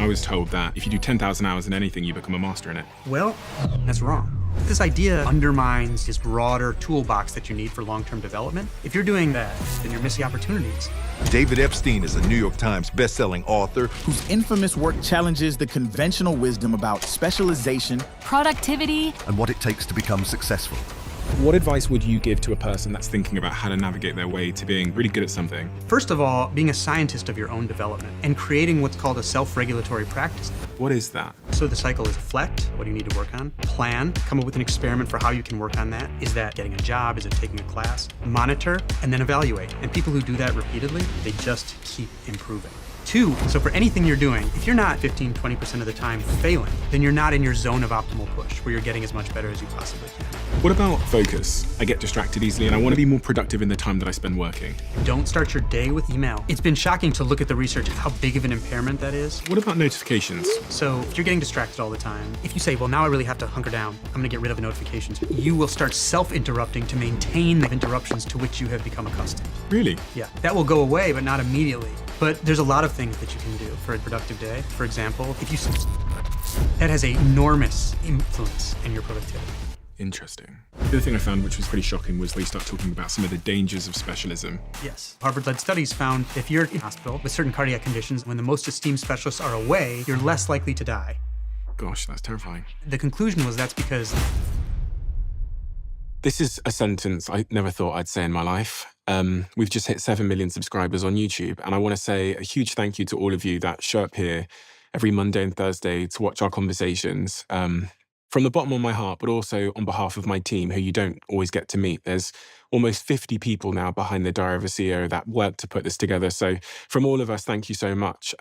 I was told that if you do 10,000 hours in anything, you become a master in it. Well, that's wrong. This idea undermines this broader toolbox that you need for long-term development. If you're doing that, then you're missing opportunities. David Epstein is a New York Times best-selling author whose infamous work challenges the conventional wisdom about specialization, productivity, and what it takes to become successful. What advice would you give to a person that's thinking about how to navigate their way to being really good at something? First of all, being a scientist of your own development and creating what's called a self-regulatory practice. What is that? So the cycle is reflect, what do you need to work on? Plan, come up with an experiment for how you can work on that. Is that getting a job? Is it taking a class? Monitor, and then evaluate. And people who do that repeatedly, they just keep improving. 2, so for anything you're doing, if you're not 15, 20% of the time failing, then you're not in your zone of optimal push, where you're getting as much better as you possibly can. What about focus? I get distracted easily and I want to be more productive in the time that I spend working. Don't start your day with email. It's been shocking to look at the research how big of an impairment that is. What about notifications? So if you're getting distracted all the time, if you say, well, now I really have to hunker down, I'm gonna get rid of the notifications, you will start self-interrupting to maintain the interruptions to which you have become accustomed. Really? Yeah, that will go away, but not immediately. But there's a lot of things that you can do for a productive day. For example, if you that has an enormous influence in your productivity. Interesting. The other thing I found, which was pretty shocking, was they start talking about some of the dangers of specialism. Yes. Harvard-led studies found if you're in a hospital with certain cardiac conditions, when the most esteemed specialists are away, you're less likely to die. Gosh, that's terrifying. The conclusion was that's because... This is a sentence I never thought I'd say in my life. We've just hit 7 million subscribers on YouTube, and I want to say a huge thank you to all of you that show up here every Monday and Thursday to watch our conversations. From the bottom of my heart, but also on behalf of my team, who you don't always get to meet. There's almost 50 people now behind the Diary of a CEO that worked to put this together. So from all of us, thank you so much.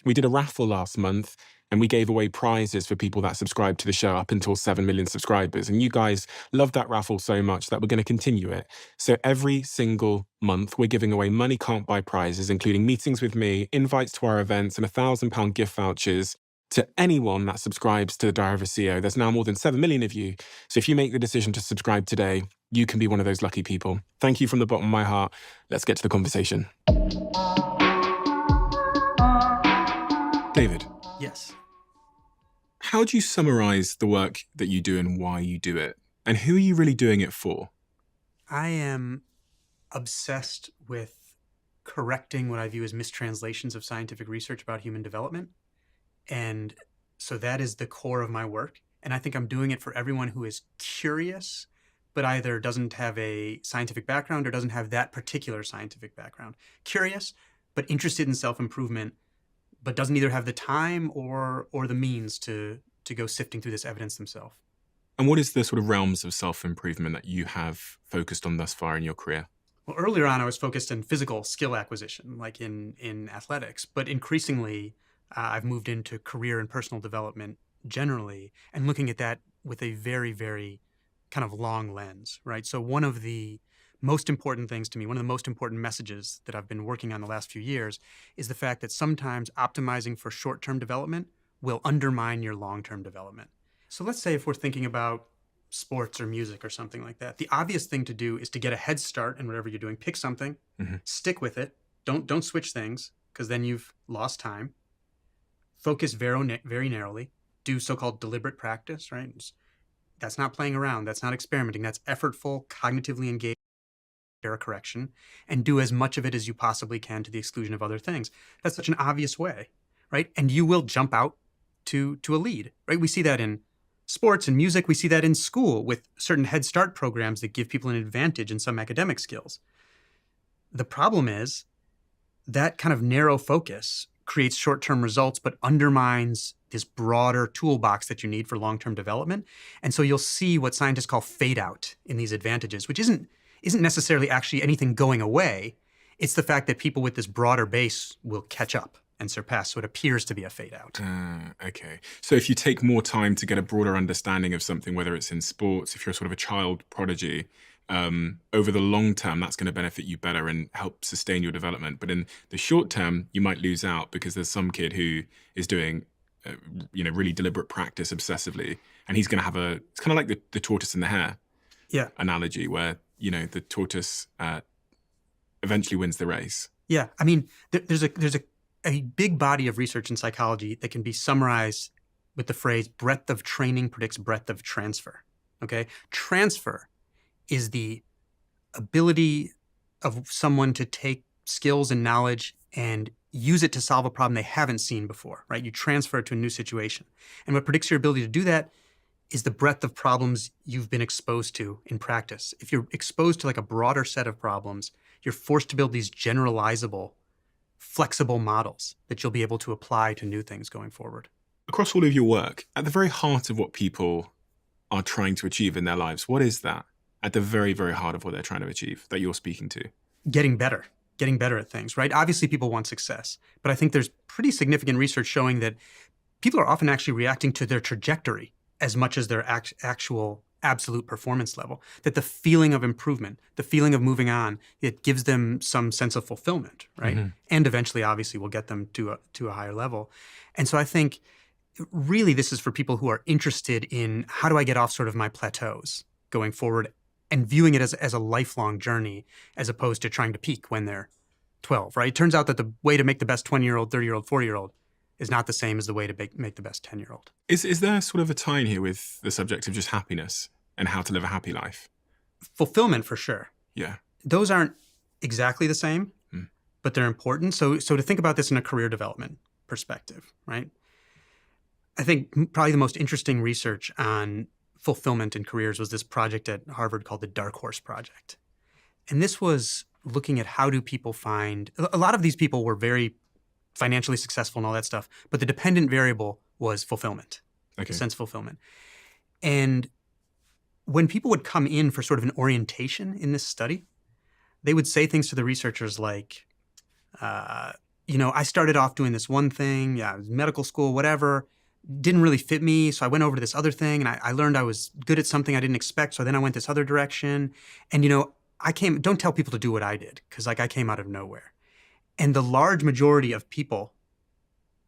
We did a raffle last month, and we gave away prizes for people that subscribed to the show up until 7 million subscribers. And you guys loved that raffle so much that we're going to continue it. So every single month, we're giving away money can't buy prizes, including meetings with me, invites to our events, and £1,000 gift vouchers to anyone that subscribes to the Diary of a CEO. There's now more than 7 million of you. So if you make the decision to subscribe today, you can be one of those lucky people. Thank you from the bottom of my heart. Let's get to the conversation. David. Yes. How do you summarize the work that you do and why you do it? And who are you really doing it for? I am obsessed with correcting what I view as mistranslations of scientific research about human development. And so that is the core of my work. And I think I'm doing it for everyone who is curious, but either doesn't have a scientific background or doesn't have that particular scientific background. Curious, but interested in self-improvement, but doesn't either have the time or the means to go sifting through this evidence themselves. And what is the sort of realms of self-improvement that you have focused on thus far in your career? Well, earlier on, I was focused in physical skill acquisition, like in athletics, but increasingly, I've moved into career and personal development generally, and looking at that with a very, very kind of long lens, right? So one of the most important things to me, one of the most important messages that I've been working on the last few years is the fact that sometimes optimizing for short-term development will undermine your long-term development. So let's say if we're thinking about sports or music or something like that, the obvious thing to do is to get a head start in whatever you're doing. Pick something, stick with it, don't switch things, because then you've lost time. Focus very narrowly, do so-called deliberate practice, right? That's not playing around, that's not experimenting, that's effortful, cognitively engaged error correction, and do as much of it as you possibly can to the exclusion of other things. That's such an obvious way, right? And you will jump out to a lead, right? We see that in sports and music, we see that in school with certain Head Start programs that give people an advantage in some academic skills. The problem is that kind of narrow focus creates short-term results, but undermines this broader toolbox that you need for long-term development. And so you'll see what scientists call fade out in these advantages, which isn't necessarily actually anything going away. It's the fact that people with this broader base will catch up and surpass. So it appears to be a fade out. Okay. So if you take more time to get a broader understanding of something, whether it's in sports, if you're sort of a child prodigy, over the long term, that's going to benefit you better and help sustain your development. But in the short term, you might lose out because there's some kid who is doing, really deliberate practice obsessively, and he's going to have it's kind of like the tortoise and the hare analogy, where the tortoise eventually wins the race. Yeah, I mean, there's a a big body of research in psychology that can be summarized with the phrase breadth of training predicts breadth of transfer. Okay? Transfer is the ability of someone to take skills and knowledge and use it to solve a problem they haven't seen before, right? You transfer it to a new situation. And what predicts your ability to do that is the breadth of problems you've been exposed to in practice. If you're exposed to like a broader set of problems, you're forced to build these generalizable, flexible models that you'll be able to apply to new things going forward. Across all of your work, at the very heart of what people are trying to achieve in their lives, what is that? At the very, very heart of what they're trying to achieve that you're speaking to? Getting better at things, right? Obviously, people want success, but I think there's pretty significant research showing that people are often actually reacting to their trajectory as much as their actual absolute performance level. That the feeling of improvement, the feeling of moving on, it gives them some sense of fulfillment, right? Mm-hmm. And eventually, obviously, will get them to a higher level. And so I think really this is for people who are interested in how do I get off sort of my plateaus going forward, and viewing it as a lifelong journey as opposed to trying to peak when they're 12, right? It turns out that the way to make the best 20-year-old, 30-year-old, 40-year-old is not the same as the way to make the best 10-year-old. Is there sort of a tie in here with the subject of just happiness and how to live a happy life? Fulfillment, for sure. Yeah. Those aren't exactly the same, but they're important. So to think about this in a career development perspective, right? I think probably the most interesting research on fulfillment in careers was this project at Harvard called the Dark Horse Project. And this was looking at how do people find, a lot of these people were very financially successful and all that stuff, but the dependent variable was fulfillment, the sense of fulfillment. And when people would come in for sort of an orientation in this study, they would say things to the researchers like, I started off doing this one thing, medical school, whatever, didn't really fit me, so I went over to this other thing, and I learned I was good at something I didn't expect, so then I went this other direction. And, don't tell people to do what I did, because I came out of nowhere. And the large majority of people,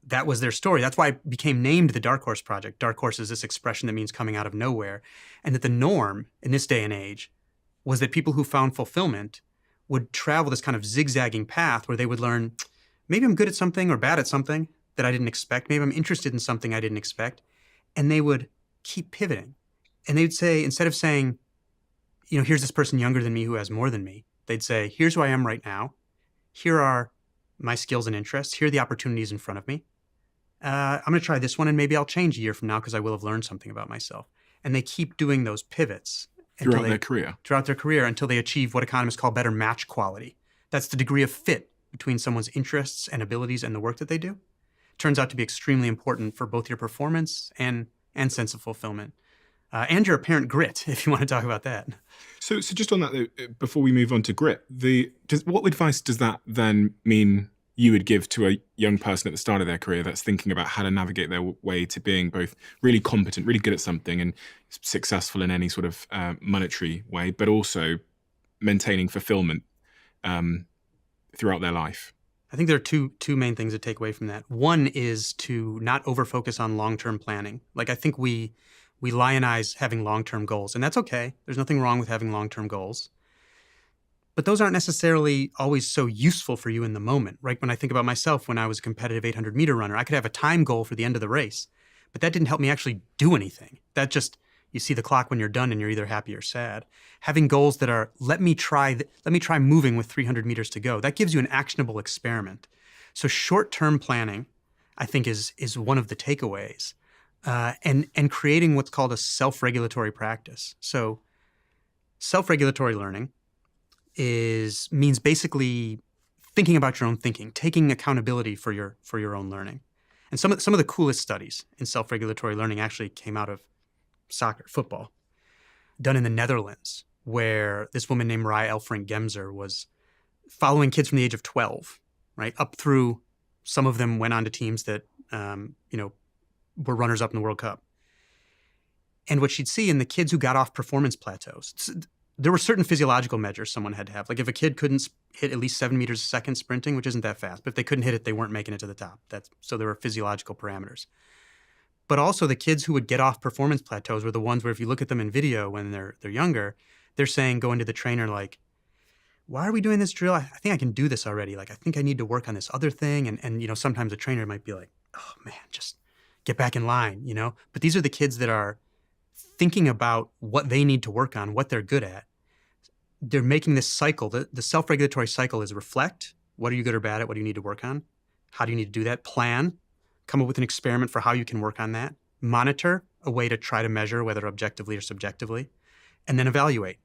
that was their story. That's why it became named the Dark Horse Project. Dark horse is this expression that means coming out of nowhere. And that the norm in this day and age was that people who found fulfillment would travel this kind of zigzagging path where they would learn, maybe I'm good at something or bad at something that I didn't expect. Maybe I'm interested in something I didn't expect. And they would keep pivoting. And they'd say, instead of saying, here's this person younger than me who has more than me, they'd say, here's who I am right now. Here are my skills and interests. Here are the opportunities in front of me. I'm going to try this one, and maybe I'll change a year from now because I will have learned something about myself. And they keep doing those pivots throughout their career until they achieve what economists call better match quality. That's the degree of fit between someone's interests and abilities and the work that they do. Turns out to be extremely important for both your performance and sense of fulfillment. And your apparent grit, if you want to talk about that. So just on that, though, before we move on to grit, what advice does that then mean you would give to a young person at the start of their career that's thinking about how to navigate their way to being both really competent, really good at something, and successful in any sort of monetary way, but also maintaining fulfillment throughout their life? I think there are two main things to take away from that. One is to not over-focus on long-term planning. Like, I think we lionize having long-term goals, and that's okay. There's nothing wrong with having long-term goals. But those aren't necessarily always so useful for you in the moment, right? When I think about myself, when I was a competitive 800-meter runner, I could have a time goal for the end of the race, but that didn't help me actually do anything. That just, you see the clock when you're done and you're either happy or sad. Having goals that are, let me try moving with 300 meters to go, that gives you an actionable experiment. So short-term planning, I think, is one of the takeaways. And creating what's called a self-regulatory practice. So self-regulatory learning means basically thinking about your own thinking, taking accountability for your own learning. And some of the coolest studies in self-regulatory learning actually came out of soccer, football, done in the Netherlands, where this woman named Rai Elfrink-Gemser was following kids from the age of 12, right, up through, some of them went on to teams that, were runners-up in the World Cup. And what she'd see in the kids who got off performance plateaus, there were certain physiological measures someone had to have. Like if a kid couldn't hit at least 7 meters a second sprinting, which isn't that fast, but if they couldn't hit it, they weren't making it to the top. So there were physiological parameters. But also the kids who would get off performance plateaus were the ones where if you look at them in video when they're younger, they're saying, going to the trainer like, why are we doing this drill? I think I can do this already. Like, I think I need to work on this other thing. And sometimes a trainer might be like, oh man, just get back in line, But these are the kids that are thinking about what they need to work on, what they're good at. They're making this cycle. The self-regulatory cycle is reflect. What are you good or bad at? What do you need to work on? How do you need to do that? Plan. Come up with an experiment for how you can work on that. Monitor, a way to try to measure whether objectively or subjectively. And then evaluate.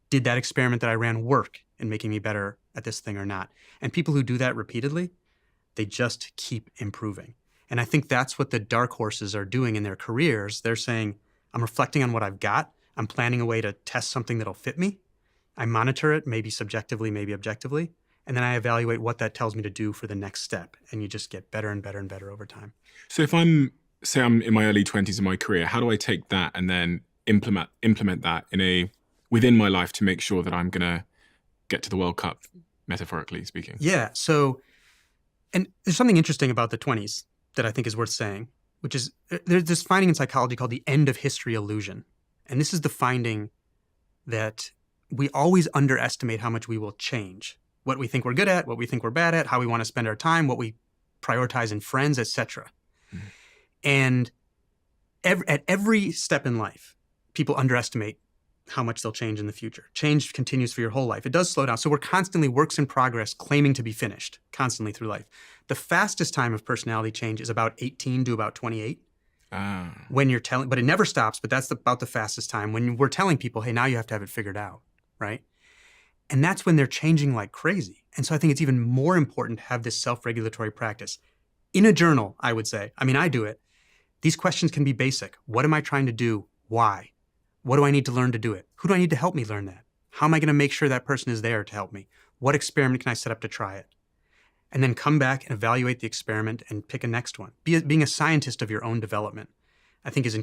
Did that experiment that I ran work in making me better at this thing or not? And people who do that repeatedly, they just keep improving. And I think that's what the dark horses are doing in their careers. They're saying, I'm reflecting on what I've got. I'm planning a way to test something that'll fit me. I monitor it, maybe subjectively, maybe objectively. And then I evaluate what that tells me to do for the next step. And you just get better and better and better over time. So if say I'm in my early 20s in my career, how do I take that and then implement that within my life to make sure that I'm going to get to the World Cup, metaphorically speaking? Yeah. So, and there's something interesting about the 20s that I think is worth saying, which is there's this finding in psychology called the end of history illusion. And this is the finding that we always underestimate how much we will change. What we think we're good at, what we think we're bad at, how we want to spend our time, what we prioritize in friends, etc. Mm-hmm. And at every step in life, people underestimate how much they'll change in the future. Change continues for your whole life. It does slow down. So we're constantly works in progress, claiming to be finished, constantly through life. The fastest time of personality change is about 18 to about 28. When you're telling, but it never stops, but that's about the fastest time when we're telling people, hey, now you have to have it figured out, right? And that's when they're changing like crazy. And so I think it's even more important to have this self-regulatory practice. In a journal, I would say, I do it. These questions can be basic. What am I trying to do? Why? What do I need to learn to do it? Who do I need to help me learn that? How am I going to make sure that person is there to help me? What experiment can I set up to try it? And then come back and evaluate the experiment and pick a next one. Being a scientist of your own development, I think it's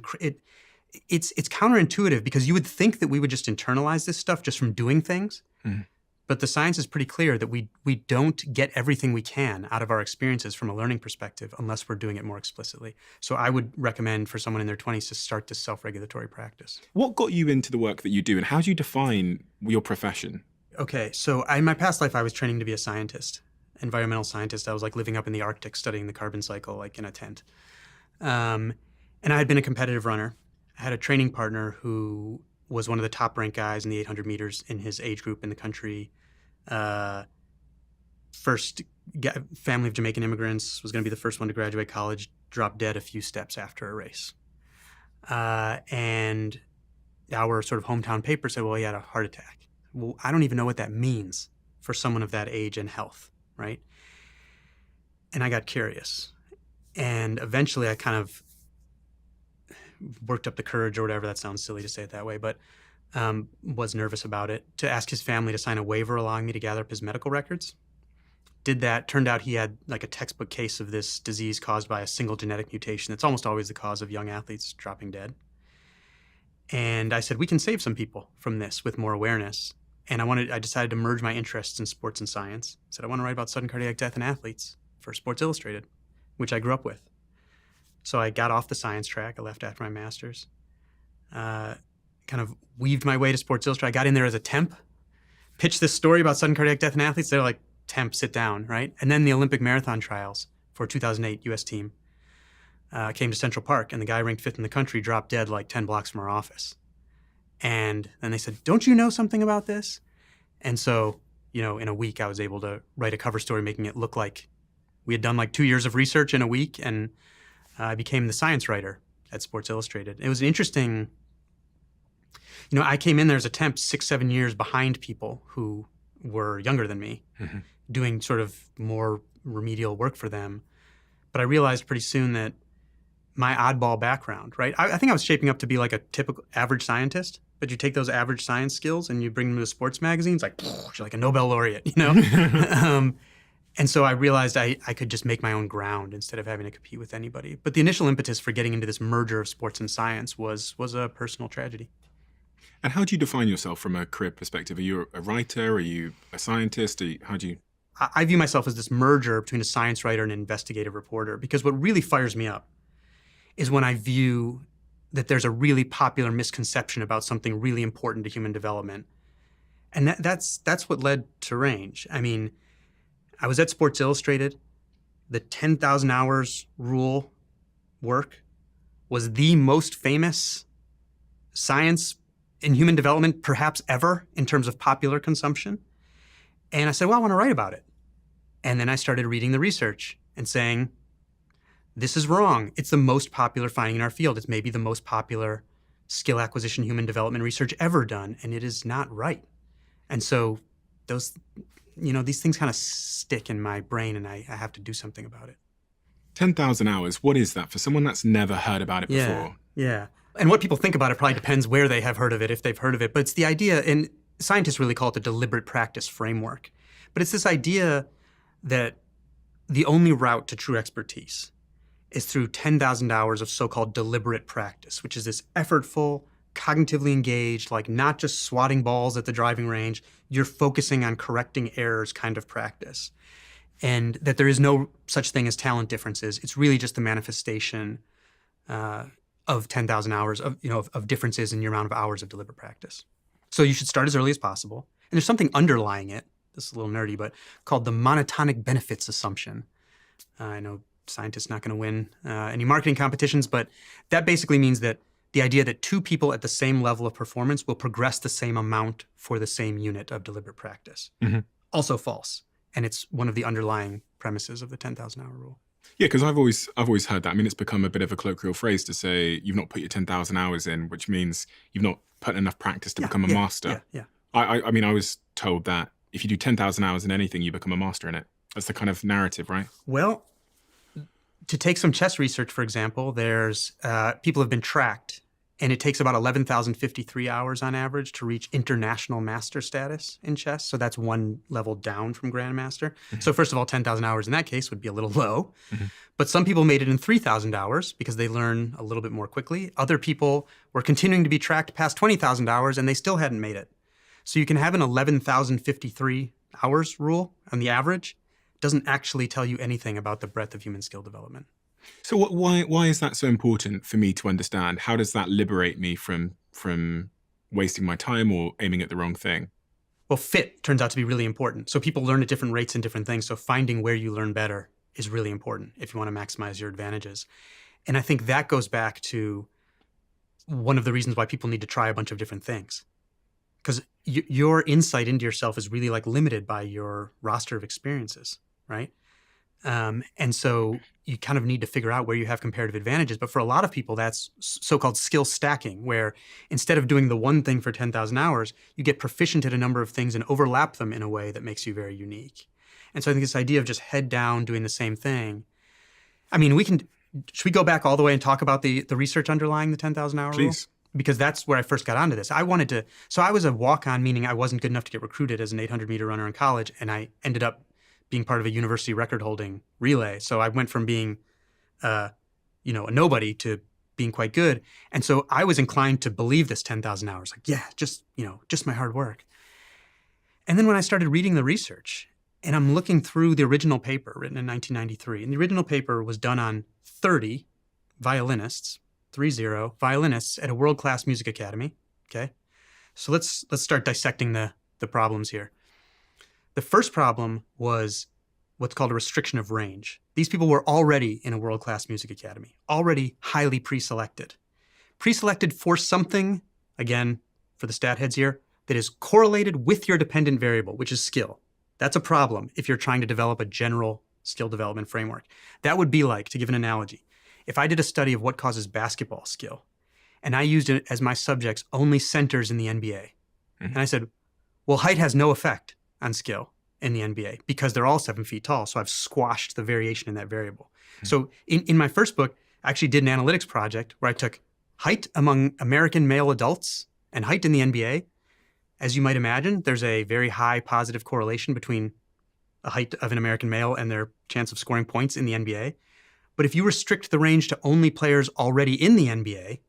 counterintuitive because you would think that we would just internalize this stuff just from doing things. Mm. But the science is pretty clear that we don't get everything we can out of our experiences from a learning perspective unless we're doing it more explicitly. So I would recommend for someone in their 20s to start this self-regulatory practice. What got you into the work that you do and how do you define your profession? Okay, so in my past life, I was training to be a scientist, environmental scientist. I was like living up in the Arctic studying the carbon cycle like in a tent. And I had been a competitive runner. I had a training partner who was one of the top-ranked guys in the 800 meters in his age group in the country. First family of Jamaican immigrants, was going to be the first one to graduate college, dropped dead a few steps after a race. And our sort of hometown paper said, well, he had a heart attack. Well, I don't even know what that means for someone of that age and health, right? And I got curious. And eventually I kind of worked up the courage or whatever. That sounds silly to say it that way, but was nervous about it, to ask his family to sign a waiver allowing me to gather up his medical records. Did that. Turned out he had like a textbook case of this disease caused by a single genetic mutation. That's almost always the cause of young athletes dropping dead. And I said, we can save some people from this with more awareness. And I decided to merge my interests in sports and science. I said, I want to write about sudden cardiac death in athletes for Sports Illustrated, which I grew up with. So I got off the science track. I left after my master's. Kind of weaved my way to Sports Illustrated. I got in there as a temp, pitched this story about sudden cardiac death in athletes. They're like, temp, sit down, right? And then the Olympic marathon trials for 2008 U.S. team came to Central Park, and the guy ranked 5th in the country dropped dead like 10 blocks from our office. And then they said, don't you know something about this? And so, in a week, I was able to write a cover story making it look like we had done like 2 years of research in a week, and I became the science writer at Sports Illustrated. It was interesting. I came in there as a temp 6-7 years behind people who were younger than me, mm-hmm. doing sort of more remedial work for them. But I realized pretty soon that my oddball background, right? I think I was shaping up to be like a typical average scientist, but you take those average science skills and you bring them to sports magazines, like, you're like a Nobel laureate, And so I realized I could just make my own ground instead of having to compete with anybody. But the initial impetus for getting into this merger of sports and science was a personal tragedy. And how do you define yourself from a career perspective? Are you a writer? Are you a scientist? How do you? I view myself as this merger between a science writer and an investigative reporter, because what really fires me up is when I view that there's a really popular misconception about something really important to human development. And that's what led to range. I mean, I was at Sports Illustrated. The 10,000 hours rule work was the most famous science in human development perhaps ever in terms of popular consumption. And I said, well, I want to write about it. And then I started reading the research and saying, this is wrong. It's the most popular finding in our field. It's maybe the most popular skill acquisition human development research ever done, and it is not right. And so those, these things kind of stick in my brain, and I have to do something about it. 10,000 hours, what is that for someone that's never heard about it before? Yeah. And what people think about it probably depends where they have heard of it, if they've heard of it. But it's the idea, and scientists really call it the deliberate practice framework. But it's this idea that the only route to true expertise is through 10,000 hours of so-called deliberate practice, which is this effortful, cognitively engaged, like not just swatting balls at the driving range, you're focusing on correcting errors kind of practice. And that there is no such thing as talent differences. It's really just the manifestation of 10,000 hours of differences in your amount of hours of deliberate practice. So you should start as early as possible. And there's something underlying it, this is a little nerdy, but called the monotonic benefits assumption. I know scientists not going to win any marketing competitions, but that basically means that the idea that two people at the same level of performance will progress the same amount for the same unit of deliberate practice. Mm-hmm. Also false. And it's one of the underlying premises of the 10,000 hour rule. Yeah, because I've always heard that. I mean, it's become a bit of a colloquial phrase to say you've not put your 10,000 hours in, which means you've not put enough practice to become a master. Yeah. I mean, I was told that if you do 10,000 hours in anything, you become a master in it. That's the kind of narrative, right? Well, to take some chess research, for example, there's people have been tracked, and it takes about 11,053 hours on average to reach international master status in chess. So that's one level down from grandmaster. Mm-hmm. So first of all, 10,000 hours in that case would be a little low. Mm-hmm. But some people made it in 3,000 hours because they learn a little bit more quickly. Other people were continuing to be tracked past 20,000 hours, and they still hadn't made it. So you can have an 11,053 hours rule on the average. Doesn't actually tell you anything about the breadth of human skill development. So why is that so important for me to understand? How does that liberate me from wasting my time or aiming at the wrong thing? Well, fit turns out to be really important. So people learn at different rates in different things. So finding where you learn better is really important if you want to maximize your advantages. And I think that goes back to one of the reasons why people need to try a bunch of different things. Because your insight into yourself is really like limited by your roster of experiences, right? And so you kind of need to figure out where you have comparative advantages. But for a lot of people, that's so-called skill stacking, where instead of doing the one thing for 10,000 hours, you get proficient at a number of things and overlap them in a way that makes you very unique. And so I think this idea of just head down doing the same thing. I mean, should we go back all the way and talk about the research underlying the 10,000 hour rule? Please. Because that's where I first got onto this. So I was a walk-on, meaning I wasn't good enough to get recruited as an 800-meter runner in college, and I ended up being part of a university record-holding relay. So I went from being, a nobody to being quite good. And so I was inclined to believe this 10,000 hours, like, yeah, just my hard work. And then when I started reading the research, and I'm looking through the original paper written in 1993, and the original paper was done on 30 violinists, 30 violinists at a world-class music academy, okay? So let's start dissecting the problems here. The first problem was what's called a restriction of range. These people were already in a world-class music academy, already highly pre-selected. Pre-selected for something, again, for the stat heads here, that is correlated with your dependent variable, which is skill. That's a problem if you're trying to develop a general skill development framework. That would be like, to give an analogy, if I did a study of what causes basketball skill, and I used it as my subjects only centers in the NBA, and I said, well, height has no effect on skill in the NBA because they're all 7 feet tall, so I've squashed the variation in that variable. So in my first book, I actually did an analytics project where I took height among American male adults and height in the NBA. As you might imagine, there's a very high positive correlation between the height of an American male and their chance of scoring points in the NBA. But if you restrict the range to only players already in the NBA,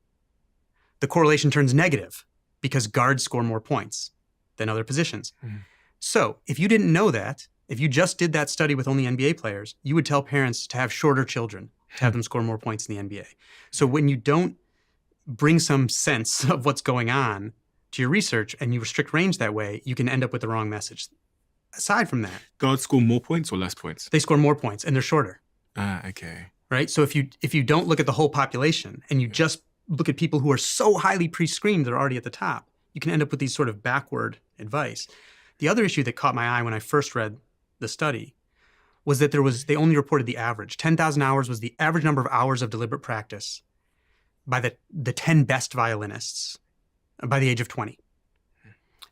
the correlation turns negative because guards score more points than other positions. Mm-hmm. So if you didn't know that, if you just did that study with only NBA players, you would tell parents to have shorter children, to have them score more points in the NBA. So when you don't bring some sense of what's going on to your research and you restrict range that way, you can end up with the wrong message. Aside from that, Guards score more points or less points? they score more points and they're shorter, Okay. right? So if you don't look at the whole population and you just look at people who are so highly pre-screened they're already at the top, you can end up with these sort of backward advice. The other issue that caught my eye when I first read the study was that they only reported the average. 10,000 hours was the average number of hours of deliberate practice by the 10 best violinists by the age of 20.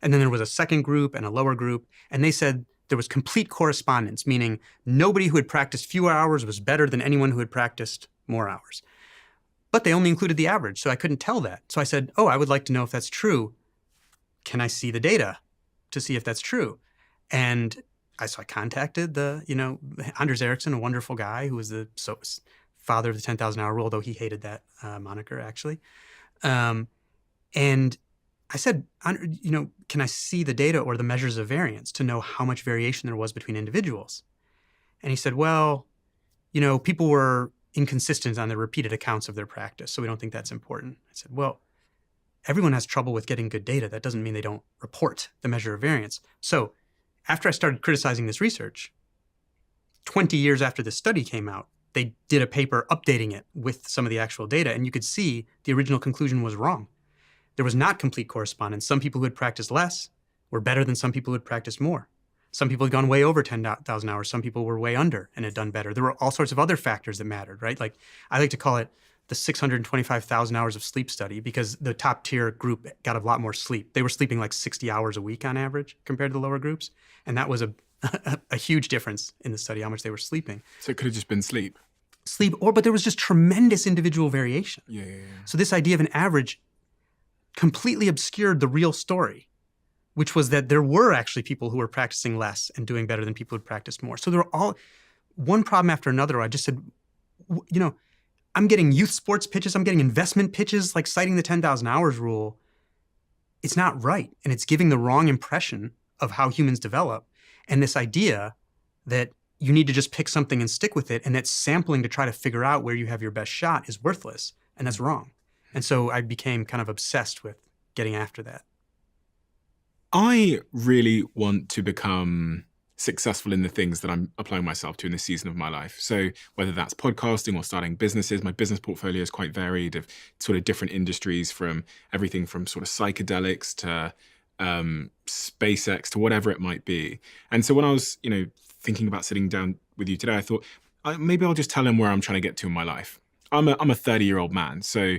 And then there was a second group and a lower group, and they said there was complete correspondence, meaning nobody who had practiced fewer hours was better than anyone who had practiced more hours. But they only included the average, so I couldn't tell that. So I said, oh, I would like to know if that's true. Can I see the data to see if that's true? And I contacted Anders Ericsson, a wonderful guy who was the father of the 10,000-hour rule, though he hated that moniker, actually. And I said, can I see the data or the measures of variance to know how much variation there was between individuals? And he said, well, people were inconsistent on the repeated accounts of their practice, so we don't think that's important. I said, well, everyone has trouble with getting good data. That doesn't mean they don't report the measure of variance. So after I started criticizing this research, 20 years after this study came out, they did a paper updating it with some of the actual data, and you could see the original conclusion was wrong. There was not complete correspondence. Some people who had practiced less were better than some people who had practiced more. Some people had gone way over 10,000 hours. Some people were way under and had done better. There were all sorts of other factors that mattered, right? Like I like to call it the 625,000 hours of sleep study because the top tier group got a lot more sleep. They were sleeping like 60 hours a week on average compared to the lower groups. And that was a huge difference in the study, how much they were sleeping. So it could have just been sleep. But there was just tremendous individual variation. Yeah. So this idea of an average completely obscured the real story, which was that there were actually people who were practicing less and doing better than people who practiced more. So there were all one problem after another. I just said, I'm getting youth sports pitches, I'm getting investment pitches, like citing the 10,000 hours rule. It's not right. And it's giving the wrong impression of how humans develop. And this idea that you need to just pick something and stick with it, and that sampling to try to figure out where you have your best shot is worthless. And that's wrong. And so I became kind of obsessed with getting after that. I really want to become successful in the things that I'm applying myself to in this season of my life. So whether that's podcasting or starting businesses, my business portfolio is quite varied of sort of different industries, from everything from sort of psychedelics to SpaceX to whatever it might be. And so when I was, thinking about sitting down with you today, I thought maybe I'll just tell him where I'm trying to get to in my life. I'm a 30-year-old man, so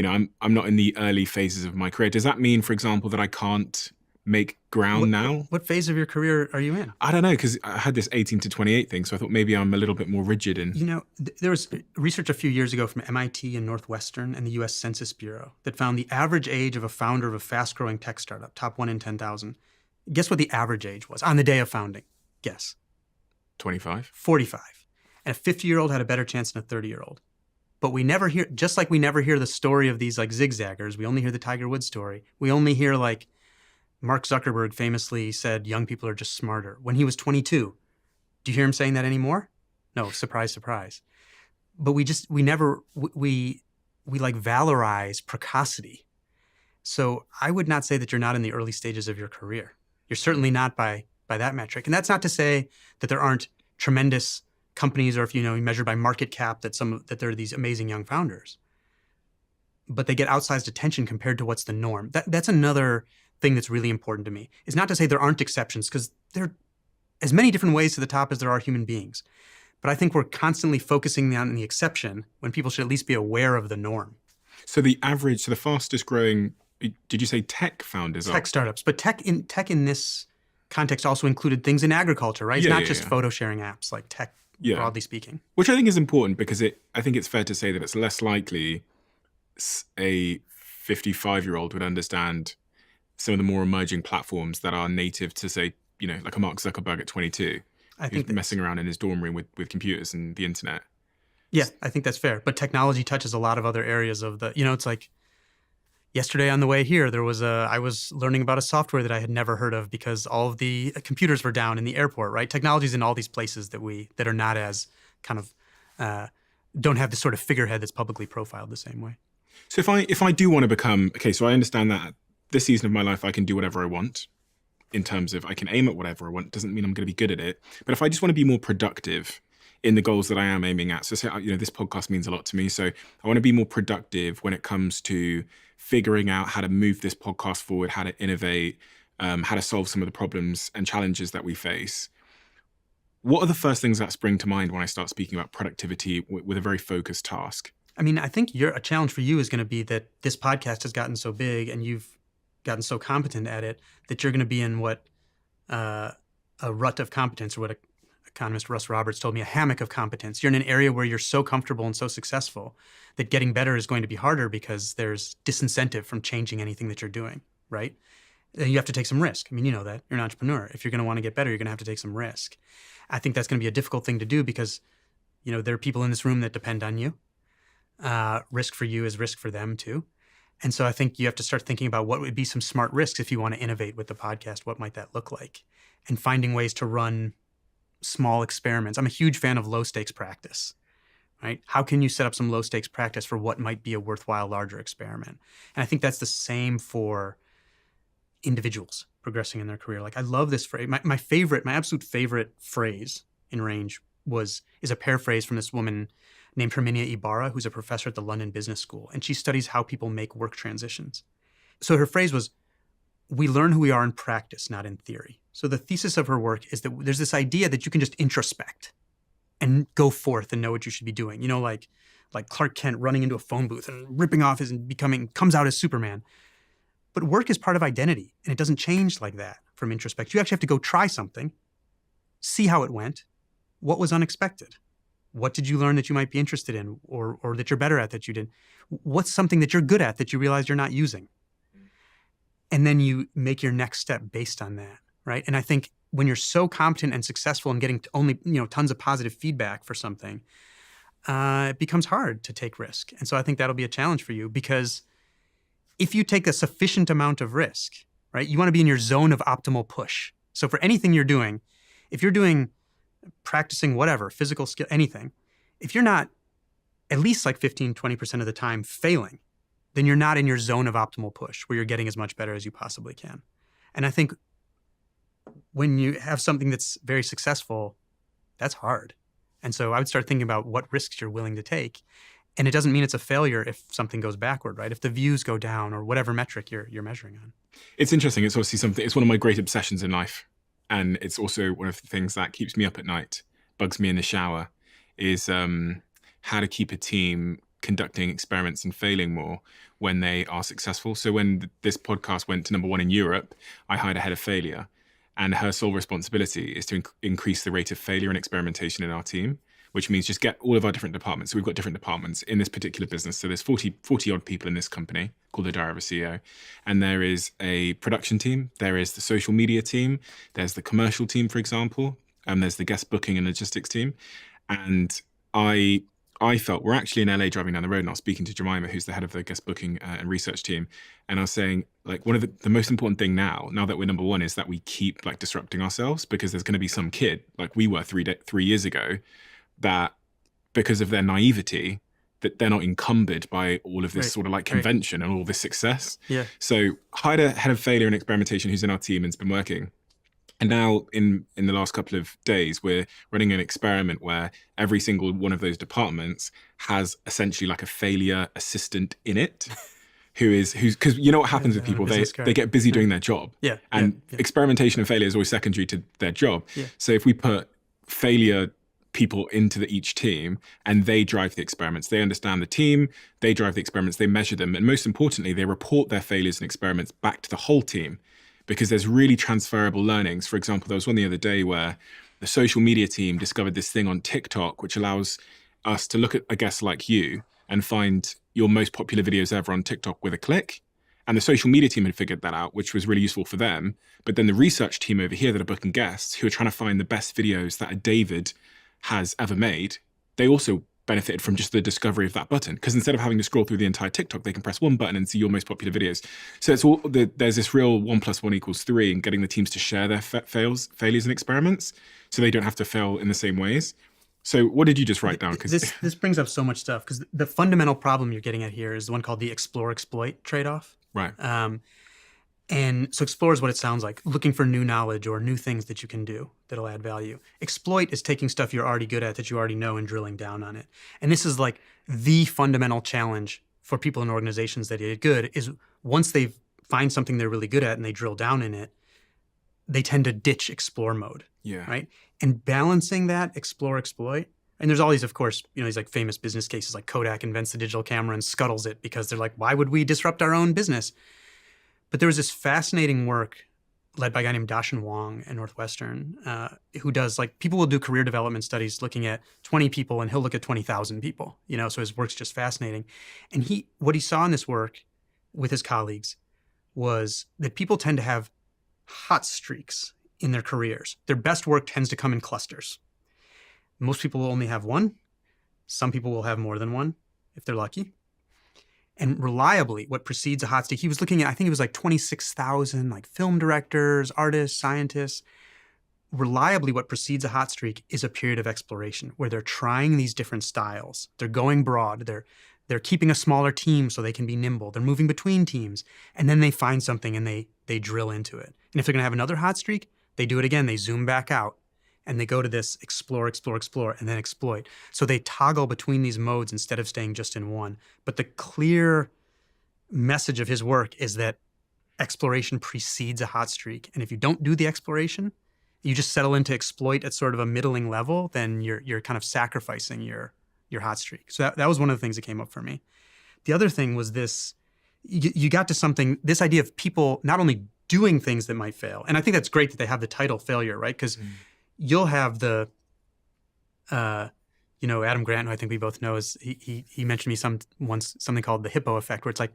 I'm not in the early phases of my career. Does that mean, for example, that I can't make ground now? What phase of your career are you in? I don't know, because I had this 18 to 28 thing, so I thought maybe I'm a little bit more rigid in. There was research a few years ago from MIT and Northwestern and the U.S. Census Bureau that found the average age of a founder of a fast-growing tech startup, top 1 in 10,000. Guess what the average age was on the day of founding? Guess. 25? 45. And a 50-year-old had a better chance than a 30-year-old. But we never hear, just like we never hear the story of these like zigzaggers, we only hear the Tiger Woods story. We only hear like Mark Zuckerberg famously said, young people are just smarter when he was 22. Do you hear him saying that anymore? No, surprise, surprise. But we like valorize precocity. So I would not say that you're not in the early stages of your career. You're certainly not by that metric. And that's not to say that there aren't tremendous companies, or if you measure by market cap, that there are these amazing young founders. But they get outsized attention compared to what's the norm. That's another thing that's really important to me. It's not to say there aren't exceptions, because there are as many different ways to the top as there are human beings. But I think we're constantly focusing on the exception when people should at least be aware of the norm. So the fastest growing, did you say tech founders? Tech startups. But tech in this context also included things in agriculture, right? It's not just photo sharing apps, like tech, broadly speaking. Which I think is important, because I think it's fair to say that it's less likely a 55-year-old would understand some of the more emerging platforms that are native to, say, like a Mark Zuckerberg at 22, who's messing around in his dorm room with computers and the internet. Yeah, I think that's fair. But technology touches a lot of other areas of the, it's like yesterday on the way here, I was learning about a software that I had never heard of because all of the computers were down in the airport, right? Technology's in all these places that are not as kind of, don't have the sort of figurehead that's publicly profiled the same way. So if I do want to become, okay, so I understand that this season of my life, I can do whatever I want in terms of I can aim at whatever I want. Doesn't mean I'm going to be good at it. But if I just want to be more productive in the goals that I am aiming at, so say, this podcast means a lot to me. So I want to be more productive when it comes to figuring out how to move this podcast forward, how to innovate, how to solve some of the problems and challenges that we face. What are the first things that spring to mind when I start speaking about productivity with a very focused task? I mean, I think a challenge for you is going to be that this podcast has gotten so big and you've gotten so competent at it that you're going to be in what a rut of competence, or what economist Russ Roberts told me, a hammock of competence. You're in an area where you're so comfortable and so successful that getting better is going to be harder because there's disincentive from changing anything that you're doing, right? You have to take some risk. I mean, you know that. You're an entrepreneur. If you're going to want to get better, you're going to have to take some risk. I think that's going to be a difficult thing to do because, there are people in this room that depend on you. Risk for you is risk for them too. And so I think you have to start thinking about what would be some smart risks if you want to innovate with the podcast. What might that look like? And finding ways to run small experiments. I'm a huge fan of low stakes practice, right? How can you set up some low stakes practice for what might be a worthwhile larger experiment? And I think that's the same for individuals progressing in their career. Like, I love this phrase. My absolute favorite phrase in Range is a paraphrase from this woman named Herminia Ibarra, who's a professor at the London Business School, and she studies how people make work transitions. So her phrase was, "We learn who we are in practice, not in theory." So the thesis of her work is that there's this idea that you can just introspect and go forth and know what you should be doing. Like Clark Kent running into a phone booth and ripping off comes out as Superman. But work is part of identity, and it doesn't change like that from introspection. You actually have to go try something, see how it went, what was unexpected. What did you learn that you might be interested in, or that you're better at that you didn't? What's something that you're good at that you realize you're not using? And then you make your next step based on that, right? And I think when you're so competent and successful and getting only tons of positive feedback for something, it becomes hard to take risk. And so I think that'll be a challenge for you, because if you take a sufficient amount of risk, right, you want to be in your zone of optimal push. So for anything you're doing, if you're practicing whatever, physical skill, anything, if you're not at least like 15, 20% of the time failing, then you're not in your zone of optimal push where you're getting as much better as you possibly can. And I think when you have something that's very successful, that's hard. And so I would start thinking about what risks you're willing to take. And it doesn't mean it's a failure if something goes backward, right? If the views go down, or whatever metric you're measuring on. It's interesting. It's obviously it's one of my great obsessions in life. And it's also one of the things that keeps me up at night, bugs me in the shower, is how to keep a team conducting experiments and failing more when they are successful. So when this podcast went to #1 in Europe, I hired a head of failure, and her sole responsibility is to increase the rate of failure and experimentation in our team, which means just get all of our different departments. So we've got different departments in this particular business. So there's 40 odd people in this company called The Diary of a CEO. And there is a production team. There is the social media team. There's the commercial team, for example. There's the guest booking and logistics team. And I felt, we're actually in LA driving down the road, and I was speaking to Jemima, who's the head of the guest booking and research team. And I was saying, like, one of the most important thing now that we're #1, is that we keep disrupting ourselves, because there's going to be some kid like we were 3 years ago, that because of their naivety, that they're not encumbered by all of this sort of convention and all this success. Yeah. So hired a head of failure and experimentation who's in our team and's been working. And now in the last couple of days, we're running an experiment where every single one of those departments has essentially like a failure assistant in it. Who's because you know what happens with people, they get busy doing their job. Yeah. And experimentation and failure is always secondary to their job. Yeah. So if we put failure people into each team and they drive the experiments, they understand the team, they drive the experiments, they measure them, and most importantly, they report their failures and experiments back to the whole team, because there's really transferable learnings. For example, there was one the other day where the social media team discovered this thing on TikTok, which allows us to look at a guest like you and find your most popular videos ever on TikTok with a click. And the social media team had figured that out, which was really useful for them. But then the research team over here that are booking guests, who are trying to find the best videos that a David has ever made, they also benefited from just the discovery of that button, because instead of having to scroll through the entire TikTok, they can press one button and see your most popular videos. So it's there's this real 1 + 1 = 3 in getting the teams to share their failures and experiments, so they don't have to fail in the same ways. So what did you just write down? Because this brings up so much stuff, because the fundamental problem you're getting at here is the one called the explore-exploit trade-off. Right. And so explore is what it sounds like, looking for new knowledge or new things that you can do that'll add value. Exploit is taking stuff you're already good at that you already know and drilling down on it. And this is like the fundamental challenge for people in organizations that get good is once they find something they're really good at and they drill down in it, they tend to ditch explore mode, Yeah. right? And balancing that explore, exploit, and there's all these, of course, these like famous business cases like Kodak invents the digital camera and scuttles it because they're like, why would we disrupt our own business? But there was this fascinating work led by a guy named Dashan Wong at Northwestern, who does like, people will do career development studies looking at 20 people and he'll look at 20,000 people, so his work's just fascinating. And what he saw in this work with his colleagues was that people tend to have hot streaks in their careers. Their best work tends to come in clusters. Most people will only have one. Some people will have more than one if they're lucky. And reliably, what precedes a hot streak, he was looking at, I think it was like 26,000 like film directors, artists, scientists. Reliably, what precedes a hot streak is a period of exploration where they're trying these different styles. They're going broad. They're keeping a smaller team so they can be nimble. They're moving between teams. And then they find something and they drill into it. And if they're going to have another hot streak, they do it again. They zoom back out. And they go to this explore, explore, explore, and then exploit. So they toggle between these modes instead of staying just in one. But the clear message of his work is that exploration precedes a hot streak. And if you don't do the exploration, you just settle into exploit at sort of a middling level, then you're kind of sacrificing your hot streak. So that was one of the things that came up for me. The other thing was this, you got to something, this idea of people not only doing things that might fail, and I think that's great that they have the title failure, right? Because you'll have the, Adam Grant, who I think we both know, he mentioned me once something called the hippo effect, where it's like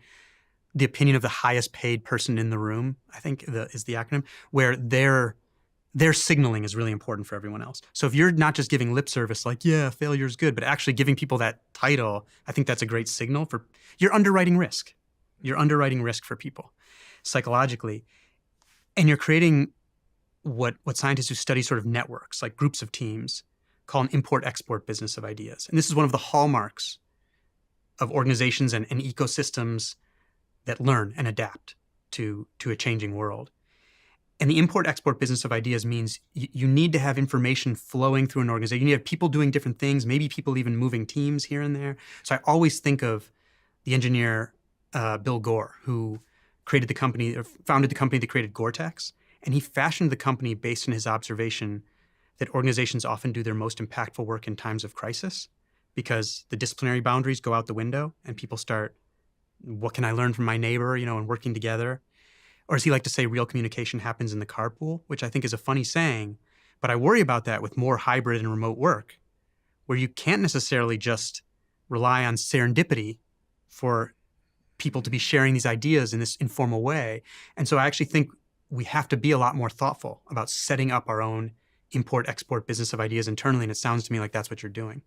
the opinion of the highest paid person in the room, I think is the acronym, where their signaling is really important for everyone else. So if you're not just giving lip service like, yeah, failure's good, but actually giving people that title, I think that's a great signal for, you're underwriting risk. You're underwriting risk for people psychologically. And you're creating what scientists who study sort of networks, like groups of teams, call an import-export business of ideas. And this is one of the hallmarks of organizations and ecosystems that learn and adapt to a changing world. And the import-export business of ideas means you need to have information flowing through an organization. You need to have people doing different things, maybe people even moving teams here and there. So I always think of the engineer, Bill Gore, who created the company, or founded the company that created Gore-Tex. And he fashioned the company based on his observation that organizations often do their most impactful work in times of crisis because the disciplinary boundaries go out the window and people start, what can I learn from my neighbor, and working together. Or as he liked to say, real communication happens in the carpool, which I think is a funny saying, but I worry about that with more hybrid and remote work, where you can't necessarily just rely on serendipity for people to be sharing these ideas in this informal way. And so I actually think we have to be a lot more thoughtful about setting up our own import-export business of ideas internally, and it sounds to me like that's what you're doing.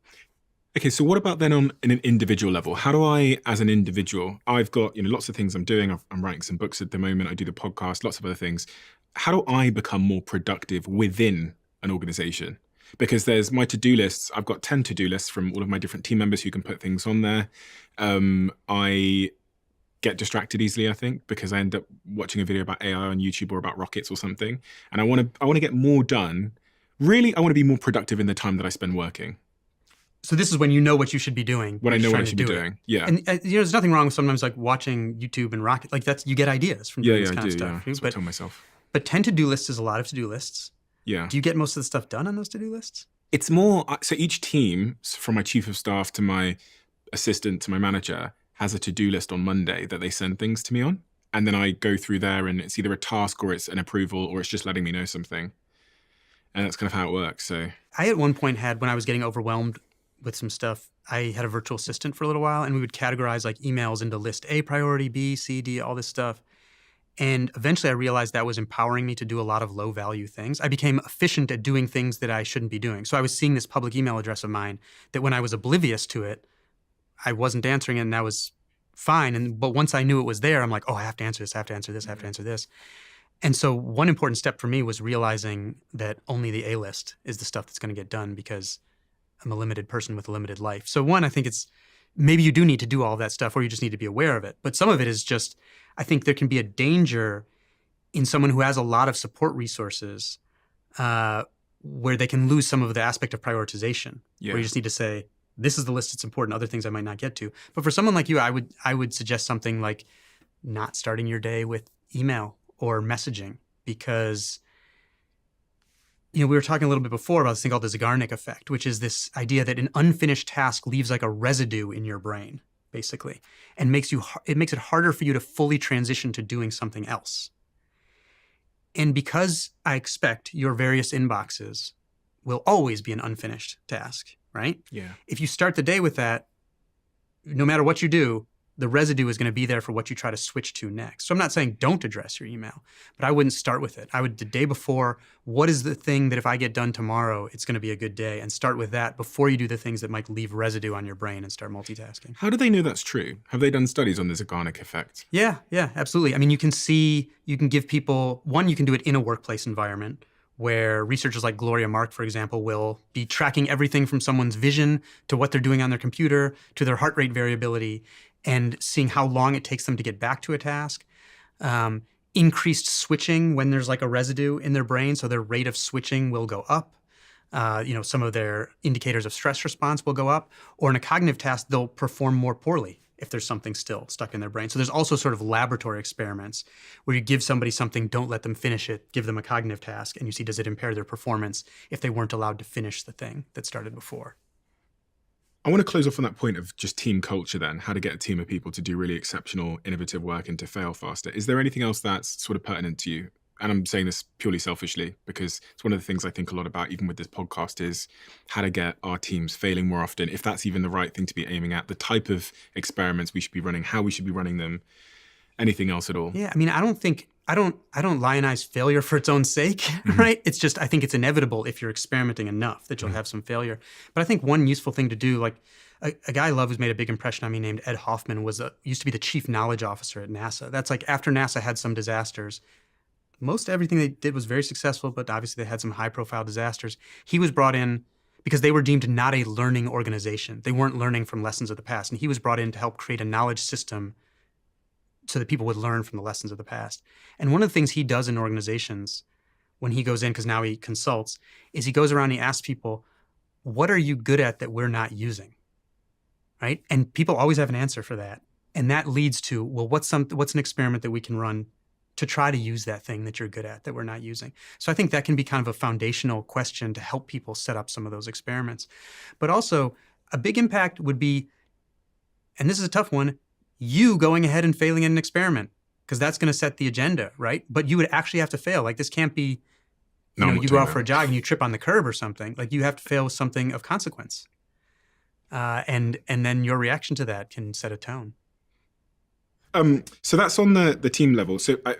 Okay, so what about then on an individual level? How do I, as an individual, I've got lots of things I'm doing. I'm writing some books at the moment. I do the podcast, lots of other things. How do I become more productive within an organization? Because there's my to-do lists. I've got 10 to-do lists from all of my different team members who can put things on there. I get distracted easily, I think, because I end up watching a video about AI on YouTube or about rockets or something. And I want to get more done. Really, I want to be more productive in the time that I spend working. So this is when you know what you should be doing. When I know what I should be doing, yeah. And there's nothing wrong with sometimes like watching YouTube and rocket. Like you get ideas from doing this kind of stuff. Yeah, that's what I tell myself. But 10 to-do lists is a lot of to-do lists. Yeah. Do you get most of the stuff done on those to-do lists? It's more, so each team, from my chief of staff to my assistant to my manager, has a to-do list on Monday that they send things to me on. And then I go through there and it's either a task or it's an approval or it's just letting me know something. And that's kind of how it works. So I at one point when I was getting overwhelmed with some stuff, I had a virtual assistant for a little while and we would categorize like emails into list A priority, B, C, D, all this stuff. And eventually I realized that was empowering me to do a lot of low value things. I became efficient at doing things that I shouldn't be doing. So I was seeing this public email address of mine that when I was oblivious to it, I wasn't answering it and that was fine. But once I knew it was there, I'm like, oh, I have to answer this, I have to answer this, I have to answer this. And so one important step for me was realizing that only the A list is the stuff that's going to get done because I'm a limited person with a limited life. So one, I think it's, maybe you do need to do all of that stuff or you just need to be aware of it. But some of it is just, I think there can be a danger in someone who has a lot of support resources, where they can lose some of the aspect of prioritization, where you just need to say, this is the list that's important, other things I might not get to. But for someone like you, I would suggest something like not starting your day with email or messaging, because we were talking a little bit before about this thing called the Zeigarnik effect, which is this idea that an unfinished task leaves like a residue in your brain, basically, and it makes it harder for you to fully transition to doing something else. And because I expect your various inboxes will always be an unfinished task, right? Yeah. If you start the day with that, no matter what you do, the residue is going to be there for what you try to switch to next. So I'm not saying don't address your email, but I wouldn't start with it. I would, the day before, what is the thing that if I get done tomorrow, it's going to be a good day, and start with that before you do the things that might leave residue on your brain and start multitasking. How do they know that's true? Have they done studies on the Zeigarnik effect? Yeah, absolutely. I mean, you can give people, one, you can do it in a workplace environment where researchers like Gloria Mark, for example, will be tracking everything from someone's vision to what they're doing on their computer to their heart rate variability, and seeing how long it takes them to get back to a task. Increased switching when there's like a residue in their brain, so their rate of switching will go up. Some of their indicators of stress response will go up. Or in a cognitive task, they'll perform more poorly if there's something still stuck in their brain. So there's also sort of laboratory experiments where you give somebody something, don't let them finish it, give them a cognitive task, and you see, does it impair their performance if they weren't allowed to finish the thing that started before. I want to close off on that point of just team culture then, how to get a team of people to do really exceptional, innovative work and to fail faster. Is there anything else that's sort of pertinent to you? And I'm saying this purely selfishly because it's one of the things I think a lot about, even with this podcast, is how to get our teams failing more often, if that's even the right thing to be aiming at, the type of experiments we should be running, how we should be running them, anything else at all. Yeah, I mean, I don't lionize failure for its own sake, right? It's just, I think it's inevitable if you're experimenting enough that you'll have some failure. But I think one useful thing to do, like a guy I love who's made a big impression on me named Ed Hoffman used to be the chief knowledge officer at NASA. That's like after NASA had some disasters, most everything they did was very successful, but obviously they had some high profile disasters. He was brought in because they were deemed not a learning organization. They weren't learning from lessons of the past. And he was brought in to help create a knowledge system so that people would learn from the lessons of the past. And one of the things he does in organizations when he goes in, because now he consults, is he goes around and he asks people, what are you good at that we're not using, right? And people always have an answer for that. And that leads to, well, what's an experiment that we can run to try to use that thing that you're good at that we're not using? So I think that can be kind of a foundational question to help people set up some of those experiments. But also a big impact would be, and this is a tough one, you going ahead and failing in an experiment, because that's going to set the agenda, right? But you would actually have to fail. Like this can't be, you go out for a jog and you trip on the curb or something. Like you have to fail with something of consequence. And then your reaction to that can set a tone. So that's on the team level. So I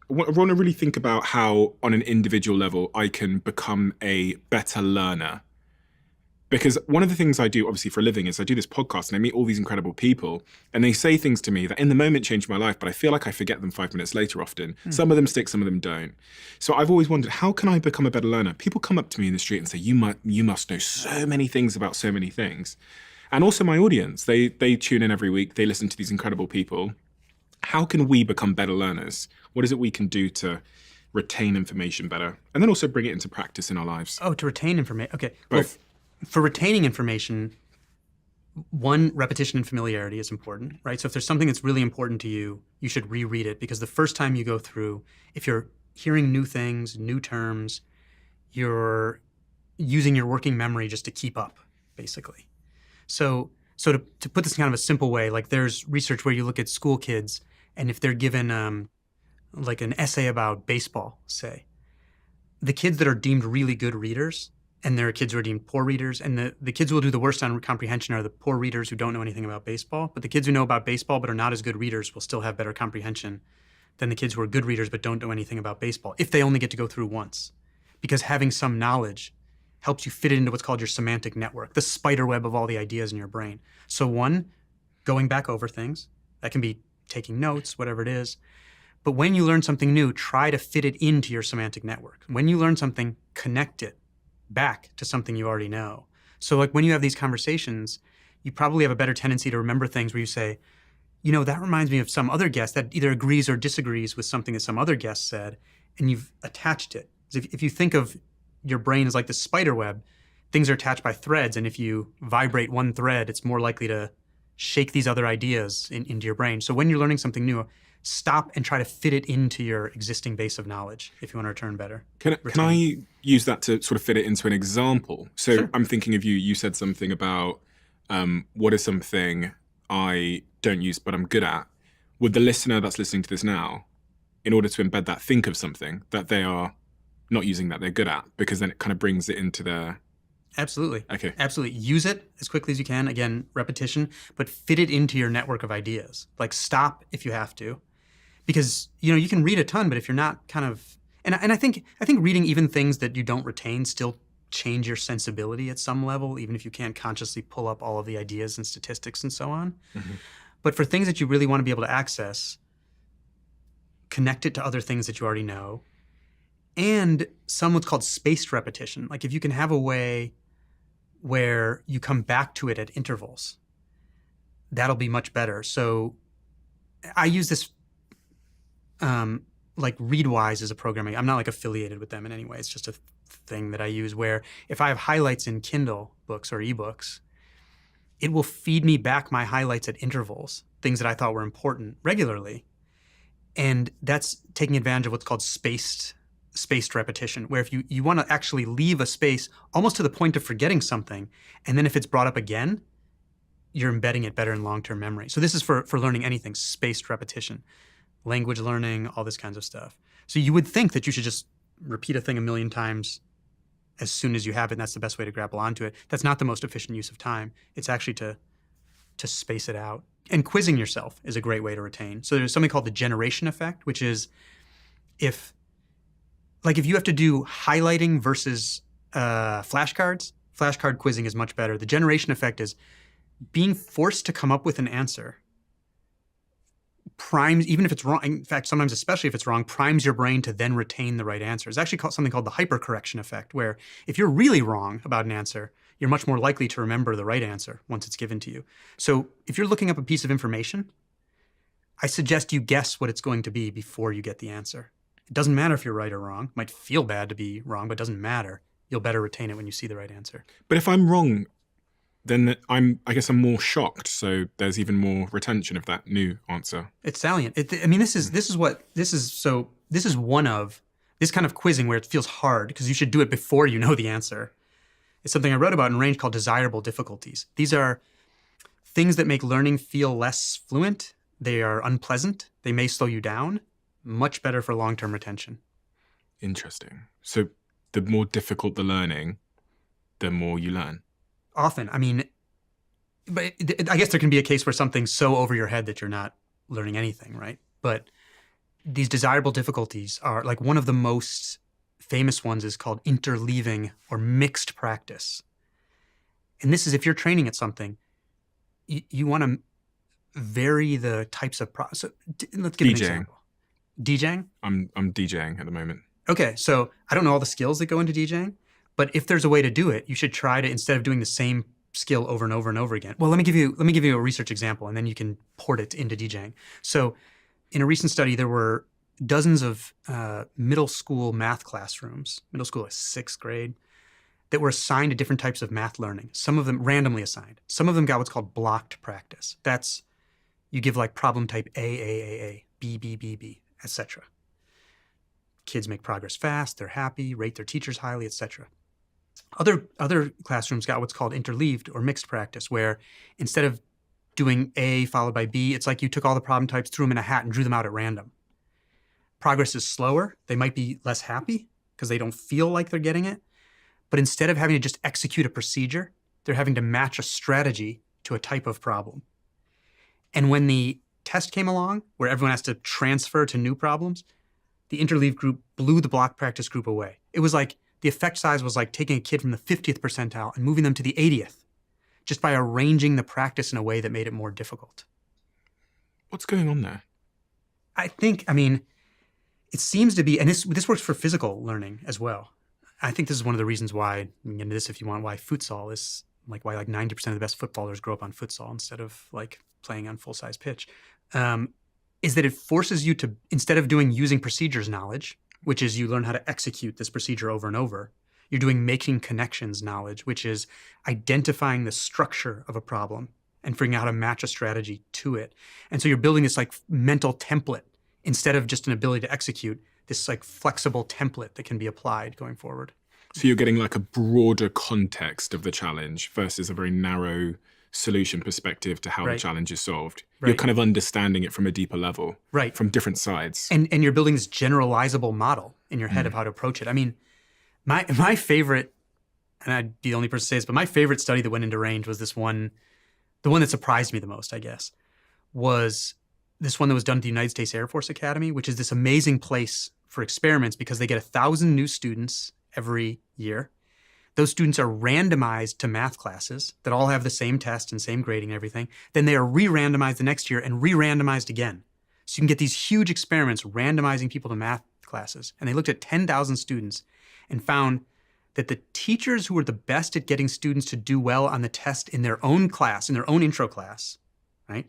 want to really think about how on an individual level, I can become a better learner. Because one of the things I do, obviously, for a living is I do this podcast and I meet all these incredible people and they say things to me that in the moment changed my life, but I feel like I forget them 5 minutes later often. Some of them stick, some of them don't. So I've always wondered, how can I become a better learner? People come up to me in the street and say, you must know so many things about so many things. And also my audience, they tune in every week, they listen to these incredible people. How can we become better learners? What is it we can do to retain information better? And then also bring it into practice in our lives? Oh, to retain information. Okay. Both. Well, for retaining information, one, repetition and familiarity is important, right? So if there's something that's really important to you, you should reread it, because the first time you go through, if you're hearing new things, new terms, you're using your working memory just to keep up, basically. So to put this in kind of a simple way, like there's research where you look at school kids, and if they're given like an essay about baseball, say, the kids that are deemed really good readers, and there are kids who are deemed poor readers, and the kids who will do the worst on comprehension are the poor readers who don't know anything about baseball. But the kids who know about baseball but are not as good readers will still have better comprehension than the kids who are good readers but don't know anything about baseball, if they only get to go through once. Because having some knowledge helps you fit it into what's called your semantic network, the spider web of all the ideas in your brain. So one, going back over things. That can be taking notes, whatever it is. But when you learn something new, try to fit it into your semantic network. When you learn something, connect it back to something you already know. So like when you have these conversations, you probably have a better tendency to remember things where you say, that reminds me of some other guest that either agrees or disagrees with something that some other guest said, and you've attached it. If you think of your brain as like the spider web, things are attached by threads, and if you vibrate one thread, it's more likely to shake these other ideas into your brain. So when you're learning something new, stop and try to fit it into your existing base of knowledge if you want to return better. Can I use that to sort of fit it into an example? So Sure. I'm thinking of you said something about what is something I don't use but I'm good at. Would the listener that's listening to this now, in order to embed that, think of something that they are not using that they're good at? Because then it kind of brings it into their... Absolutely. Okay. Absolutely. Use it as quickly as you can. Again, repetition, but fit it into your network of ideas. Like stop if you have to. Because, you can read a ton, but if you're not kind of... And I think reading even things that you don't retain still change your sensibility at some level, even if you can't consciously pull up all of the ideas and statistics and so on. Mm-hmm. But for things that you really want to be able to access, connect it to other things that you already know. And some what's called spaced repetition. Like if you can have a way where you come back to it at intervals, that'll be much better. So I use this, like Readwise is a program. I'm not like affiliated with them in any way. It's just a thing that I use where if I have highlights in Kindle books or ebooks, it will feed me back my highlights at intervals, things that I thought were important regularly. And that's taking advantage of what's called spaced repetition, where if you want to actually leave a space almost to the point of forgetting something, and then if it's brought up again, you're embedding it better in long-term memory. So this is for learning anything, spaced repetition, language learning, all this kinds of stuff. So you would think that you should just repeat a thing a million times as soon as you have it, and that's the best way to grapple onto it. That's not the most efficient use of time. It's actually to space it out. And quizzing yourself is a great way to retain. So there's something called the generation effect, which is if you have to do highlighting versus flashcards, flashcard quizzing is much better. The generation effect is being forced to come up with an answer primes, even if it's wrong, in fact, sometimes especially if it's wrong, primes your brain to then retain the right answer. It's actually something called the hypercorrection effect, where if you're really wrong about an answer, you're much more likely to remember the right answer once it's given to you. So if you're looking up a piece of information, I suggest you guess what it's going to be before you get the answer. It doesn't matter if you're right or wrong. It might feel bad to be wrong, but it doesn't matter. You'll better retain it when you see the right answer. But if I'm wrong, then I guess I'm more shocked. So there's even more retention of that new answer. It's salient. This is one of this kind of quizzing where it feels hard because you should do it before you know the answer. It's something I wrote about in Range called desirable difficulties. These are things that make learning feel less fluent. They are unpleasant. They may slow you down. Much better for long-term retention. Interesting. So the more difficult the learning, the more you learn. Often. But I guess there can be a case where something's so over your head that you're not learning anything, right? But these desirable difficulties are, like, one of the most famous ones is called interleaving or mixed practice. And this is if you're training at something, you want to vary the types of so let's give an example. DJing? I'm DJing at the moment. Okay, so I don't know all the skills that go into DJing, but if there's a way to do it, you should try to, instead of doing the same skill over and over and over again. Well, let me give you a research example, and then you can port it into DJing. So in a recent study, there were dozens of middle school math classrooms, middle school is 6th grade, that were assigned to different types of math learning. Some of them randomly assigned. Some of them got what's called blocked practice. That's, you give like problem type A, B, B, B, B, etc. Kids make progress fast, they're happy, rate their teachers highly, etc. Other classrooms got what's called interleaved or mixed practice, where instead of doing A followed by B, it's like you took all the problem types, threw them in a hat, and drew them out at random. Progress is slower. They might be less happy because they don't feel like they're getting it. But instead of having to just execute a procedure, they're having to match a strategy to a type of problem. And when the test came along, where everyone has to transfer to new problems, the interleaved group blew the block practice group away. It was like, the effect size was like taking a kid from the 50th percentile and moving them to the 80th, just by arranging the practice in a way that made it more difficult. What's going on there? It seems to be, and this works for physical learning as well. I think this is one of the reasons why, you can get into this if you want, why futsal is, like, why like 90% of the best footballers grow up on futsal instead of like playing on full-size pitch. is that it forces you to, instead of doing using procedures knowledge, which is you learn how to execute this procedure over and over, you're doing making connections knowledge, which is identifying the structure of a problem and figuring out how to match a strategy to it. And so you're building this like mental template instead of just an ability to execute, this like flexible template that can be applied going forward. So you're getting like a broader context of the challenge versus a very narrow solution perspective to how the challenge is solved. You're kind of understanding it from a deeper level, from different sides. And you're building this generalizable model in your head of how to approach it. I mean, my favorite, and I'd be the only person to say this, but my favorite study that went into range was this one, the one that surprised me the most, I guess, was this one that was done at the United States Air Force Academy, which is this amazing place for experiments because they get 1,000 new students every year. Those students are randomized to math classes that all have the same test and same grading and everything. Then they are re-randomized the next year and re-randomized again. So you can get these huge experiments randomizing people to math classes. And they looked at 10,000 students and found that the teachers who were the best at getting students to do well on the test in their own class, in their own intro class, right?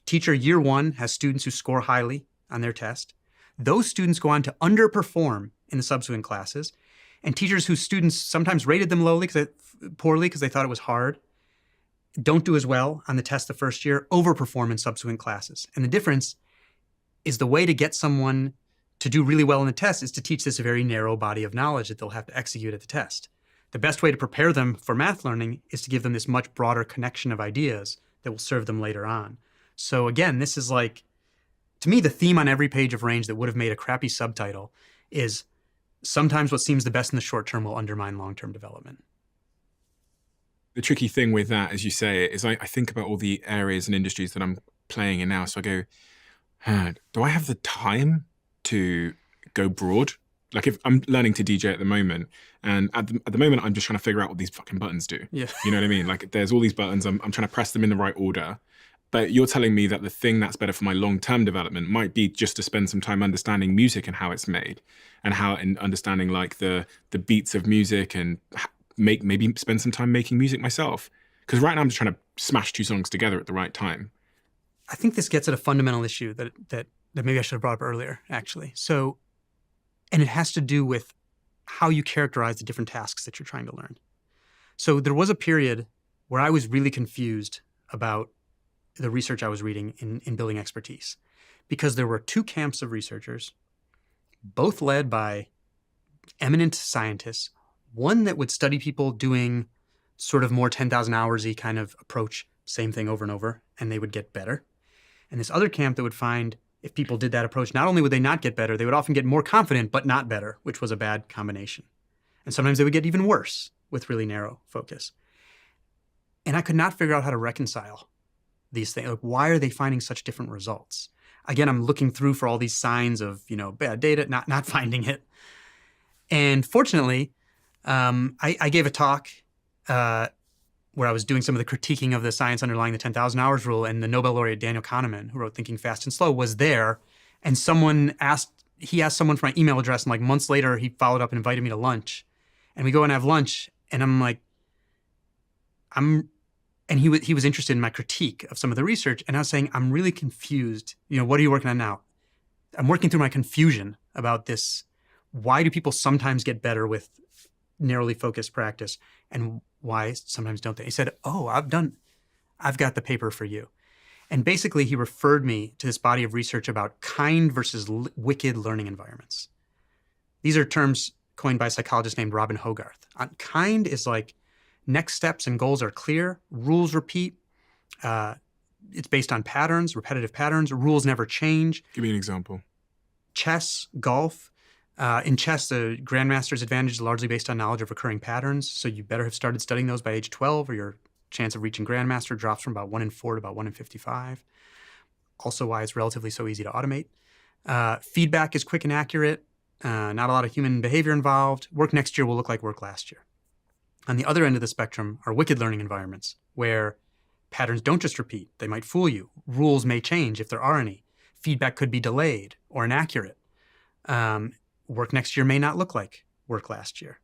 Teacher year one has students who score highly on their test. Those students go on to underperform in the subsequent classes. And teachers whose students sometimes rated them poorly because they thought it was hard, don't do as well on the test the first year, overperform in subsequent classes. And the difference is the way to get someone to do really well in the test is to teach this very narrow body of knowledge that they'll have to execute at the test. The best way to prepare them for math learning is to give them this much broader connection of ideas that will serve them later on. So again, this is like, to me, the theme on every page of Range that would have made a crappy subtitle is sometimes what seems the best in the short term will undermine long-term development. The tricky thing with that, as you say, is I think about all the areas and industries that I'm playing in now. So I go, do I have the time to go broad? Like if I'm learning to DJ at the moment, and at the moment, I'm just trying to figure out what these fucking buttons do. Yeah. You know what I mean? Like there's all these buttons, I'm trying to press them in the right order. But you're telling me that the thing that's better for my long-term development might be just to spend some time understanding music and how it's made, and understanding like the beats of music, and maybe spend some time making music myself. Because right now I'm just trying to smash two songs together at the right time. I think this gets at a fundamental issue that maybe I should have brought up earlier, actually. So, and it has to do with how you characterize the different tasks that you're trying to learn. So there was a period where I was really confused about the research I was reading in building expertise, because there were two camps of researchers, both led by eminent scientists, one that would study people doing sort of more 10,000 hours-y kind of approach, same thing over and over, and they would get better. And this other camp that would find if people did that approach, not only would they not get better, they would often get more confident, but not better, which was a bad combination. And sometimes they would get even worse with really narrow focus. And I could not figure out how to reconcile these things. Like, why are they finding such different results? Again, I'm looking through for all these signs of, bad data, not finding it. And fortunately, I gave a talk where I was doing some of the critiquing of the science underlying the 10,000 hours rule, and the Nobel laureate Daniel Kahneman, who wrote Thinking Fast and Slow, was there. And he asked someone for my email address, and like months later, he followed up and invited me to lunch. And we go and have lunch, and I'm like, and he was interested in my critique of some of the research, and I was saying, I'm really confused. What are you working on now? I'm working through my confusion about this. Why do people sometimes get better with narrowly focused practice, and why sometimes don't they? He said, I've got the paper for you. And basically he referred me to this body of research about kind versus wicked learning environments. These are terms coined by a psychologist named Robin Hogarth. Kind is like next steps and goals are clear, rules repeat. It's based on patterns, repetitive patterns. Rules never change. Give me an example. Chess, golf. In chess, the grandmaster's advantage is largely based on knowledge of recurring patterns. So you better have started studying those by age 12, or your chance of reaching grandmaster drops from about 1 in 4 to about 1 in 55. Also why it's relatively so easy to automate. Feedback is quick and accurate. Not a lot of human behavior involved. Work next year will look like work last year. On the other end of the spectrum are wicked learning environments, where patterns don't just repeat. They might fool you. Rules may change if there are any. Feedback could be delayed or inaccurate. Work next year may not look like work last year.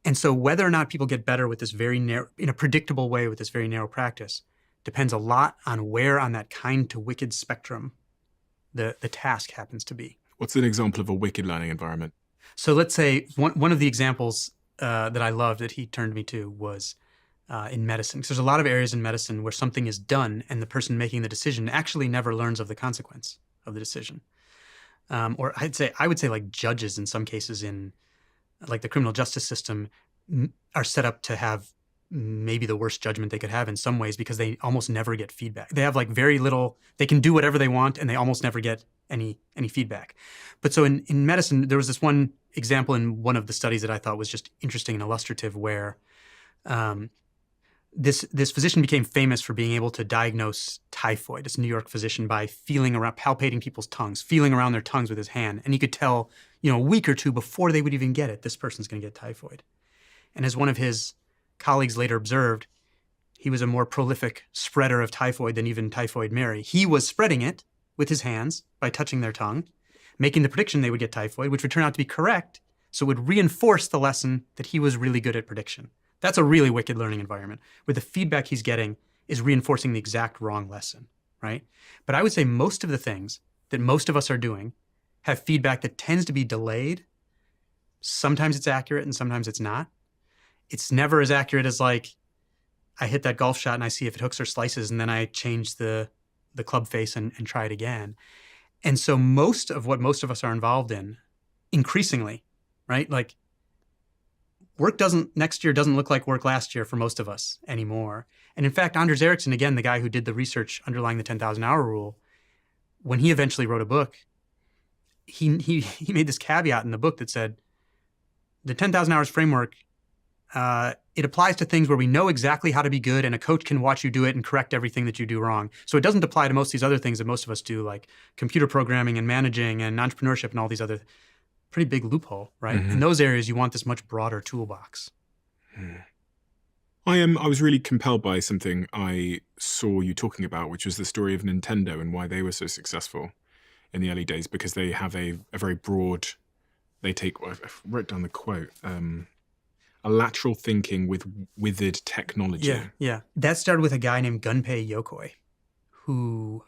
And so whether or not people get better with this very narrow, in a predictable way with this very narrow practice, depends a lot on where on that kind to wicked spectrum the task happens to be. What's an example of a wicked learning environment? So let's say one of the examples that I loved that he turned me to was in medicine. Because there's a lot of areas in medicine where something is done and the person making the decision actually never learns of the consequence of the decision. Or I would say like judges in some cases in like the criminal justice system are set up to have maybe the worst judgment they could have in some ways because they almost never get feedback. They have like very little, they can do whatever they want and they almost never get any feedback. But so in medicine, there was this one example in one of the studies that I thought was just interesting and illustrative where this physician became famous for being able to diagnose typhoid, this New York physician, by feeling around, palpating people's tongues, feeling around their tongues with his hand. And he could tell, a week or two before they would even get it, this person's going to get typhoid. And as one of his colleagues later observed, he was a more prolific spreader of typhoid than even Typhoid Mary. He was spreading it with his hands by touching their tongue, making the prediction they would get typhoid, which would turn out to be correct. So it would reinforce the lesson that he was really good at prediction. That's a really wicked learning environment where the feedback he's getting is reinforcing the exact wrong lesson, right? But I would say most of the things that most of us are doing have feedback that tends to be delayed. Sometimes it's accurate and sometimes it's not. It's never as accurate as like, I hit that golf shot and I see if it hooks or slices and then I change the club face and try it again. And so most of what most of us are involved in, increasingly, right? Like next year doesn't look like work last year for most of us anymore. And in fact, Anders Ericsson, again, the guy who did the research underlying the 10,000 hour rule, when he eventually wrote a book, he made this caveat in the book that said, the 10,000 hours framework, it applies to things where we know exactly how to be good and a coach can watch you do it and correct everything that you do wrong. So it doesn't apply to most of these other things that most of us do, like computer programming and managing and entrepreneurship and all these other pretty big loophole, right? Mm-hmm. In those areas, you want this much broader toolbox. I was really compelled by something I saw you talking about, which was the story of Nintendo and why they were so successful in the early days, because they have a very broad, I wrote down the quote, a lateral thinking with withered technology. Yeah. That started with a guy named Gunpei Yokoi, who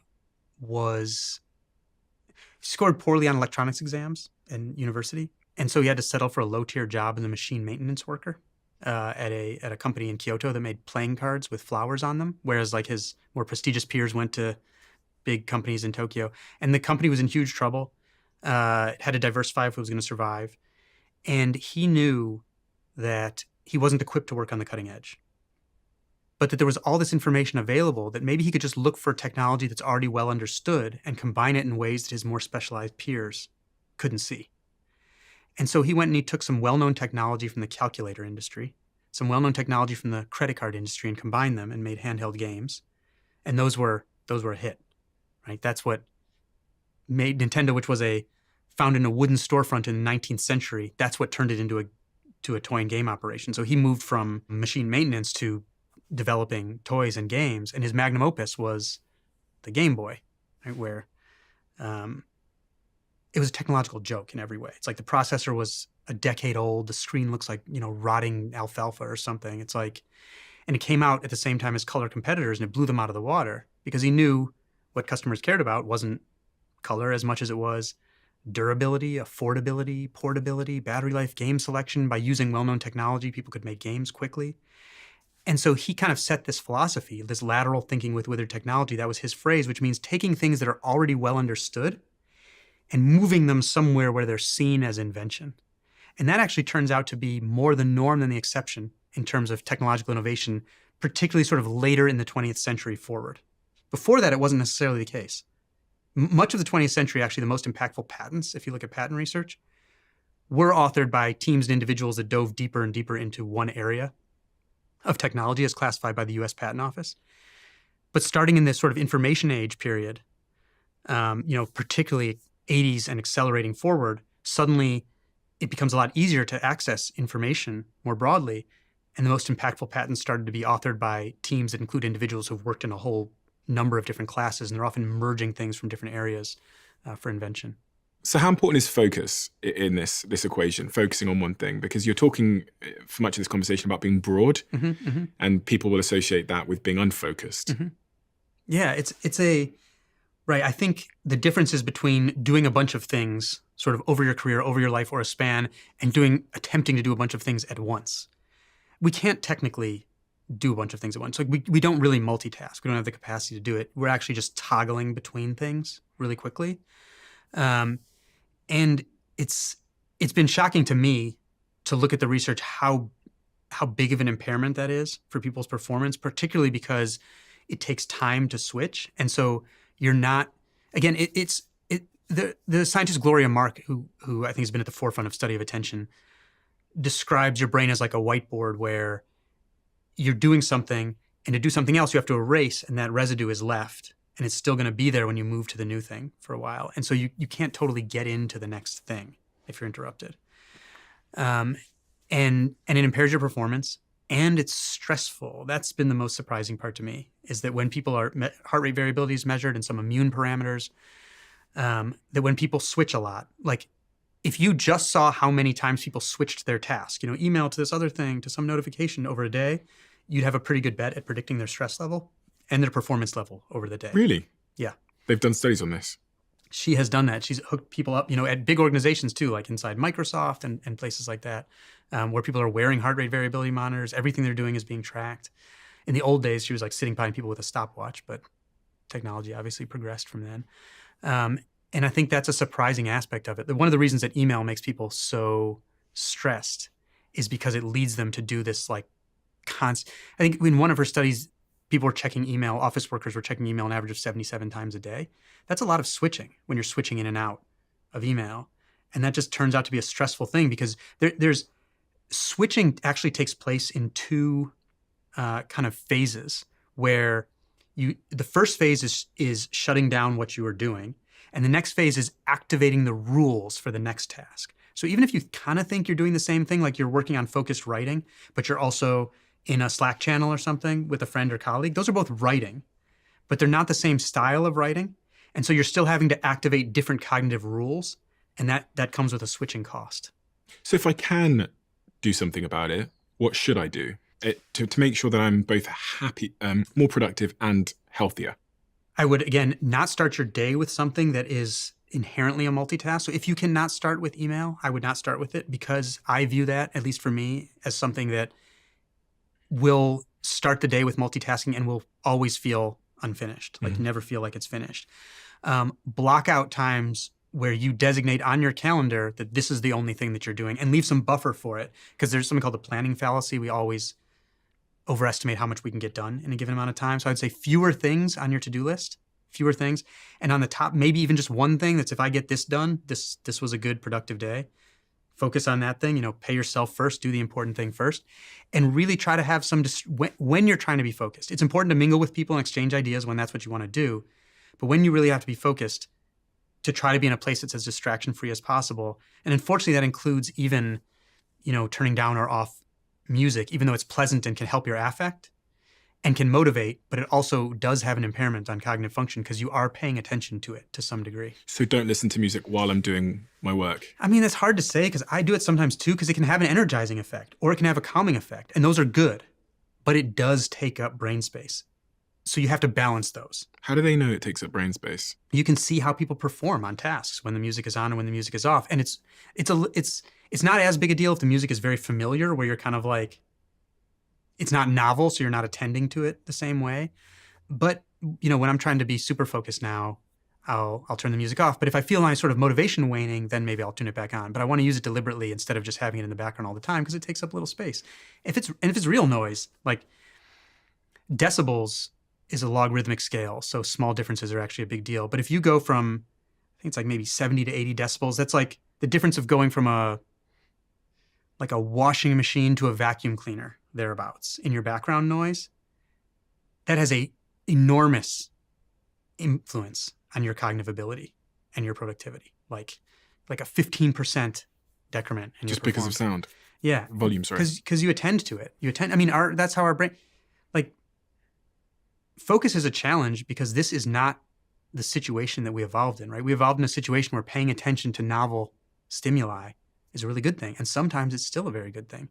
scored poorly on electronics exams in university. And so he had to settle for a low-tier job as a machine maintenance worker at a company in Kyoto that made playing cards with flowers on them, whereas like his more prestigious peers went to big companies in Tokyo. And the company was in huge trouble, had to diversify if it was going to survive. And he knew that he wasn't equipped to work on the cutting edge, but that there was all this information available that maybe he could just look for technology that's already well understood and combine it in ways that his more specialized peers couldn't see. And so he went and he took some well-known technology from the calculator industry, some well-known technology from the credit card industry, and combined them and made handheld games. And those were a hit, right? That's what made Nintendo, which was found in a wooden storefront in the 19th century, that's what turned it into a toy and game operation. So he moved from machine maintenance to developing toys and games, and his magnum opus was the Game Boy, right, where it was a technological joke in every way. It's like the processor was a decade old, the screen looks like, rotting alfalfa or something. It's like, and it came out at the same time as color competitors, and it blew them out of the water because he knew what customers cared about wasn't color as much as it was durability, affordability, portability, battery life, game selection. By using well-known technology, people could make games quickly. And so he kind of set this philosophy, this lateral thinking with withered technology. That was his phrase, which means taking things that are already well understood and moving them somewhere where they're seen as invention. And that actually turns out to be more the norm than the exception in terms of technological innovation, particularly sort of later in the 20th century forward. Before that, it wasn't necessarily the case. Much of the 20th century, actually, the most impactful patents, if you look at patent research, were authored by teams and individuals that dove deeper and deeper into one area of technology as classified by the US Patent Office. But starting in this sort of information age period, particularly 80s and accelerating forward, suddenly it becomes a lot easier to access information more broadly. And the most impactful patents started to be authored by teams that include individuals who've worked in a whole number of different classes, and they're often merging things from different areas for invention. So how important is focus in this equation, focusing on one thing? Because you're talking for much of this conversation about being broad, and people will associate that with being unfocused. Yeah, right. I think the difference is between doing a bunch of things sort of over your career, over your life or a span, and attempting to do a bunch of things at once. We can't technically do a bunch of things at once. Like we don't really multitask. We don't have the capacity to do it. We're actually just toggling between things really quickly. And it's been shocking to me to look at the research how big of an impairment that is for people's performance, particularly because it takes time to switch. And so you're not, again, the scientist Gloria Mark, who I think has been at the forefront of study of attention, describes your brain as like a whiteboard where you're doing something, and to do something else, you have to erase, and that residue is left. And it's still going to be there when you move to the new thing for a while. And so you can't totally get into the next thing if you're interrupted. And it impairs your performance, and it's stressful. That's been the most surprising part to me, is that when people heart rate variability is measured and some immune parameters, that when people switch a lot, like if you just saw how many times people switched their task, email to this other thing, to some notification over a day, you'd have a pretty good bet at predicting their stress level and their performance level over the day. Really? Yeah. They've done studies on this. She has done that. She's hooked people up, at big organizations too, like inside Microsoft and places like that, where people are wearing heart rate variability monitors. Everything they're doing is being tracked. In the old days, she was like sitting behind people with a stopwatch, but technology obviously progressed from then. And I think that's a surprising aspect of it. One of the reasons that email makes people so stressed is because it leads them to do this like I think in one of her studies, people were checking email, office workers were checking email an average of 77 times a day. That's a lot of switching when you're switching in and out of email. And that just turns out to be a stressful thing because there's switching actually takes place in two kind of phases where the first phase is shutting down what you are doing. And the next phase is activating the rules for the next task. So even if you kind of think you're doing the same thing, like you're working on focused writing, but you're also in a Slack channel or something with a friend or colleague, those are both writing, but they're not the same style of writing. And so you're still having to activate different cognitive rules, and that comes with a switching cost. So if I can do something about it, what should I do to make sure that I'm both happy, more productive and healthier? I would, again, not start your day with something that is inherently a multitask. So if you cannot start with email, I would not start with it because I view that, at least for me, as something that will start the day with multitasking and will always feel unfinished, like never feel like it's finished. Block out times where you designate on your calendar that this is the only thing that you're doing and leave some buffer for it, because there's something called the planning fallacy. We always overestimate how much we can get done in a given amount of time. So I'd say fewer things on your to-do list, fewer things. And on the top, maybe even just one thing that's, if I get this done, this was a good productive day. Focus on that thing, pay yourself first, do the important thing first, and really try to have when you're trying to be focused. It's important to mingle with people and exchange ideas when that's what you want to do. But when you really have to be focused, to try to be in a place that's as distraction-free as possible. And unfortunately, that includes even, turning down or off music, even though it's pleasant and can help your affect and can motivate, but it also does have an impairment on cognitive function because you are paying attention to it to some degree. So don't listen to music while I'm doing my work. I mean, that's hard to say because I do it sometimes too, because it can have an energizing effect or it can have a calming effect, and those are good, but it does take up brain space. So you have to balance those. How do they know it takes up brain space? You can see how people perform on tasks when the music is on and when the music is off. And it's not as big a deal if the music is very familiar, where you're kind of like, it's not novel, so you're not attending to it the same way. But, when I'm trying to be super focused now, I'll turn the music off. But if I feel my sort of motivation waning, then maybe I'll tune it back on. But I want to use it deliberately instead of just having it in the background all the time because it takes up little space. If it's real noise, like decibels is a logarithmic scale, so small differences are actually a big deal. But if you go from, I think it's like maybe 70 to 80 decibels, that's like the difference of going from a washing machine to a vacuum cleaner, thereabouts, in your background noise. That has a enormous influence on your cognitive ability and your productivity, like a 15% decrement in your Just because of performance. sound? Yeah. Volume, sorry. Because you attend to it. That's how our brain, focus is a challenge because this is not the situation that we evolved in, right? We evolved in a situation where paying attention to novel stimuli is a really good thing. And sometimes it's still a very good thing.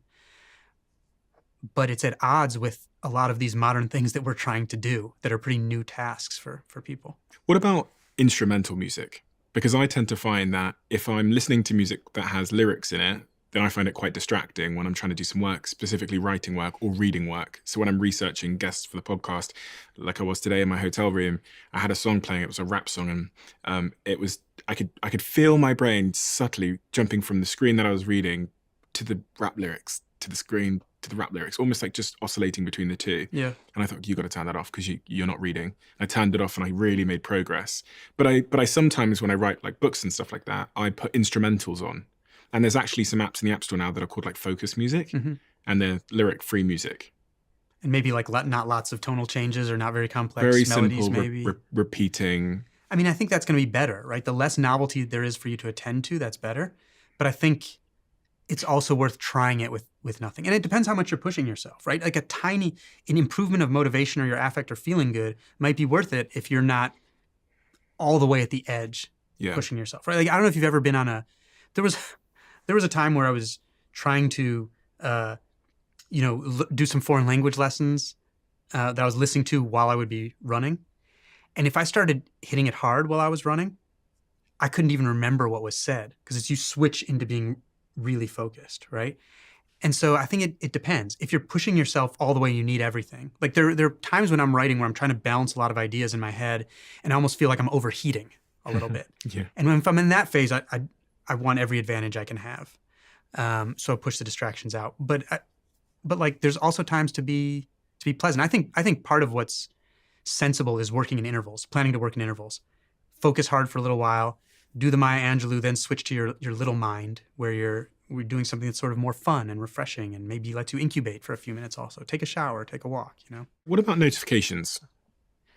but it's at odds with a lot of these modern things that we're trying to do that are pretty new tasks for people. What about instrumental music? Because I tend to find that if I'm listening to music that has lyrics in it, then I find it quite distracting when I'm trying to do some work, specifically writing work or reading work. So when I'm researching guests for the podcast, like I was today in my hotel room, I had a song playing. It was a rap song, and I could feel my brain subtly jumping from the screen that I was reading to the rap lyrics, to the screen, to the rap lyrics, almost like just oscillating between the two. Yeah. And I thought, you got to turn that off because you're not reading. I turned it off and I really made progress. But I sometimes, when I write like books and stuff like that, I put instrumentals on. And there's actually some apps in the App Store now that are called like Focus Music, and they're lyric-free music. And maybe like not lots of tonal changes or not very complex Very melodies, simple, maybe. repeating. I mean, I think that's going to be better, right? The less novelty there is for you to attend to, that's better. But I think it's also worth trying it with nothing. And it depends how much you're pushing yourself, right? Like an improvement of motivation or your affect or feeling good might be worth it if you're not all the way at the edge pushing yourself, right? Like, I don't know if you've ever been on there was a time where I was trying to, do some foreign language lessons that I was listening to while I would be running. And if I started hitting it hard while I was running, I couldn't even remember what was said because it's you switch into being really focused, right? And so I think it depends. If you're pushing yourself all the way, you need everything. Like there are times when I'm writing where I'm trying to balance a lot of ideas in my head and I almost feel like I'm overheating a little bit. Yeah. And if I'm in that phase, I want every advantage I can have. So I push the distractions out. But like there's also times to be pleasant. I think part of what's sensible is working in intervals, planning to work in intervals. Focus hard for a little while, do the Maya Angelou, then switch to your little mind where we're doing something that's sort of more fun and refreshing and maybe lets you incubate for a few minutes also. Take a shower, take a walk, What about notifications?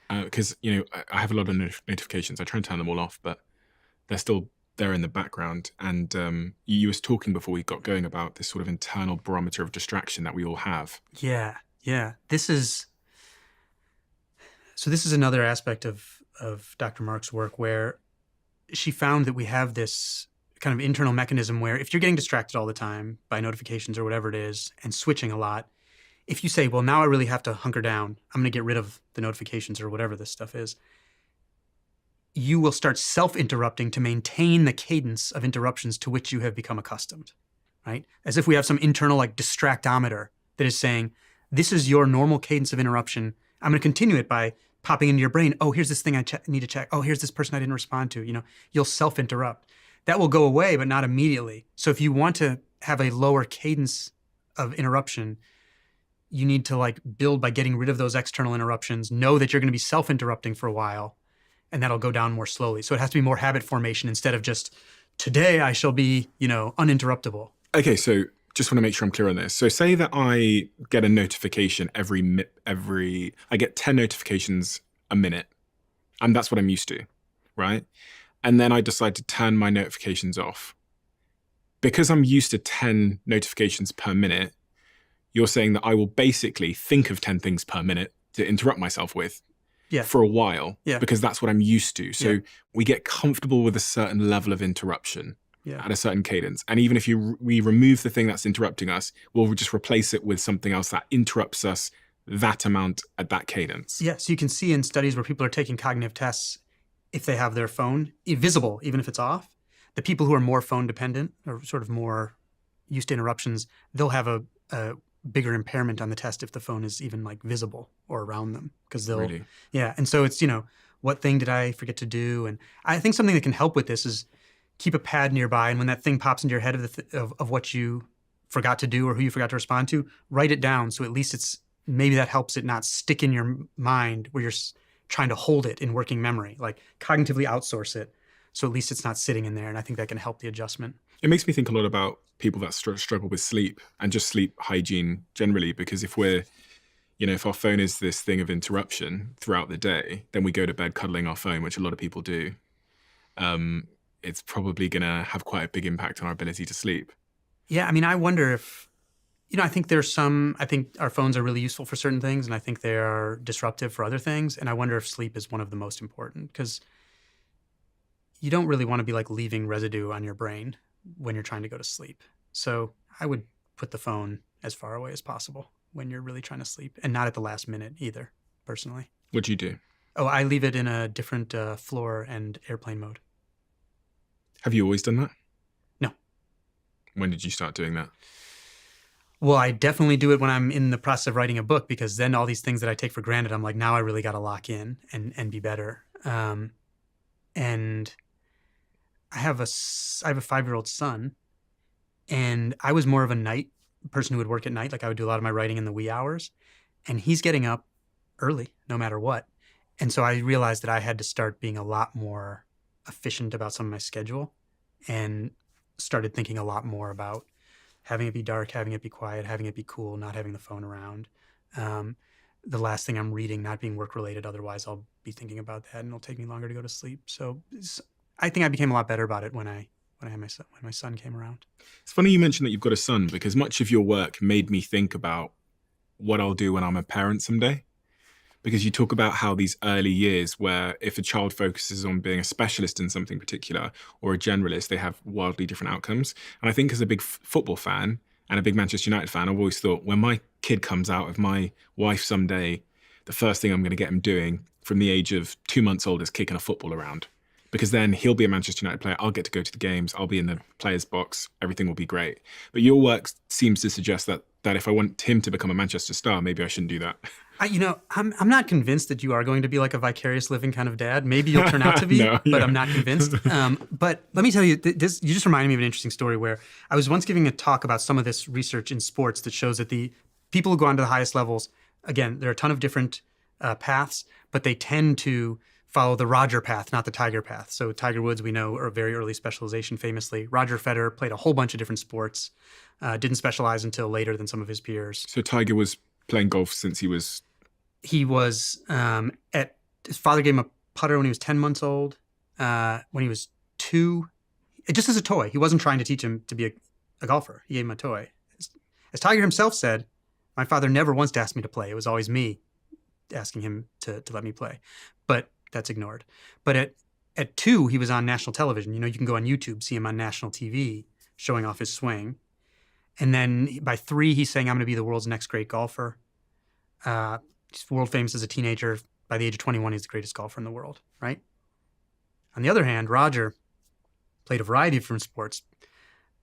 Because, I have a lot of notifications. I try and turn them all off, but they're still there in the background. And you was talking before we got going about this sort of internal barometer of distraction that we all have. Yeah. This is another aspect of Dr. Mark's work where she found that we have this kind of internal mechanism where if you're getting distracted all the time by notifications or whatever it is and switching a lot, if you say, well, now I really have to hunker down, I'm going to get rid of the notifications or whatever this stuff is, you will start self-interrupting to maintain the cadence of interruptions to which you have become accustomed, right? As if we have some internal like distractometer that is saying, this is your normal cadence of interruption. I'm going to continue it by popping into your brain, oh, here's this thing I need to check. Oh, here's this person I didn't respond to. You'll self-interrupt. That will go away, but not immediately. So if you want to have a lower cadence of interruption, you need to like build by getting rid of those external interruptions, know that you're going to be self-interrupting for a while, and that'll go down more slowly. So it has to be more habit formation instead of just, today I shall be, uninterruptible. Okay, so just want to make sure I'm clear on this. So say that I get a notification I get 10 notifications a minute, and that's what I'm used to, right? And then I decide to turn my notifications off. Because I'm used to 10 notifications per minute, you're saying that I will basically think of 10 things per minute to interrupt myself with for a while, because that's what I'm used to. So we get comfortable with a certain level of interruption. At a certain cadence. And even if we remove the thing that's interrupting us, we'll just replace it with something else that interrupts us that amount at that cadence. Yeah, so you can see in studies where people are taking cognitive tests, if they have their phone visible, even if it's off, the people who are more phone dependent or sort of more used to interruptions, they'll have a bigger impairment on the test if the phone is even like visible or around them. Because they'll, Really? Yeah, and so it's, what thing did I forget to do? And I think something that can help with this is keep a pad nearby, and when that thing pops into your head of what you forgot to do or who you forgot to respond to, write it down. So at least maybe that helps it not stick in your mind where you're trying to hold it in working memory, like cognitively outsource it. So at least it's not sitting in there, and I think that can help the adjustment. It makes me think a lot about people that struggle with sleep and just sleep hygiene generally, because if if our phone is this thing of interruption throughout the day, then we go to bed cuddling our phone, which a lot of people do. It's probably going to have quite a big impact on our ability to sleep. Yeah, I mean, I wonder if, I think I think our phones are really useful for certain things, and I think they are disruptive for other things. And I wonder if sleep is one of the most important, because you don't really want to be like leaving residue on your brain when you're trying to go to sleep. So I would put the phone as far away as possible when you're really trying to sleep, and not at the last minute either, personally. What do you do? Oh, I leave it in a different floor and airplane mode. Have you always done that? No. When did you start doing that? Well, I definitely do it when I'm in the process of writing a book, because then all these things that I take for granted, I'm like, now I really got to lock in and be better. And I have a 5-year-old son, and I was more of a night person who would work at night. Like I would do a lot of my writing in the wee hours, and he's getting up early no matter what. And so I realized that I had to start being a lot more efficient about some of my schedule, and started thinking a lot more about having it be dark, having it be quiet, having it be cool, not having the phone around. The last thing I'm reading not being work related, otherwise I'll be thinking about that and it'll take me longer to go to sleep. So I think I became a lot better about it when my son came around. It's funny you mentioned that you've got a son, because much of your work made me think about what I'll do when I'm a parent someday. Because you talk about how these early years, where if a child focuses on being a specialist in something particular or a generalist, they have wildly different outcomes. And I think as a big football fan and a big Manchester United fan, I've always thought when my kid comes out of my wife someday, the first thing I'm going to get him doing from the age of 2 months old is kicking a football around. Because then he'll be a Manchester United player. I'll get to go to the games. I'll be in the players' box. Everything will be great. But your work seems to suggest that if I want him to become a Manchester star, maybe I shouldn't do that. I'm not convinced that you are going to be like a vicarious living kind of dad. Maybe you'll turn out to be, No, but yeah. I'm not convinced. But let me tell you, you just reminded me of an interesting story where I was once giving a talk about some of this research in sports that shows that the people who go on to the highest levels, again, there are a ton of different paths, but they tend to follow the Roger path, not the Tiger path. So Tiger Woods, we know, are a very early specialization famously. Roger Federer played a whole bunch of different sports, didn't specialize until later than some of his peers. So Tiger was playing golf since he was... He was his father gave him a putter when he was 10 months old. When he was 2, just as a toy. He wasn't trying to teach him to be a golfer. He gave him a toy. As Tiger himself said, my father never once asked me to play. It was always me asking him to let me play. But that's ignored. But at 2, he was on national television. You can go on YouTube, see him on national TV showing off his swing. And then by 3, he's saying, I'm going to be the world's next great golfer. He's world famous as a teenager. By the age of 21, he's the greatest golfer in the world, right? On the other hand, Roger played a variety of different sports.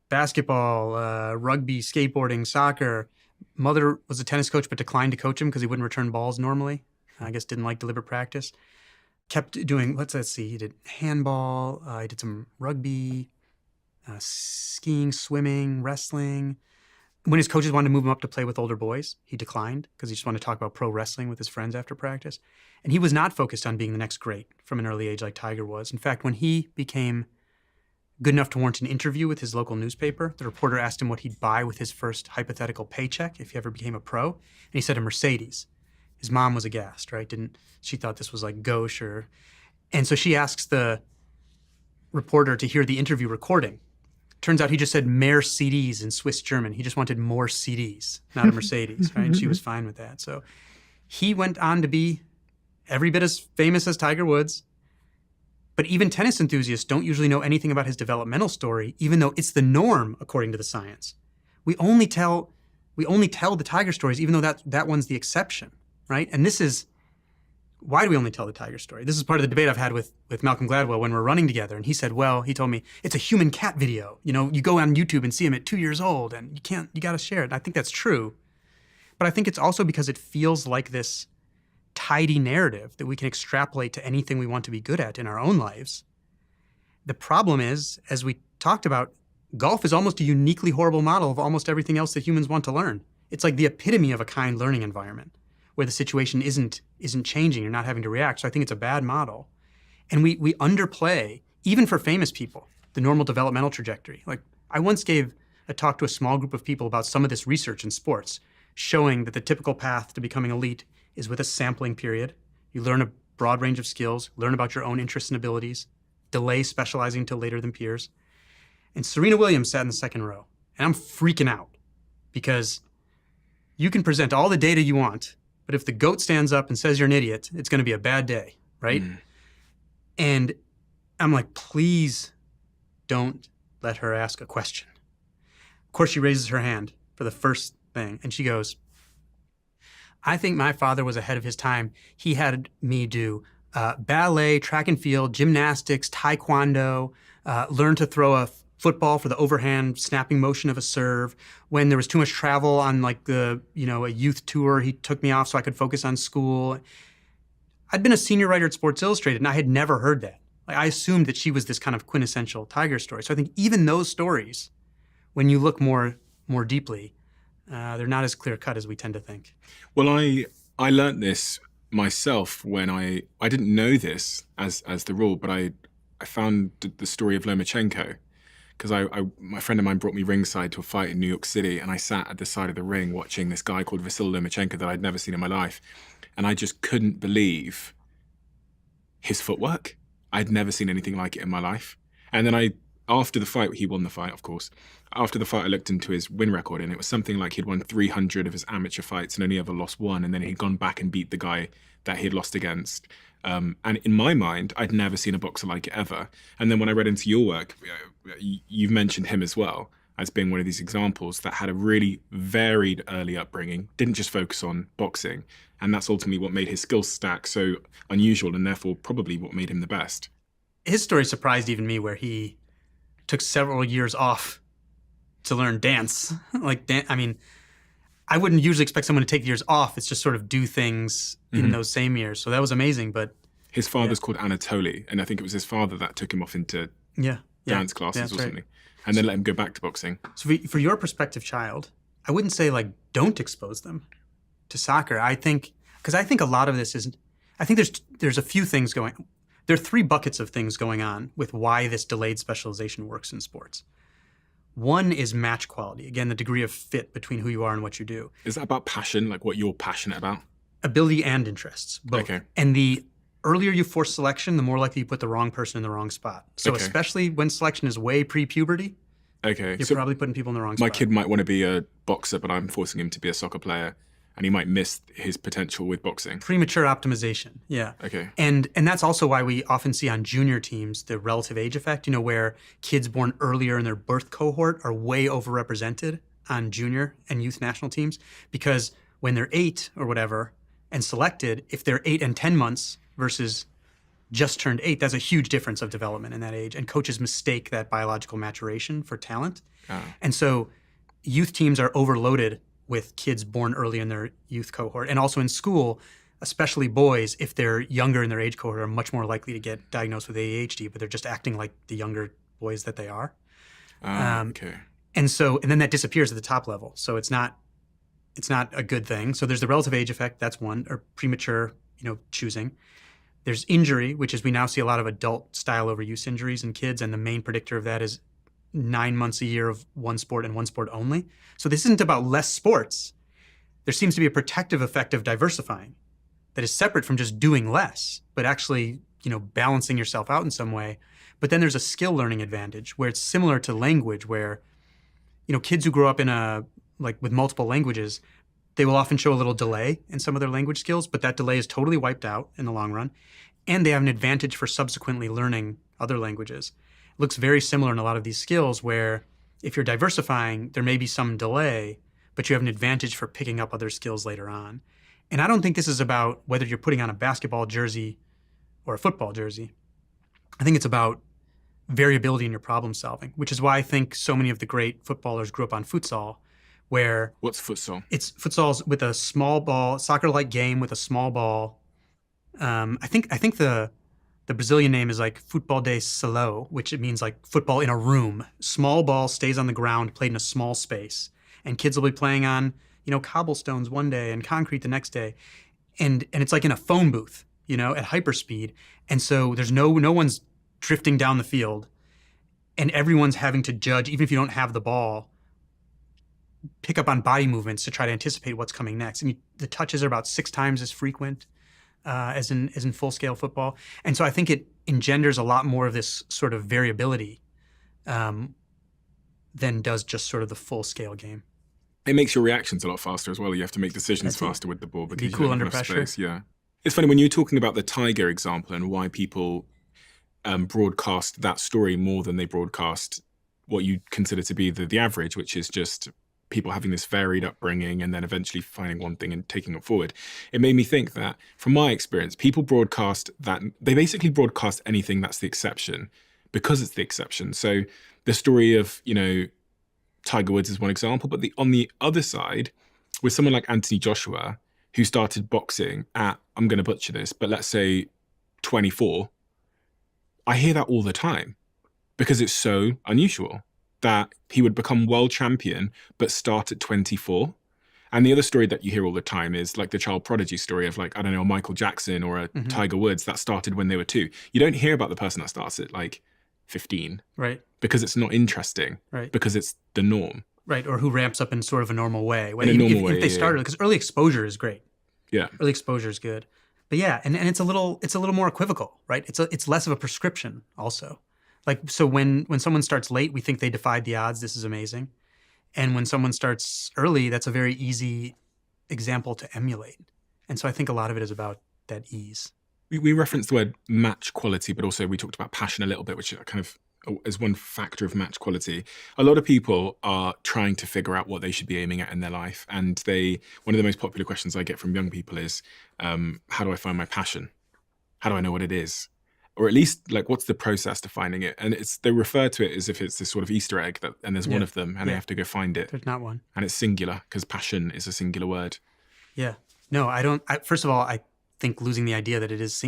Basketball, rugby, skateboarding, soccer. Mother was a tennis coach but declined to coach him because he wouldn't return balls normally. I guess didn't like deliberate practice. Kept doing, let's see, he did handball, he did some rugby, skiing, swimming, wrestling. When his coaches wanted to move him up to play with older boys, he declined because he just wanted to talk about pro wrestling with his friends after practice. And he was not focused on being the next great from an early age like Tiger was. In fact, when he became good enough to warrant an interview with his local newspaper, the reporter asked him what he'd buy with his first hypothetical paycheck if he ever became a pro. And he said a Mercedes. His mom was aghast, right? She thought this was like gauche and so she asks the reporter to hear the interview recording. Turns out he just said mehr CDs in Swiss German. He just wanted more CDs, not a Mercedes, right? And she was fine with that. So he went on to be every bit as famous as Tiger Woods. But even tennis enthusiasts don't usually know anything about his developmental story, even though it's the norm according to the science. We only tell the Tiger stories, even though that one's the exception, right? And this is, why do we only tell the Tiger story? This is part of the debate I've had with Malcolm Gladwell when we're running together. And he said, he told me, it's a human cat video. You go on YouTube and see him at 2 years old and you got to share it. And I think that's true. But I think it's also because it feels like this tidy narrative that we can extrapolate to anything we want to be good at in our own lives. The problem is, as we talked about, golf is almost a uniquely horrible model of almost everything else that humans want to learn. It's like the epitome of a kind learning environment where the situation isn't changing, you're not having to react. So I think it's a bad model. And we underplay, even for famous people, the normal developmental trajectory. Like I once gave a talk to a small group of people about some of this research in sports, showing that the typical path to becoming elite is with a sampling period. You learn a broad range of skills, learn about your own interests and abilities, delay specializing until later than peers. And Serena Williams sat in the second row. And I'm freaking out because you can present all the data you want, but if the GOAT stands up and says you're an idiot, it's going to be a bad day, right? And I'm like, please don't let her ask a question. Of course, she raises her hand for the first thing, and she goes, I think my father was ahead of his time. He had me do ballet, track and field, gymnastics, taekwondo, learn to throw a football for the overhand snapping motion of a serve. When there was too much travel on like a youth tour, he took me off so I could focus on school. I'd been a senior writer at Sports Illustrated, and I had never heard that. Like, I assumed that she was this kind of quintessential Tiger story. So I think even those stories, when you look more deeply, they're not as clear cut as we tend to think. Well, I learnt this myself when I didn't know this as the rule, but I found the story of Lomachenko, because my friend of mine brought me ringside to a fight in New York City, and I sat at the side of the ring watching this guy called Vasily Lomachenko that I'd never seen in my life, and I just couldn't believe his footwork. I'd never seen anything like it in my life. And then after the fight, he won the fight, of course. After the fight, I looked into his win record, and it was something like he'd won 300 of his amateur fights and only ever lost one. And then he'd gone back and beat the guy that he had lost against. And in my mind, I'd never seen a boxer like it ever. And then when I read into your work, you've mentioned him as well as being one of these examples that had a really varied early upbringing, didn't just focus on boxing. And that's ultimately what made his skill stack so unusual, and therefore probably what made him the best. His story surprised even me, where he took several years off to learn dance. I mean, I wouldn't usually expect someone to take years off. It's just sort of do things in those same years. So that was amazing. But his father's called Anatoly, and I think it was his father that took him off into dance classes or something, and then let him go back to boxing. So for your prospective child, I wouldn't say like don't expose them to soccer. Because I think a lot of this is, I think there's a few things going. There are three buckets of things going on with why this delayed specialization works in sports. One is match quality. Again, the degree of fit between who you are and what you do. Is that about passion, like what you're passionate about? Ability and interests, both. Okay. And the earlier you force selection, the more likely you put the wrong person in the wrong spot. So especially when selection is way pre-puberty, you're probably putting people in the wrong spot. My kid might want to be a boxer, but I'm forcing him to be a soccer player, and he might miss his potential with boxing. Premature optimization, yeah. Okay. And that's also why we often see on junior teams the relative age effect, where kids born earlier in their birth cohort are way overrepresented on junior and youth national teams, because when they're 8 or whatever and selected, if they're 8 and 10 months versus just turned 8, that's a huge difference of development in that age. And coaches mistake that biological maturation for talent. And so youth teams are overloaded with kids born early in their youth cohort. And also in school, especially boys, if they're younger in their age cohort, are much more likely to get diagnosed with ADHD, but they're just acting like the younger boys that they are. Okay. And then that disappears at the top level. So it's not a good thing. So there's the relative age effect, that's one, or premature, choosing. There's injury, which is we now see a lot of adult style overuse injuries in kids, and the main predictor of that is 9 months a year of one sport and one sport only. So this isn't about less sports. There seems to be a protective effect of diversifying that is separate from just doing less, but actually, balancing yourself out in some way. But then there's a skill learning advantage where it's similar to language, where, kids who grow up with multiple languages, they will often show a little delay in some of their language skills, but that delay is totally wiped out in the long run. And they have an advantage for subsequently learning other languages. It looks very similar in a lot of these skills where if you're diversifying, there may be some delay, but you have an advantage for picking up other skills later on. And I don't think this is about whether you're putting on a basketball jersey or a football jersey. I think it's about variability in your problem solving, which is why I think so many of the great footballers grew up on futsal, where... What's futsal? It's futsal's with a small ball, soccer-like game with a small ball. I think the Brazilian name is like futebol de salão, which it means like football in a room. Small ball stays on the ground, played in a small space. And kids will be playing on, cobblestones one day and concrete the next day. And it's like in a phone booth, at hyperspeed. And so there's no one's drifting down the field. And everyone's having to judge, even if you don't have the ball, pick up on body movements to try to anticipate what's coming next. And the touches are about 6 times as frequent as in full-scale football. And so I think it engenders a lot more of this sort of variability than does just sort of the full-scale game. It makes your reactions a lot faster as well. You have to make decisions faster with the ball because be cool you don't under have enough pressure. space. Yeah. It's funny when you're talking about the Tiger example and why people broadcast that story more than they broadcast what you consider to be the average, which is just people having this varied upbringing and then eventually finding one thing and taking it forward. It made me think that, from my experience, people broadcast that, they basically broadcast anything that's the exception because it's the exception. So the story of, Tiger Woods is one example, but on the other side, with someone like Anthony Joshua, who started boxing at, I'm going to butcher this, but let's say 24, I hear that all the time because it's so unusual that he would become world champion but start at 24. And the other story that you hear all the time is like the child prodigy story of like, I don't know, a Michael Jackson or a Tiger Woods that started when they were 2. You don't hear about the person that starts at like 15. Right. Because it's not interesting. Right. Because it's the norm. Right. Or who ramps up in sort of a normal way. If they started, because early exposure is great. Yeah. Early exposure is good. But yeah, and it's a little more equivocal, right? It's less of a prescription also. Like, so when someone starts late, we think they defied the odds. This is amazing. And when someone starts early, that's a very easy example to emulate. And so I think a lot of it is about that ease. We referenced the word match quality, but also we talked about passion a little bit, which kind of is one factor of match quality. A lot of people are trying to figure out what they should be aiming at in their life. And one of the most popular questions I get from young people is, how do I find my passion? How do I know what it is? Or at least, like, what's the process to finding it? And they refer to it as if it's this sort of Easter egg, and there's one of them, and they have to go find it. There's not one. And it's singular, because passion is a singular word. Yeah. No, I don't. First of all, I think losing the idea that it is,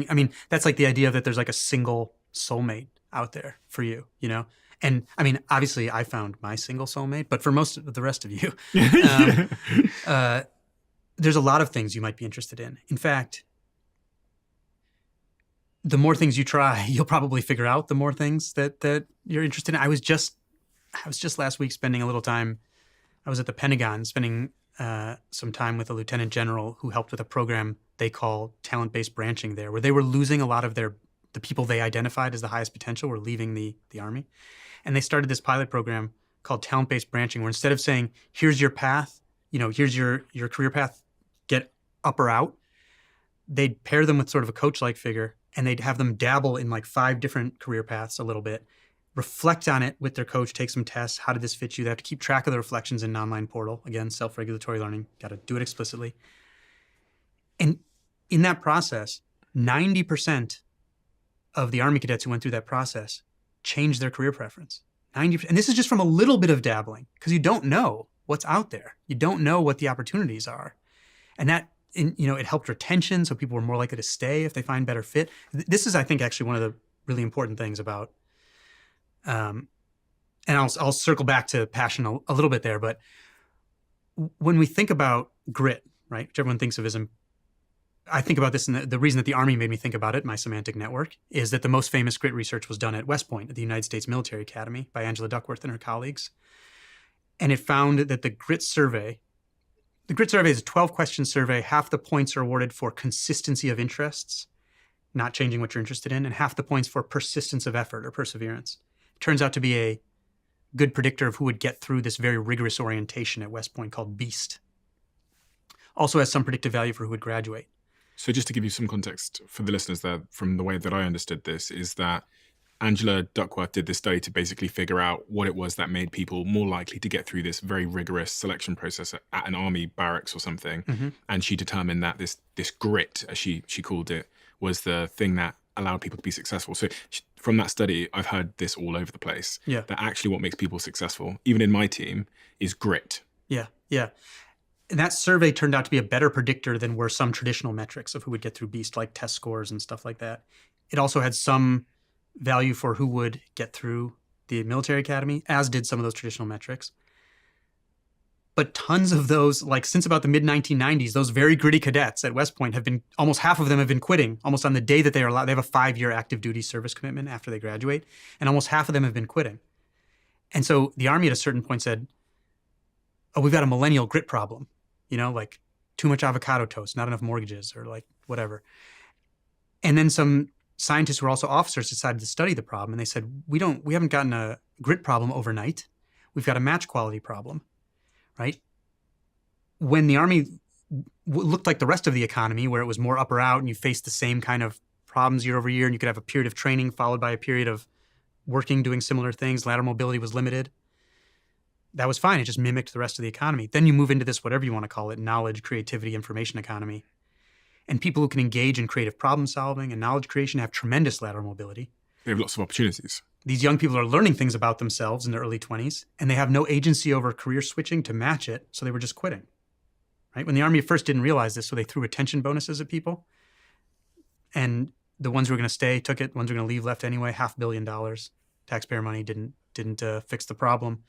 that's like the idea that there's like a single soulmate out there for you, And I mean, obviously I found my single soulmate, but for most of the rest of you, there's a lot of things you might be interested in. In fact, the more things you try, you'll probably figure out the more things that you're interested in. I was just last week spending a little time. I was at the Pentagon spending some time with a lieutenant general who helped with a program they call talent-based branching there, where they were losing a lot of the people they identified as the highest potential were leaving the Army. And they started this pilot program called talent-based branching, where instead of saying, here's your path, here's your career path, get up or out, they'd pair them with sort of a coach-like figure, and they'd have them dabble in like 5 different career paths a little bit, reflect on it with their coach, take some tests. How did this fit you? They have to keep track of the reflections in an online portal. Again, self-regulatory learning, got to do it explicitly. And in that process, 90% of the Army cadets who went through that process changed their career preference. 90%. And this is just from a little bit of dabbling, because you don't know what's out there. You don't know what the opportunities are. And that, it helped retention, so people were more likely to stay if they find better fit. This is, I think, actually one of the really important things about, and I'll circle back to passion a little bit there, but when we think about grit, right, which everyone thinks of as, I think about this, and the reason that the Army made me think about it, my semantic network, is that the most famous grit research was done at West Point at the United States Military Academy by Angela Duckworth and her colleagues. And it found that the grit survey is a 12-question survey. Half the points are awarded for consistency of interests, not changing what you're interested in, and half the points for persistence of effort or perseverance. It turns out to be a good predictor of who would get through this very rigorous orientation at West Point called BEAST. Also has some predictive value for who would graduate. So just to give you some context for the listeners there, from the way that I understood this, is that Angela Duckworth did this study to basically figure out what it was that made people more likely to get through this very rigorous selection process at an army barracks or something. Mm-hmm. And she determined that this grit, as she called it, was the thing that allowed people to be successful. So from that study, I've heard this all over the place. Yeah. That actually what makes people successful, even in my team, is grit. Yeah, yeah. And that survey turned out to be a better predictor than were some traditional metrics of who would get through BEAST, like test scores and stuff like that. It also had some value for who would get through the military academy, as did some of those traditional metrics. But tons of those, like since about the mid-1990s, those very gritty cadets at West Point almost half of them have been quitting almost on the day that they are allowed. They have a 5-year active duty service commitment after they graduate, and almost half of them have been quitting. And so the Army at a certain point said, oh, we've got a millennial grit problem, like too much avocado toast, not enough mortgages, or like whatever. And then some scientists who were also officers decided to study the problem, and they said, we haven't gotten a grit problem overnight. We've got a match quality problem, right? When the Army looked like the rest of the economy, where it was more up or out and you faced the same kind of problems year over year, and you could have a period of training followed by a period of working, doing similar things, lateral mobility was limited. that was fine. It just mimicked the rest of the economy. Then you move into this, whatever you want to call it, knowledge, creativity, information economy. And people who can engage in creative problem solving and knowledge creation have tremendous lateral mobility. They have lots of opportunities. These young people are learning things about themselves in their early 20s, and they have no agency over career switching to match it, so they were just quitting. Right? When the Army first didn't realize this, so they threw retention bonuses at people. And the ones who were going to stay took it. The ones who were going to leave left anyway. $500 million. Taxpayer money didn't fix the problem.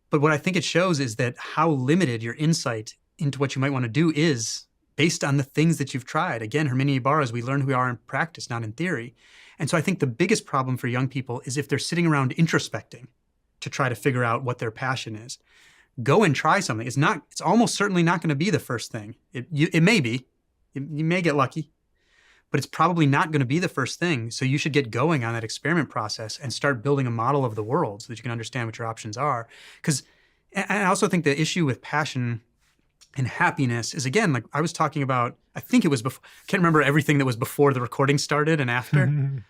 But what I think it shows is that how limited your insight into what you might want to do is based on the things that you've tried. Again, Herminia Ibarra's, we learn who we are in practice, not in theory. And so I think the biggest problem for young people is if they're sitting around introspecting to try to figure out what their passion is. Go and try something. It's almost certainly not going to be the first thing. It may be. You may get lucky. But it's probably not going to be the first thing. So you should get going on that experiment process and start building a model of the world so that you can understand what your options are. Because I also think the issue with passion and happiness is, again, like I was talking about, I think it was before, I can't remember everything that was before the recording started and after.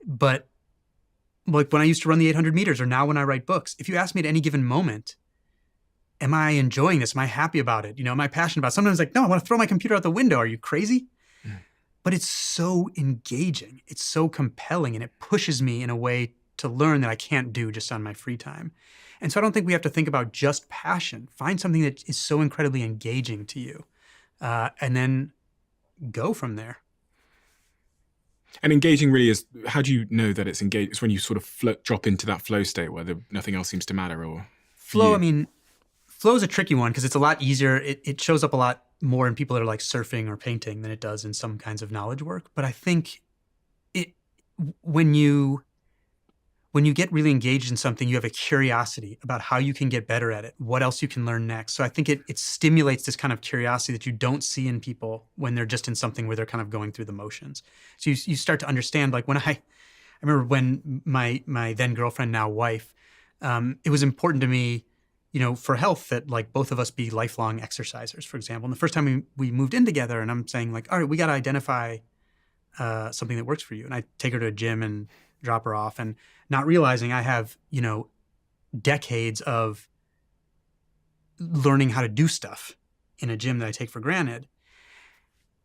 But like when I used to run the 800 meters or now when I write books, if you ask me at any given moment, am I enjoying this? Am I happy about it? Am I passionate about it? Sometimes like, no, I want to throw my computer out the window. Are you crazy? But it's so engaging. It's so compelling, and it pushes me in a way to learn that I can't do just on my free time. And so I don't think we have to think about just passion. Find something that is so incredibly engaging to you, and then go from there. And engaging really is, how do you know that it's engaged? It's when you sort of drop into that flow state where nothing else seems to matter, or flow, I mean, flow is a tricky one because it's a lot easier. It shows up a lot more in people that are like surfing or painting than it does in some kinds of knowledge work. But I think when you get really engaged in something, you have a curiosity about how you can get better at it, what else you can learn next. So I think it stimulates this kind of curiosity that you don't see in people when they're just in something where they're kind of going through the motions. So you start to understand, like when I remember when my then girlfriend, now wife, it was important to me, for health, that like both of us be lifelong exercisers, for example. And the first time we moved in together, and I'm saying like, all right, we got to identify something that works for you. And I take her to a gym and drop her off, and not realizing I have, decades of learning how to do stuff in a gym that I take for granted.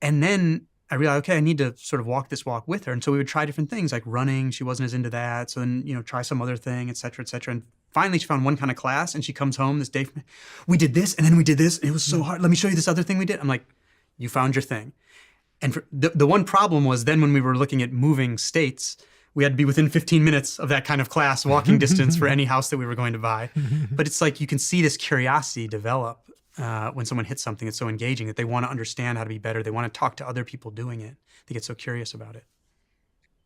And then I realized, okay, I need to sort of walk this walk with her. And so we would try different things like running. She wasn't as into that. So then, try some other thing, et cetera, et cetera. And finally, she found one kind of class, and she comes home this day. We did this, and then we did this, and it was so hard. Let me show you this other thing we did. I'm like, you found your thing. And the one problem was then when we were looking at moving states, we had to be within 15 minutes of that kind of class, walking distance for any house that we were going to buy. But it's like you can see this curiosity develop when someone hits something that's so engaging that they want to understand how to be better. They want to talk to other people doing it. They get so curious about it.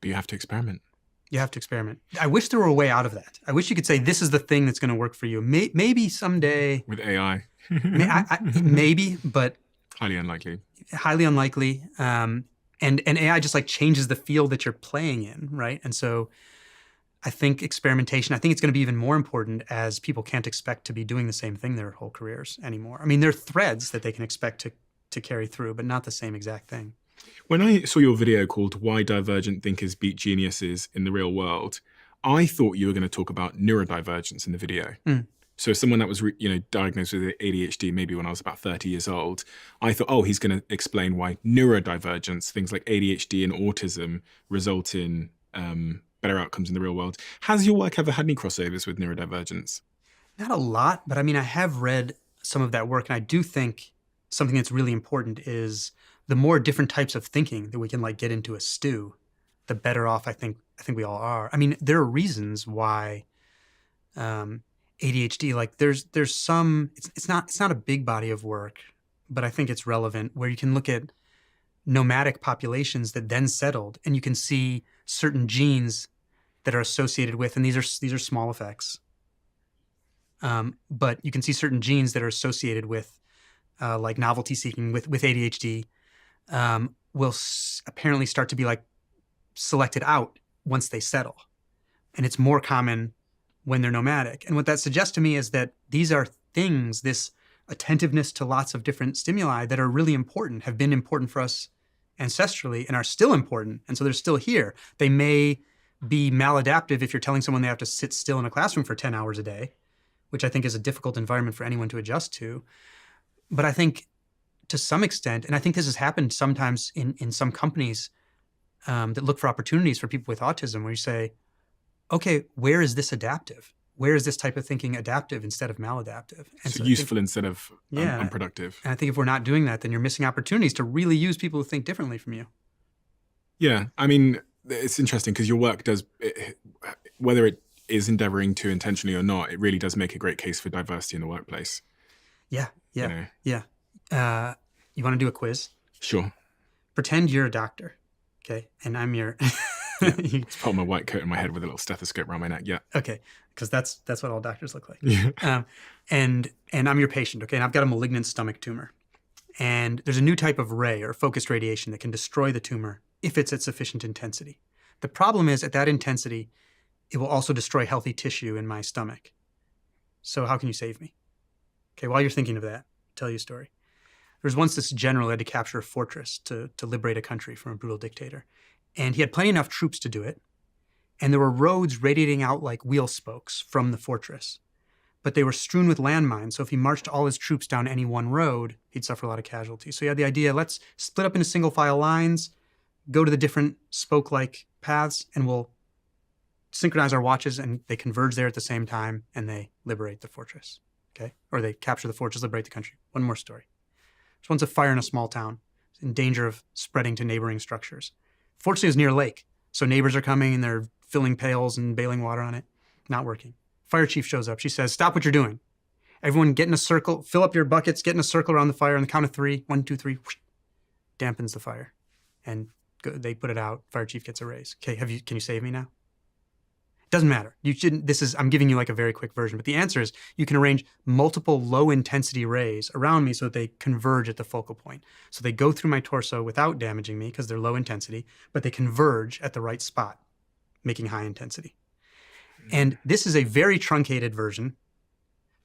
But you have to experiment. You have to experiment. I wish there were a way out of that. I wish you could say, this is the thing that's going to work for you. Maybe someday. With AI. Maybe, but. Highly unlikely. Highly unlikely. And AI just like changes the field that you're playing in, right? And so I think experimentation, I think it's going to be even more important as people can't expect to be doing the same thing their whole careers anymore. I mean, there are threads that they can expect to carry through, but not the same exact thing. When I saw your video called Why Divergent Thinkers Beat Geniuses in the Real World, I thought you were going to talk about neurodivergence in the video. So someone that was diagnosed with ADHD maybe when I was about 30 years old, I thought, oh, he's going to explain why neurodivergence, things like ADHD and autism, result in better outcomes in the real world. Has your work ever had any crossovers with neurodivergence? Not a lot, but I mean, I have read some of that work, and I do think something that's really important is the more different types of thinking that we can like get into a stew, the better off I think we all are. I mean, there are reasons why ADHD, like there's some, it's not a big body of work, but I think it's relevant, where you can look at nomadic populations that then settled, and you can see certain genes that are associated with, and these are small effects, but you can see certain genes that are associated with like novelty seeking with ADHD will apparently start to be like selected out once they settle. And it's more common when they're nomadic. And what that suggests to me is that these are things, this attentiveness to lots of different stimuli that are really important, have been important for us ancestrally and are still important. And so they're still here. They may be maladaptive if you're telling someone they have to sit still in a classroom for 10 hours a day, which I think is a difficult environment for anyone to adjust to. But I think to some extent, and I think this has happened sometimes in some companies that look for opportunities for people with autism, where you say, okay, where is this adaptive? Where is this type of thinking adaptive instead of maladaptive? And So useful instead of Yeah. unproductive. And I think if we're not doing that, then you're missing opportunities to really use people who think differently from you. Yeah, I mean, it's interesting because your work does, whether it is endeavoring to intentionally or not, it really does make a great case for diversity in the workplace. Yeah, You know? yeah. You want to do a quiz? Sure. Pretend you're a doctor, okay? And I'm your... Let's put on my white coat in my head with a little stethoscope around my neck. Yeah. Okay, because that's what all doctors look like. Yeah. And I'm your patient, okay? And I've got a malignant stomach tumor. And there's a new type of ray or focused radiation that can destroy the tumor if it's at sufficient intensity. The problem is at that intensity, it will also destroy healthy tissue in my stomach. So how can you save me? Okay, while you're thinking of that, I'll tell you a story. There was once this general who had to capture a fortress to liberate a country from a brutal dictator. And he had plenty enough troops to do it. And there were roads radiating out like wheel spokes from the fortress. But they were strewn with landmines, so if he marched all his troops down any one road, he'd suffer a lot of casualties. So he had the idea, let's split up into single file lines, go to the different spoke-like paths, and we'll synchronize our watches, and they converge there at the same time, and they liberate the fortress, okay? Or they capture the fortress, liberate the country. One more story. There's once a fire in a small town, in danger of spreading to neighboring structures. Fortunately, it was near a lake, so neighbors are coming, and they're filling pails and bailing water on it. Not working. Fire chief shows up. She says, stop what you're doing. Everyone get in a circle, fill up your buckets, get in a circle around the fire on the count of 3. 1, 2, 3, whoosh, dampens the fire. And they put it out. Fire chief gets a raise. Okay, can you save me now? Doesn't matter. You shouldn't, I'm giving you like a very quick version, but the answer is you can arrange multiple low intensity rays around me so that they converge at the focal point. So they go through my torso without damaging me because they're low intensity, but they converge at the right spot, making high intensity. And this is a very truncated version.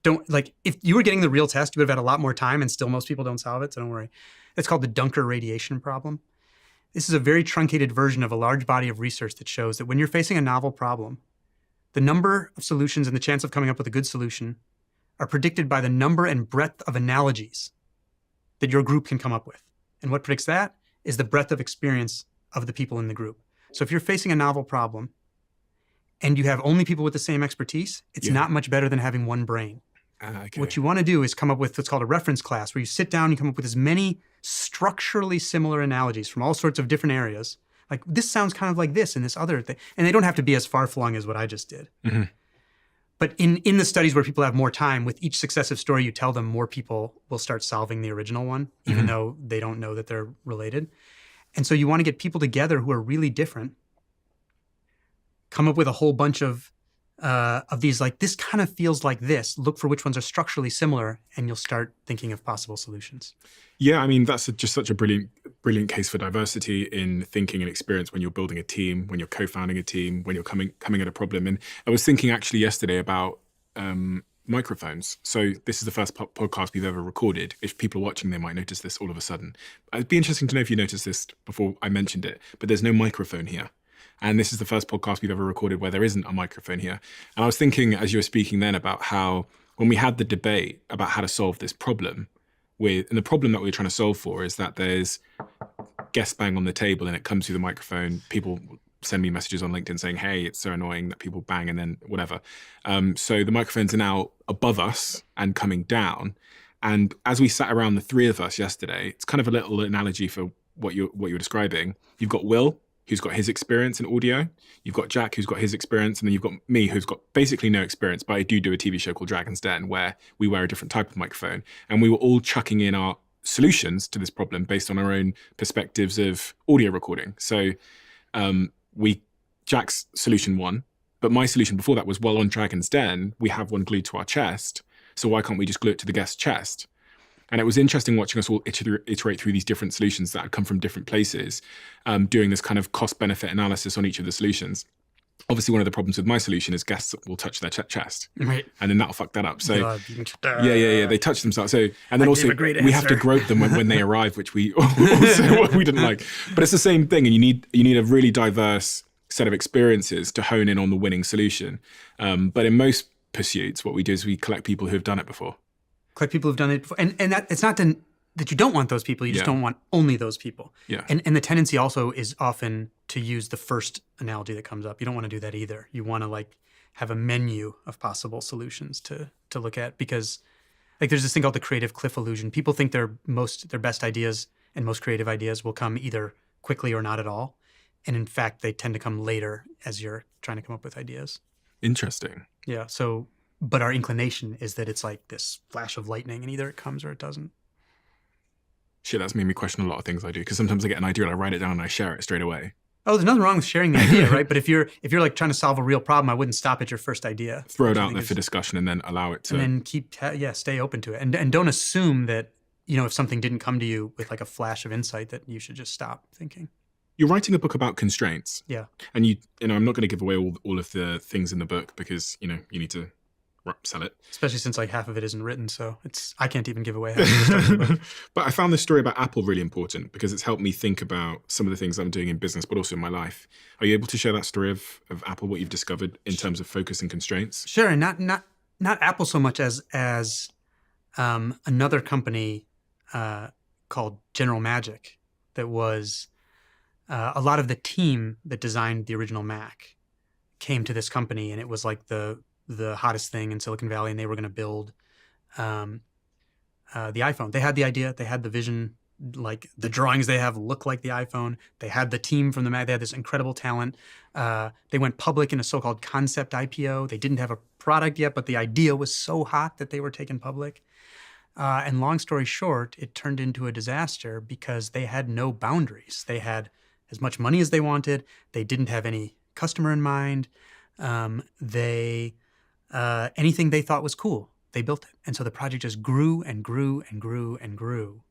If you were getting the real test, you would have had a lot more time, and still most people don't solve it, so don't worry. It's called the Dunker radiation problem. This is a very truncated version of a large body of research that shows that when you're facing a novel problem, the number of solutions and the chance of coming up with a good solution are predicted by the number and breadth of analogies that your group can come up with. And what predicts that is the breadth of experience of the people in the group. So if you're facing a novel problem and you have only people with the same expertise, it's not much better than having one brain. Okay. What you want to do is come up with what's called a reference class, where you sit down and you come up with as many structurally similar analogies from all sorts of different areas. Like, this sounds kind of like this and this other thing. And they don't have to be as far-flung as what I just did. Mm-hmm. But in the studies where people have more time, with each successive story you tell them, more people will start solving the original one, even though they don't know that they're related. And so you want to get people together who are really different, come up with a whole bunch of these, like, this kind of feels like this, look for which ones are structurally similar, and you'll start thinking of possible solutions. Yeah, I mean, that's just such a brilliant case for diversity in thinking and experience when you're building a team, when you're co-founding a team, when you're coming at a problem. And I was thinking actually yesterday about microphones. So this is the first podcast we've ever recorded. If people are watching, they might notice this all of a sudden. It'd be interesting to know if you noticed this before I mentioned it, but there's no microphone here. And this is the first podcast we've ever recorded where there isn't a microphone here. And I was thinking, as you were speaking then, about how when we had the debate about how to solve this problem, and the problem that we're trying to solve for is that there's guest bang on the table and it comes through the microphone. People send me messages on LinkedIn saying, hey, it's so annoying that people bang and then whatever. So the microphones are now above us and coming down. And as we sat around, the three of us yesterday, it's kind of a little analogy for what you're describing. You've got Will, who's got his experience in audio. You've got Jack, who's got his experience. And then you've got me, who's got basically no experience, but I do a TV show called Dragon's Den where we wear a different type of microphone. And we were all chucking in our solutions to this problem based on our own perspectives of audio recording. So Jack's solution won, but my solution before that was, well, on Dragon's Den, we have one glued to our chest. So why can't we just glue it to the guest's chest? And it was interesting watching us all iterate through these different solutions that had come from different places, doing this kind of cost-benefit analysis on each of the solutions. Obviously, one of the problems with my solution is guests will touch their chest, right? And then that'll fuck that up. So yeah, they touch themselves. So and then also we have to grope them when they arrive, which we didn't like. But it's the same thing, and you need a really diverse set of experiences to hone in on the winning solution. But in most pursuits. What we do is we collect people who have done it before. Collect people who've done it before. And that it's not that you don't want those people, you just don't want only those people. Yeah. And the tendency also is often to use the first analogy that comes up. You don't want to do that either. You want to like have a menu of possible solutions to look at, because like there's this thing called the creative cliff illusion. People think their best ideas and most creative ideas will come either quickly or not at all. And in fact, they tend to come later as you're trying to come up with ideas. Interesting. Yeah. So, but our inclination is that it's like this flash of lightning and either it comes or it doesn't. Shit, that's made me question a lot of things I do, because sometimes I get an idea and I write it down and I share it straight away. Oh, there's nothing wrong with sharing the idea, right? But if you're like trying to solve a real problem, I wouldn't stop at your first idea. Throw it out there for discussion and then allow it to... And then stay open to it. And don't assume that, if something didn't come to you with like a flash of insight, that you should just stop thinking. You're writing a book about constraints. Yeah. And I'm not going to give away all of the things in the book because, you need to sell it. Especially since like half of it isn't written, so I can't even give away half of the stuff in the book. But I found this story about Apple really important because it's helped me think about some of the things I'm doing in business, but also in my life. Are you able to share that story of Apple, what you've discovered in terms of focus and constraints? Sure, and not Apple so much as another company called General Magic that was a lot of the team that designed the original Mac came to this company, and it was like the hottest thing in Silicon Valley, and they were going to build the iPhone. They had the idea, they had the vision, like the drawings they have look like the iPhone. They had the team from the Mac. They had this incredible talent. They went public in a so-called concept IPO. They didn't have a product yet, but the idea was so hot that they were taken public. And long story short, it turned into a disaster because they had no boundaries. They had as much money as they wanted. They didn't have any customer in mind. Anything they thought was cool, they built it. And so the project just grew and grew and grew and grew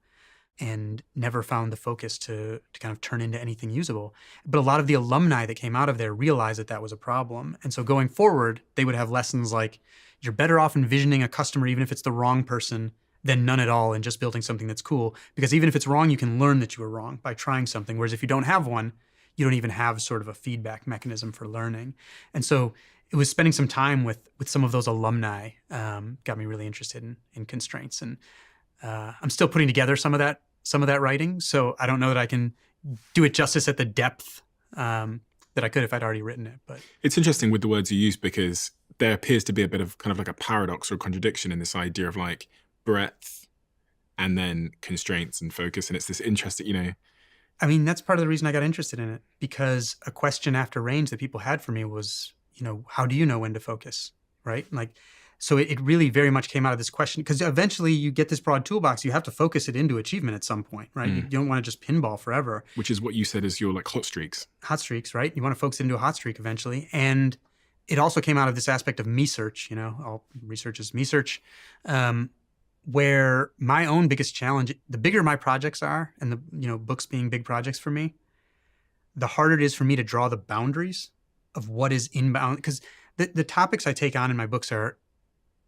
and never found the focus to kind of turn into anything usable. But a lot of the alumni that came out of there realized that that was a problem. And so going forward, they would have lessons like, you're better off envisioning a customer, even if it's the wrong person, than none at all and just building something that's cool. Because even if it's wrong, you can learn that you were wrong by trying something. Whereas if you don't have one, you don't even have sort of a feedback mechanism for learning. And so it was spending some time with some of those alumni got me really interested in constraints. And I'm still putting together some of that writing. So I don't know that I can do it justice at the depth that I could if I'd already written it. But it's interesting with the words you use, because there appears to be a bit of kind of like a paradox or a contradiction in this idea of like breadth and then constraints and focus. And it's this interesting, I mean, that's part of the reason I got interested in it, because a question after Range that people had for me was, how do you know when to focus, right? Like, so it really very much came out of this question, because eventually you get this broad toolbox, you have to focus it into achievement at some point, right? You don't want to just pinball forever. Which is what you said is your like hot streaks. Hot streaks, right? You want to focus it into a hot streak eventually. And it also came out of this aspect of me-search, all research is me-search, where my own biggest challenge, the bigger my projects are, and the books being big projects for me, the harder it is for me to draw the boundaries of what is inbound. Because the topics I take on in my books are,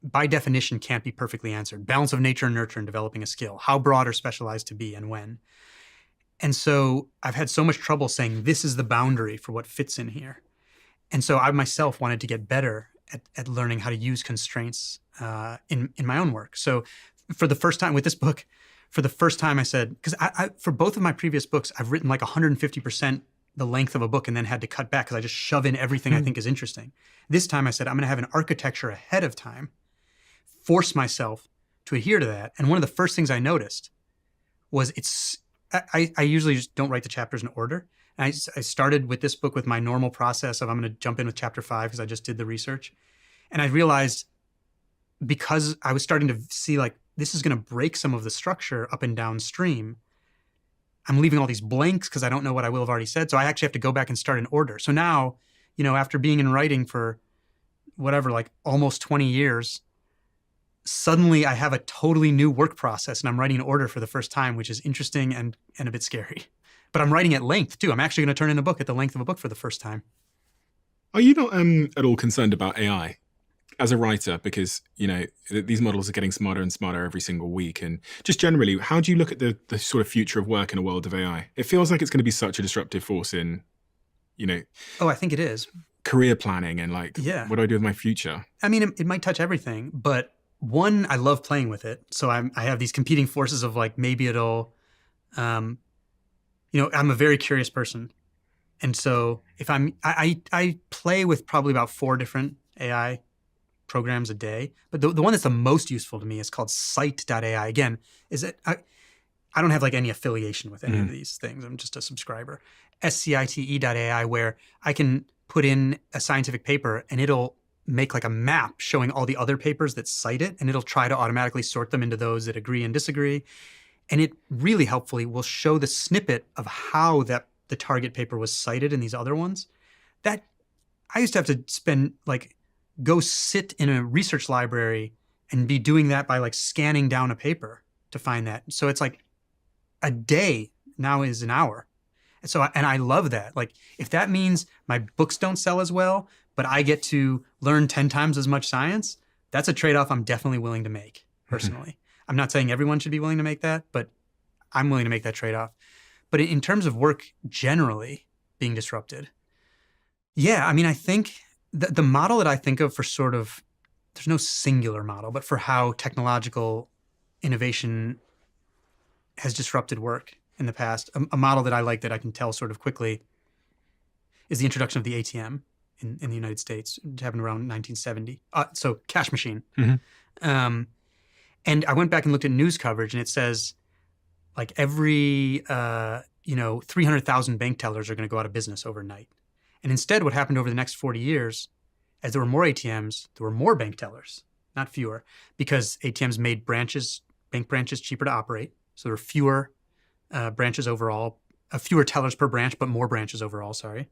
by definition, can't be perfectly answered. Balance of nature and nurture in developing a skill. How broad or specialized to be and when. And so I've had so much trouble saying this is the boundary for what fits in here. And so I myself wanted to get better at learning how to use constraints in my own work. So for the first time with this book, I said, because I for both of my previous books, I've written like 150% the length of a book and then had to cut back because I just shove in everything I think is interesting. This time I said, I'm going to have an architecture ahead of time, force myself to adhere to that. And one of the first things I noticed was I usually just don't write the chapters in order. And I started with this book with my normal process of I'm going to jump in with chapter 5 because I just did the research. And I realized, because I was starting to see like, this is going to break some of the structure up and downstream, I'm leaving all these blanks because I don't know what I will have already said. So I actually have to go back and start in order. So now, after being in writing for whatever, like almost 20 years, suddenly I have a totally new work process and I'm writing in order for the first time, which is interesting and a bit scary. But I'm writing at length too. I'm actually going to turn in a book at the length of a book for the first time. Are you not at all concerned about AI as a writer? Because, these models are getting smarter and smarter every single week. And just generally, how do you look at the sort of future of work in a world of AI? It feels like it's going to be such a disruptive force in, Oh, I think it is. career planning and like, Yeah. what do I do with my future? I mean, it might touch everything, but one, I love playing with it. So I have these competing forces of like, maybe it'll, I'm a very curious person. And so if I play with probably about 4 different AI programs a day, but the one that's the most useful to me is called Site.ai. Again, I don't have like any affiliation with any of these things. I'm just a subscriber. SCITE.ai, where I can put in a scientific paper and it'll make like a map showing all the other papers that cite it, and it'll try to automatically sort them into those that agree and disagree. And it really helpfully will show the snippet of how the target paper was cited in these other ones. That I used to have to go sit in a research library and be doing that by like scanning down a paper to find that. So it's like a day now is an hour. And I love that. Like, if that means my books don't sell as well, but I get to learn 10 times as much science, that's a trade-off I'm definitely willing to make personally. I'm not saying everyone should be willing to make that, but I'm willing to make that trade-off. But in terms of work generally being disrupted, yeah, I mean, I think the model that I think of for sort of, there's no singular model, but for how technological innovation has disrupted work in the past, a model that I like that I can tell sort of quickly is the introduction of the ATM in the United States. It happened around 1970. So cash machine. And I went back and looked at news coverage, and it says like every 300,000 bank tellers are going to go out of business overnight. And instead, what happened over the next 40 years, as there were more ATMs, there were more bank tellers, not fewer, because ATMs made bank branches cheaper to operate. So there were fewer branches overall, fewer tellers per branch, but more branches overall, sorry.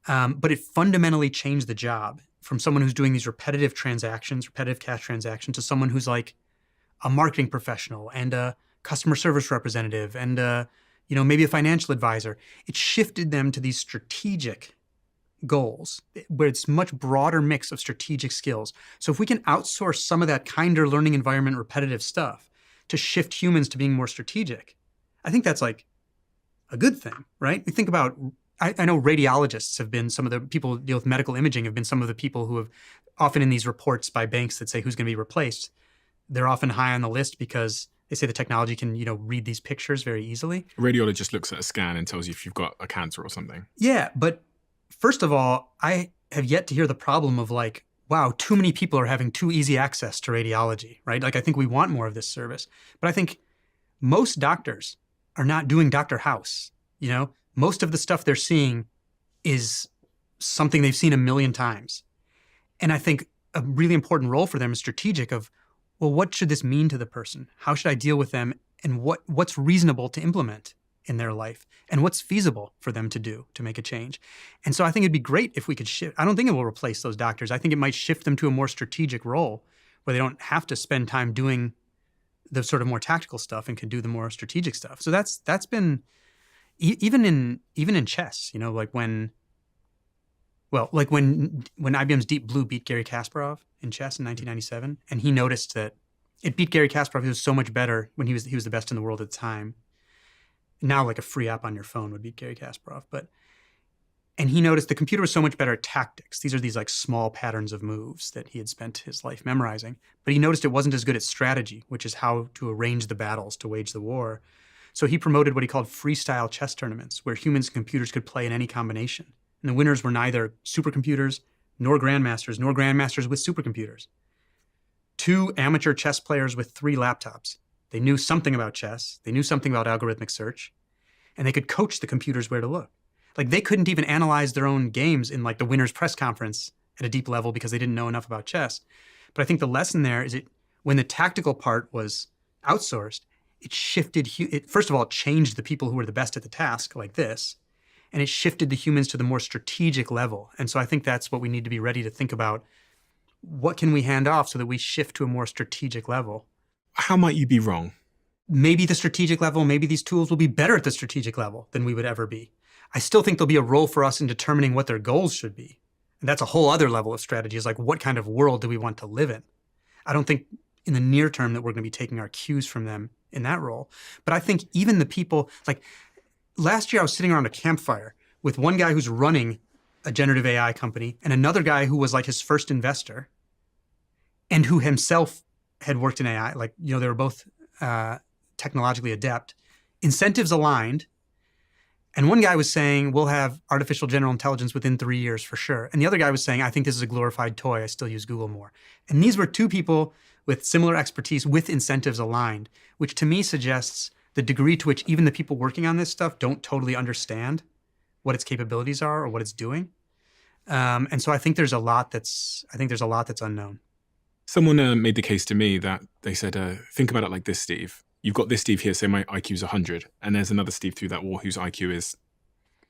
But it fundamentally changed the job from someone who's doing these repetitive cash transactions, to someone who's like a marketing professional and a customer service representative and maybe a financial advisor. It shifted them to these strategic goals where it's much broader mix of strategic skills. So if we can outsource some of that kinder learning environment, repetitive stuff to shift humans to being more strategic, I think that's like a good thing, right? We think about, I know radiologists have been some of the people who deal with medical imaging, have been some of the people who have often in these reports by banks that say who's going to be replaced. They're often high on the list because they say the technology can, read these pictures very easily. A radiologist looks at a scan and tells you if you've got a cancer or something. Yeah, but first of all, I have yet to hear the problem of like, wow, too many people are having too easy access to radiology, right? Like, I think we want more of this service. But I think most doctors are not doing Dr. House. Most of the stuff they're seeing is something they've seen a million times. And I think a really important role for them is strategic of, well, what should this mean to the person? How should I deal with them? And what's reasonable to implement in their life? And what's feasible for them to do to make a change? And so I think it'd be great if we could shift. I don't think it will replace those doctors. I think it might shift them to a more strategic role where they don't have to spend time doing the sort of more tactical stuff and can do the more strategic stuff. So that's been even in chess, like when IBM's Deep Blue beat Garry Kasparov in chess in 1997, and he noticed that it beat Garry Kasparov. He was so much better when he was the best in the world at the time. Now, like a free app on your phone would beat Garry Kasparov, and he noticed the computer was so much better at tactics. These are these like small patterns of moves that he had spent his life memorizing. But he noticed it wasn't as good at strategy, which is how to arrange the battles to wage the war. So he promoted what he called freestyle chess tournaments, where humans and computers could play in any combination. And the winners were neither supercomputers nor grandmasters with supercomputers. 2 amateur chess players with 3 laptops. They knew something about chess, they knew something about algorithmic search, and they could coach the computers where to look. Like, they couldn't even analyze their own games in like the winner's press conference at a deep level because they didn't know enough about chess. But I think the lesson there is when the tactical part was outsourced, it shifted, first of all, it changed the people who were the best at the task like this, and it shifted the humans to the more strategic level. And so I think that's what we need to be ready to think about. What can we hand off so that we shift to a more strategic level? How might you be wrong? Maybe the strategic level, maybe these tools will be better at the strategic level than we would ever be. I still think there'll be a role for us in determining what their goals should be. And that's a whole other level of strategy, is like, what kind of world do we want to live in? I don't think in the near term that we're going to be taking our cues from them in that role. But I think even the people, like last year I was sitting around a campfire with one guy who's running a generative AI company, and another guy who was like his first investor and who himself had worked in AI, like, they were both technologically adept, incentives aligned. And one guy was saying, we'll have artificial general intelligence within 3 years for sure. And the other guy was saying, I think this is a glorified toy. I still use Google more. And these were two people with similar expertise with incentives aligned, which to me suggests the degree to which even the people working on this stuff don't totally understand what its capabilities are or what it's doing. And so I think there's a lot that's unknown. Someone made the case to me that they said, think about it like this, Steve. You've got this Steve here, say my IQ is 100, and there's another Steve through that wall whose IQ is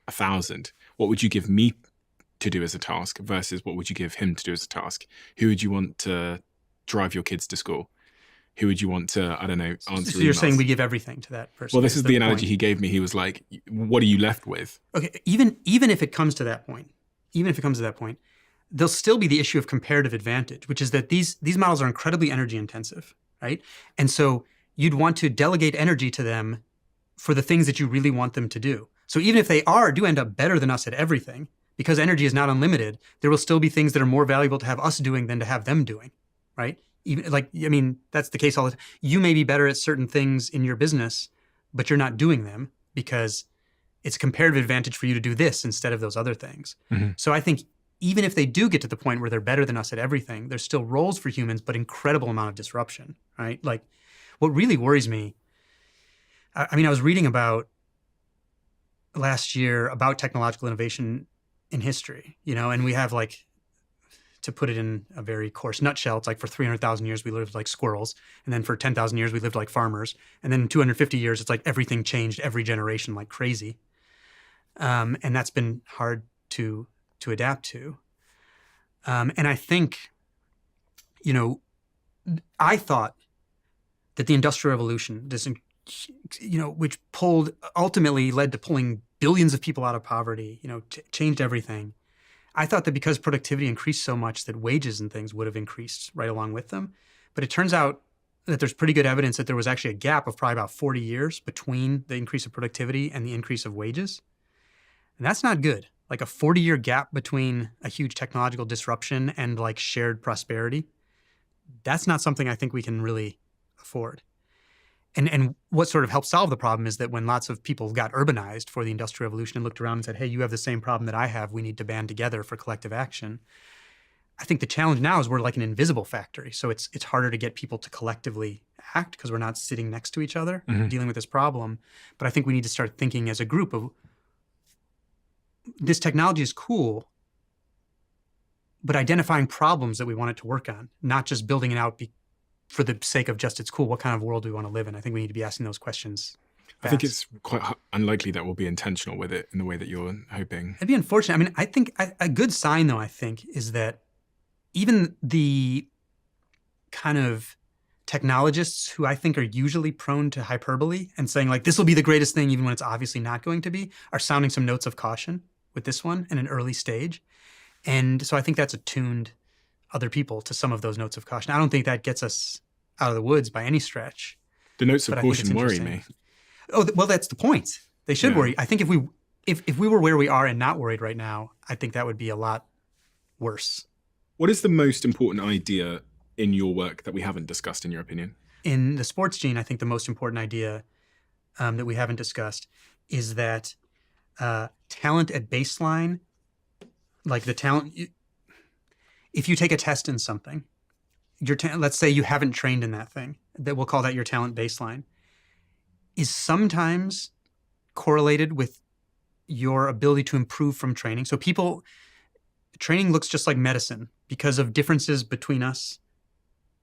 1,000. What would you give me to do as a task versus what would you give him to do as a task? Who would you want to drive your kids to school? Who would you want to, I don't know, answer So you're emails? saying we give everything to that person? Well, this is the analogy point. he gave me. He was like, what are you left with? Okay, even if it comes to that point, there'll still be the issue of comparative advantage, which is that these models are incredibly energy intensive, right? And so you'd want to delegate energy to them for the things that you really want them to do. So even if they do end up better than us at everything, because energy is not unlimited, there will still be things that are more valuable to have us doing than to have them doing, right? Even that's the case all the time. You may be better at certain things in your business, but you're not doing them because it's a comparative advantage for you to do this instead of those other things. Mm-hmm. So I think even if they do get to the point where they're better than us at everything, there's still roles for humans, but incredible amount of disruption, right? Like, what really worries me, I was reading about last year about technological innovation in history, and we have, like, to put it in a very coarse nutshell, it's like for 300,000 years we lived like squirrels, and then for 10,000 years we lived like farmers, and then in 250 years it's like everything changed every generation like crazy, and that's been hard to adapt to. And I think, I thought that the Industrial Revolution, which ultimately led to pulling billions of people out of poverty, changed everything. I thought that because productivity increased so much that wages and things would have increased right along with them. But it turns out that there's pretty good evidence that there was actually a gap of probably about 40 years between the increase of productivity and the increase of wages. And that's not good. Like a 40-year gap between a huge technological disruption and like shared prosperity, that's not something I think we can really afford. And what sort of helped solve the problem is that when lots of people got urbanized for the Industrial Revolution and looked around and said, hey, you have the same problem that I have, we need to band together for collective action. I think the challenge now is we're like an invisible factory. So it's harder to get people to collectively act because we're not sitting next to each other dealing with this problem. But I think we need to start thinking as a group of, this technology is cool, but identifying problems that we want it to work on, not just building it out for the sake of just it's cool. What kind of world do we want to live in? I think we need to be asking those questions fast. I think it's quite unlikely that we'll be intentional with it in the way that you're hoping. It'd be unfortunate. I think a good sign, though, I think, is that even the kind of technologists who I think are usually prone to hyperbole and saying, like, this will be the greatest thing, even when it's obviously not going to be, are sounding some notes of caution with this one in an early stage. And so I think that's attuned other people to some of those notes of caution. I don't think that gets us out of the woods by any stretch. The notes of caution worry me. Oh, well, that's the point. They should worry. I think if we were where we are and not worried right now, I think that would be a lot worse. What is the most important idea in your work that we haven't discussed, in your opinion? In the sports gene, I think the most important idea that we haven't discussed is that talent at baseline, like the talent, if you take a test in something, let's say you haven't trained in that thing, that we'll call that your talent baseline, is sometimes correlated with your ability to improve from training. So training looks just like medicine because of differences between us.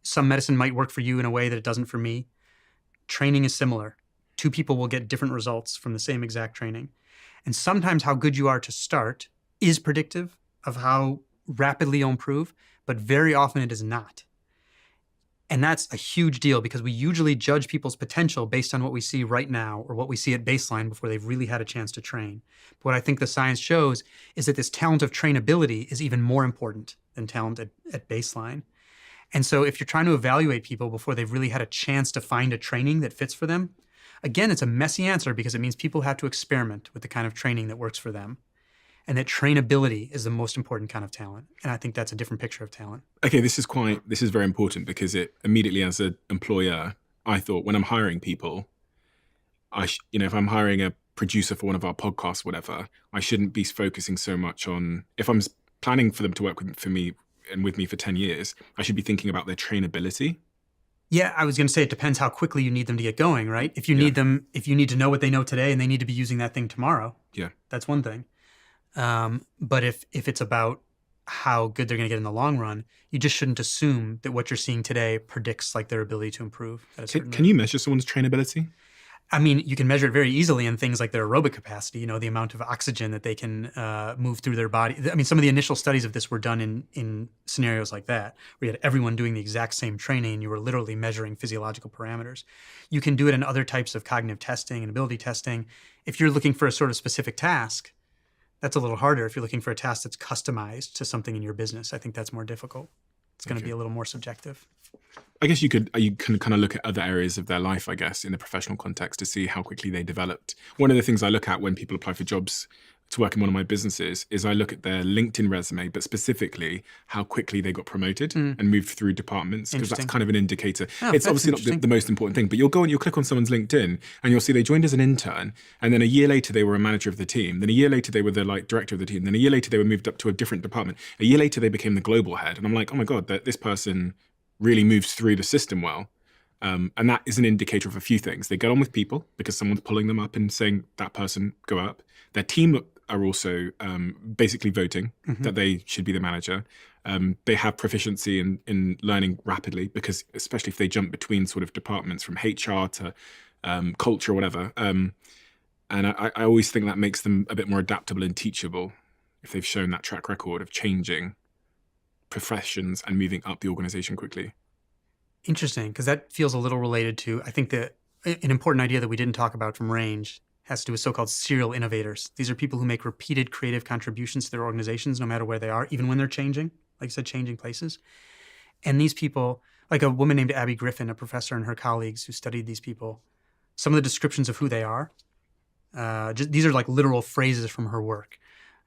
Some medicine might work for you in a way that it doesn't for me. Training is similar. Two people will get different results from the same exact training. And sometimes how good you are to start is predictive of how rapidly you'll improve, but very often it is not. And that's a huge deal because we usually judge people's potential based on what we see right now or what we see at baseline before they've really had a chance to train. But what I think the science shows is that this talent of trainability is even more important than talent at baseline. And so if you're trying to evaluate people before they've really had a chance to find a training that fits for them, again, it's a messy answer because it means people have to experiment with the kind of training that works for them. and that trainability is the most important kind of talent. And I think that's a different picture of talent. Okay, this is very important because it immediately, as an employer, I thought when I'm hiring people, if I'm hiring a producer for one of our podcasts, whatever, I shouldn't be focusing so much on, if I'm planning for them to work with me for 10 years, I should be thinking about their trainability. Yeah, I was going to say it depends how quickly you need them to get going, right? If you need to know what they know today and they need to be using that thing tomorrow, that's one thing. But if it's about how good they're going to get in the long run, you just shouldn't assume that what you're seeing today predicts like their ability to improve. Can you measure someone's trainability? I mean, you can measure it very easily in things like their aerobic capacity, the amount of oxygen that they can move through their body. I mean, some of the initial studies of this were done in scenarios like that, where you had everyone doing the exact same training and you were literally measuring physiological parameters. You can do it in other types of cognitive testing and ability testing. If you're looking for a sort of specific task, that's a little harder. If you're looking for a task that's customized to something in your business, I think that's more difficult. It's going to be a little more subjective. I guess you can kind of look at other areas of their life, I guess, in the professional context to see how quickly they developed. One of the things I look at when people apply for jobs to work in one of my businesses is I look at their LinkedIn resume, but specifically how quickly they got promoted and moved through departments, because that's kind of an indicator. It's obviously not the most important thing, but you'll click on someone's LinkedIn and you'll see they joined as an intern, and then a year later they were a manager of the team. Then a year later they were the director of the team. Then a year later they were moved up to a different department. A year later they became the global head. And I'm like, oh my God, this person really moves through the system well. And that is an indicator of a few things. They get on with people because someone's pulling them up and saying that person go up. Their team are also basically voting that they should be the manager. They have proficiency in learning rapidly, because especially if they jump between sort of departments from HR to culture or whatever. And I always think that makes them a bit more adaptable and teachable if they've shown that track record of changing professions and moving up the organization quickly. Interesting, because that feels a little related to, I think that an important idea that we didn't talk about from Range has to do with so-called serial innovators. These are people who make repeated creative contributions to their organizations, no matter where they are, even when they're changing, like I said, changing places. And these people, like a woman named Abby Griffin, a professor, and her colleagues who studied these people, some of the descriptions of who they are, these are like literal phrases from her work.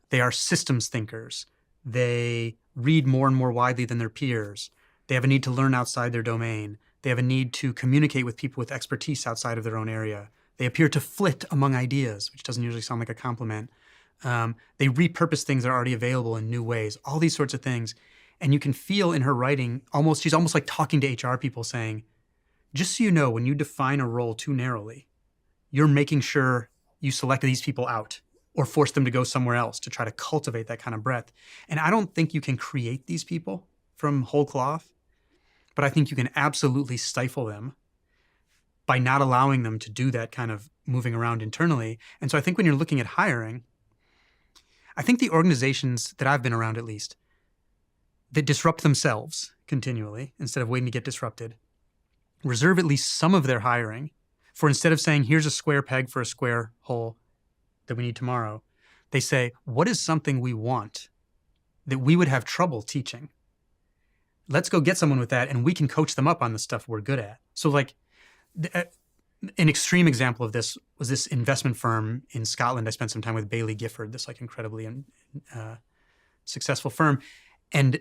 They are systems thinkers. They read more and more widely than their peers. They have a need to learn outside their domain. They have a need to communicate with people with expertise outside of their own area. They appear to flit among ideas, which doesn't usually sound like a compliment. They repurpose things that are already available in new ways, all these sorts of things. And you can feel in her writing, she's almost like talking to HR people saying, just so you know, when you define a role too narrowly, you're making sure you select these people out or force them to go somewhere else to try to cultivate that kind of breadth. And I don't think you can create these people from whole cloth, but I think you can absolutely stifle them by not allowing them to do that kind of moving around internally. And so I think when you're looking at hiring, I think the organizations that I've been around, at least, that disrupt themselves continually instead of waiting to get disrupted, reserve at least some of their hiring for, instead of saying, here's a square peg for a square hole that we need tomorrow, they say, what is something we want that we would have trouble teaching? Let's go get someone with that, and we can coach them up on the stuff we're good at. So like an extreme example of this was this investment firm in Scotland. I spent some time with Bailey Gifford, this like incredibly successful firm. And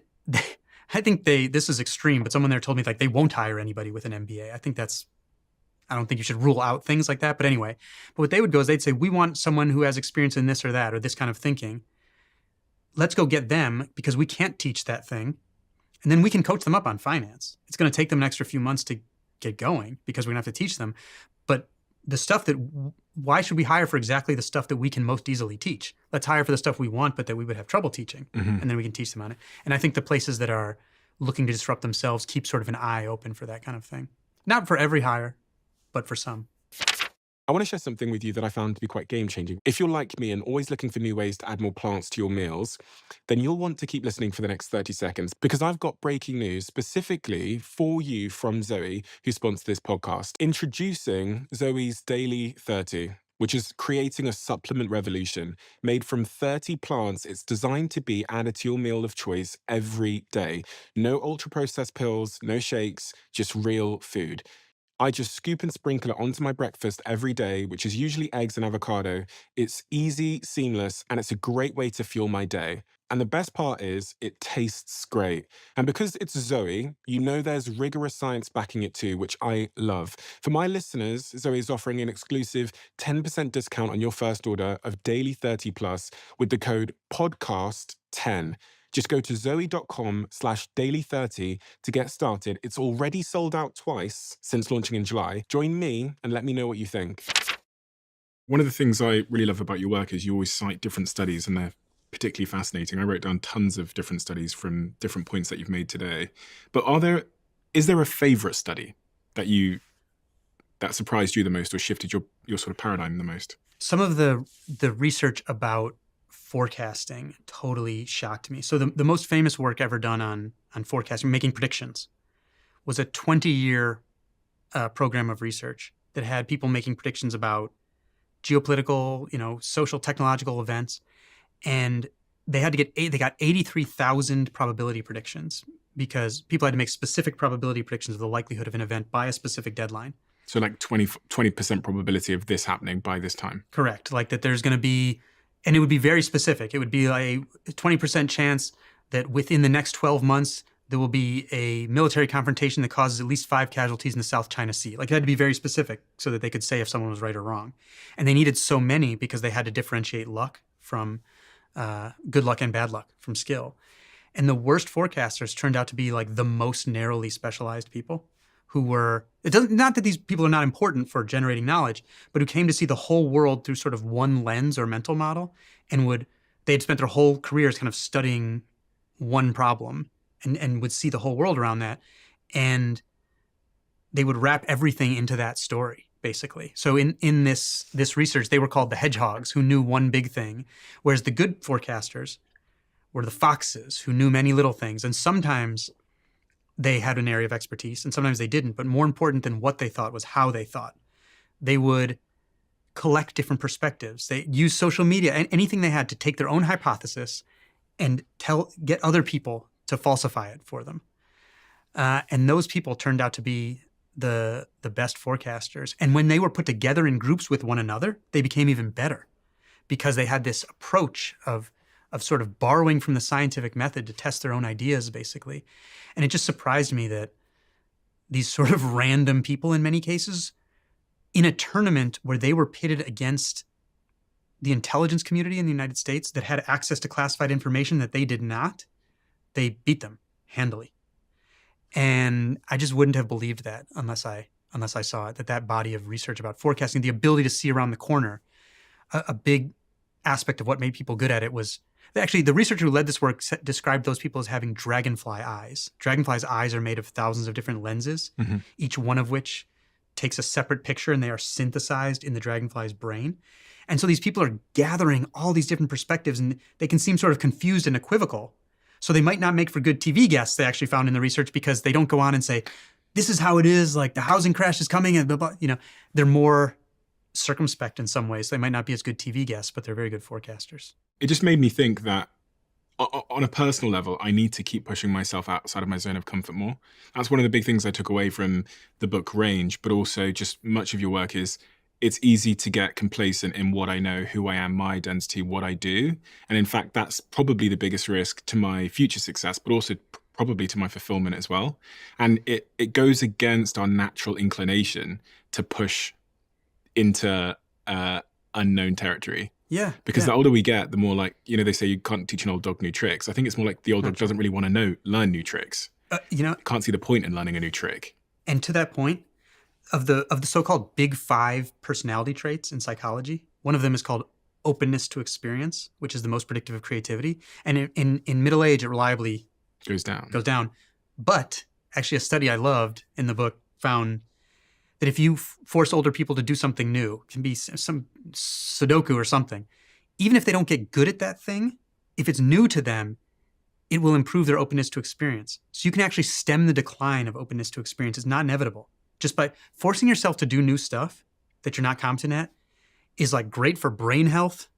I think this is extreme, but someone there told me like they won't hire anybody with an MBA. I don't think you should rule out things like that. But anyway, what they would go is they'd say, we want someone who has experience in this or that, or this kind of thinking. Let's go get them because we can't teach that thing. And then we can coach them up on finance. It's going to take them an extra few months to get going because we're going to have to teach them. But the stuff why should we hire for exactly the stuff that we can most easily teach? Let's hire for the stuff we want, but that we would have trouble teaching. And then we can teach them on it. And I think the places that are looking to disrupt themselves keep sort of an eye open for that kind of thing. Not for every hire, but for some. I want to share something with you that I found to be quite game-changing. If you're like me and always looking for new ways to add more plants to your meals, then you'll want to keep listening for the next 30 seconds, because I've got breaking news specifically for you from Zoe, who sponsored this podcast. Introducing Zoe's Daily 30, which is creating a supplement revolution made from 30 plants. It's designed to be added to your meal of choice every day. No ultra-processed pills, no shakes, just real food. I just scoop and sprinkle it onto my breakfast every day, which is usually eggs and avocado. It's easy, seamless, and it's a great way to fuel my day. And the best part is it tastes great. And because it's Zoe, you know there's rigorous science backing it too, which I love. For my listeners, Zoe is offering an exclusive 10% discount on your first order of Daily 30 Plus with the code PODCAST10. Just go to zoe.com/daily30 to get started. It's already sold out twice since launching in July. Join me and let me know what you think. One of the things I really love about your work is you always cite different studies, and they're particularly fascinating. I wrote down tons of different studies from different points that you've made today. But is there a favorite study that surprised you the most or shifted your sort of paradigm the most? Some of the research about forecasting totally shocked me. So the most famous work ever done on forecasting, making predictions, was a 20-year program of research that had people making predictions about geopolitical, social, technological events. And they got 83,000 probability predictions because people had to make specific probability predictions of the likelihood of an event by a specific deadline. So like 20% probability of this happening by this time. Correct. Like that there's going to be, and it would be very specific. It would be like a 20% chance that within the next 12 months, there will be a military confrontation that causes at least 5 casualties in the South China Sea. Like it had to be very specific so that they could say if someone was right or wrong. And they needed so many because they had to differentiate luck from good luck and bad luck from skill. And the worst forecasters turned out to be like the most narrowly specialized people who were, not that these people are not important for generating knowledge, but who came to see the whole world through sort of one lens or mental model, and they had spent their whole careers kind of studying one problem and would see the whole world around that. And they would wrap everything into that story, basically. So in this research, they were called the hedgehogs, who knew one big thing, whereas the good forecasters were the foxes, who knew many little things. And sometimes they had an area of expertise, and sometimes they didn't. But more important than what they thought was how they thought. They would collect different perspectives. They used social media and anything they had to take their own hypothesis and get other people to falsify it for them. And those people turned out to be the best forecasters. And when they were put together in groups with one another, they became even better because they had this approach of sort of borrowing from the scientific method to test their own ideas, basically. And it just surprised me that these sort of random people, in many cases, in a tournament where they were pitted against the intelligence community in the United States that had access to classified information that they did not, they beat them handily. And I just wouldn't have believed that unless I saw it, that body of research about forecasting, the ability to see around the corner. A big aspect of what made people good at it was, actually, the researcher who led this work described those people as having dragonfly eyes. Dragonfly's eyes are made of thousands of different lenses, each one of which takes a separate picture, and they are synthesized in the dragonfly's brain. And so these people are gathering all these different perspectives, and they can seem sort of confused and equivocal. So they might not make for good TV guests, they actually found in the research, because they don't go on and say, this is how it is, like the housing crash is coming, and blah, blah. They're more circumspect in some ways. They might not be as good TV guests, but they're very good forecasters. It just made me think that on a personal level, I need to keep pushing myself outside of my zone of comfort more. That's one of the big things I took away from the book Range, but also just much of your work is it's easy to get complacent in what I know, who I am, my identity, what I do. And in fact, that's probably the biggest risk to my future success, but also probably to my fulfillment as well. And it goes against our natural inclination to push into unknown territory. Yeah. Because the older we get, the more like, they say you can't teach an old dog new tricks. I think it's more like the old dog doesn't really want to learn new tricks. Can't see the point in learning a new trick. And to that point, of the so-called big 5 personality traits in psychology, one of them is called openness to experience, which is the most predictive of creativity. And in middle age, it reliably goes down. But actually, a study I loved in the book found that if you force older people to do something new, it can be some Sudoku or something, even if they don't get good at that thing, if it's new to them, it will improve their openness to experience. So you can actually stem the decline of openness to experience. It's not inevitable. Just by forcing yourself to do new stuff that you're not competent at is like great for brain health,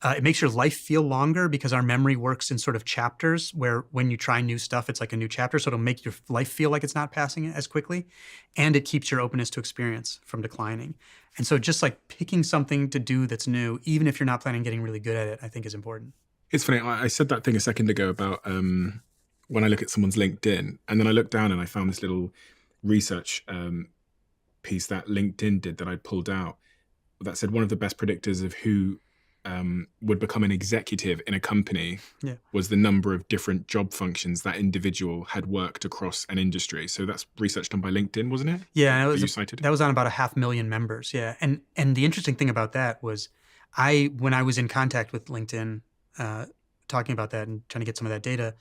It makes your life feel longer because our memory works in sort of chapters where when you try new stuff, it's like a new chapter. So it'll make your life feel like it's not passing as quickly. And it keeps your openness to experience from declining. And so just like picking something to do that's new, even if you're not planning on getting really good at it, I think is important. It's funny, I said that thing a second ago about when I look at someone's LinkedIn, and then I looked down and I found this little research piece that LinkedIn did that I pulled out that said one of the best predictors of who would become an executive in a company was the number of different job functions that individual had worked across an industry. So that's research done by LinkedIn, wasn't it? Yeah, that you cited? That was on about 500,000 members. Yeah, and the interesting thing about that was, when I was in contact with LinkedIn, talking about that and trying to get some of that data,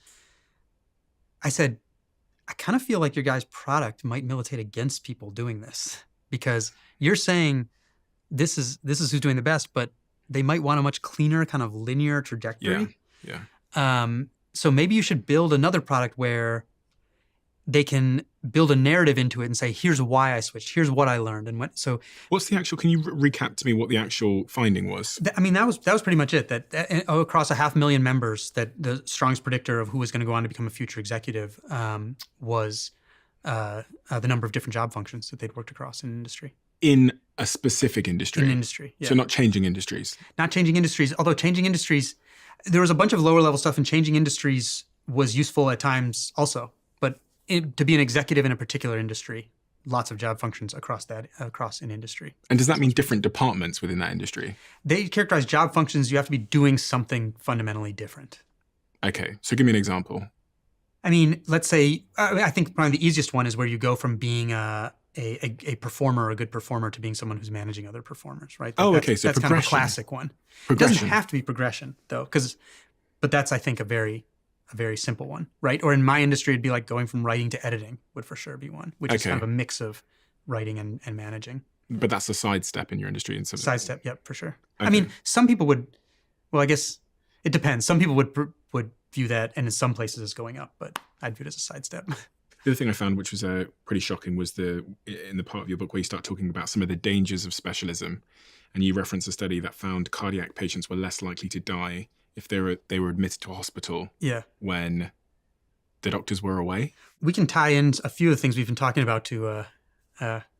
I said, I kind of feel like your guys' product might militate against people doing this, because you're saying this is who's doing the best, but they might want a much cleaner kind of linear trajectory. So maybe you should build another product where they can build a narrative into it and say, here's why I switched, here's what I learned. And so what's the actual, can you recap to me what the actual finding was? that was pretty much it, that across 500,000 members, that the strongest predictor of who was going to go on to become a future executive was the number of different job functions that they'd worked across in industry. In a specific industry? In industry, yeah. So not changing industries? Not changing industries, although changing industries, there was a bunch of lower level stuff, and changing industries was useful at times also. But to be an executive in a particular industry, lots of job functions across an industry. And does that mean different departments within that industry? They characterize job functions, you have to be doing something fundamentally different. Okay, so give me an example. I mean, let's say, I think probably the easiest one is where you go from being a performer or a good performer to being someone who's managing other performers, right? Okay, so that's kind of a classic one. It doesn't have to be progression though, but that's, I think, a very simple one, right? Or in my industry, it'd be like going from writing to editing would for sure be one, which is kind of a mix of writing and managing. But that's a sidestep in your industry. Sidestep, yep, for sure. Okay. I mean, some people would, well, I guess it depends. Some people would view that, and in some places as going up, but I'd view it as a sidestep. The other thing I found, which was pretty shocking, was in the part of your book where you start talking about some of the dangers of specialism, and you reference a study that found cardiac patients were less likely to die if they were admitted to a hospital when the doctors were away. We can tie in a few of the things we've been talking about to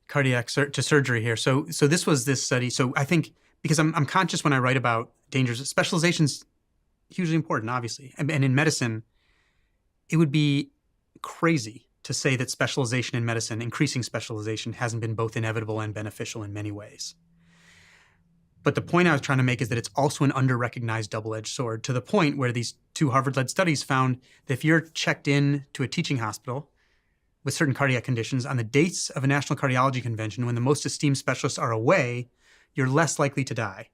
cardiac to surgery here. So this was this study. So I think, because I'm conscious when I write about dangers, specialization's hugely important, obviously, and in medicine, it would be crazy to say that specialization in medicine, increasing specialization, hasn't been both inevitable and beneficial in many ways. But the point I was trying to make is that it's also an under-recognized double-edged sword, to the point where these two Harvard-led studies found that if you're checked in to a teaching hospital with certain cardiac conditions on the dates of a national cardiology convention, when the most esteemed specialists are away, you're less likely to die.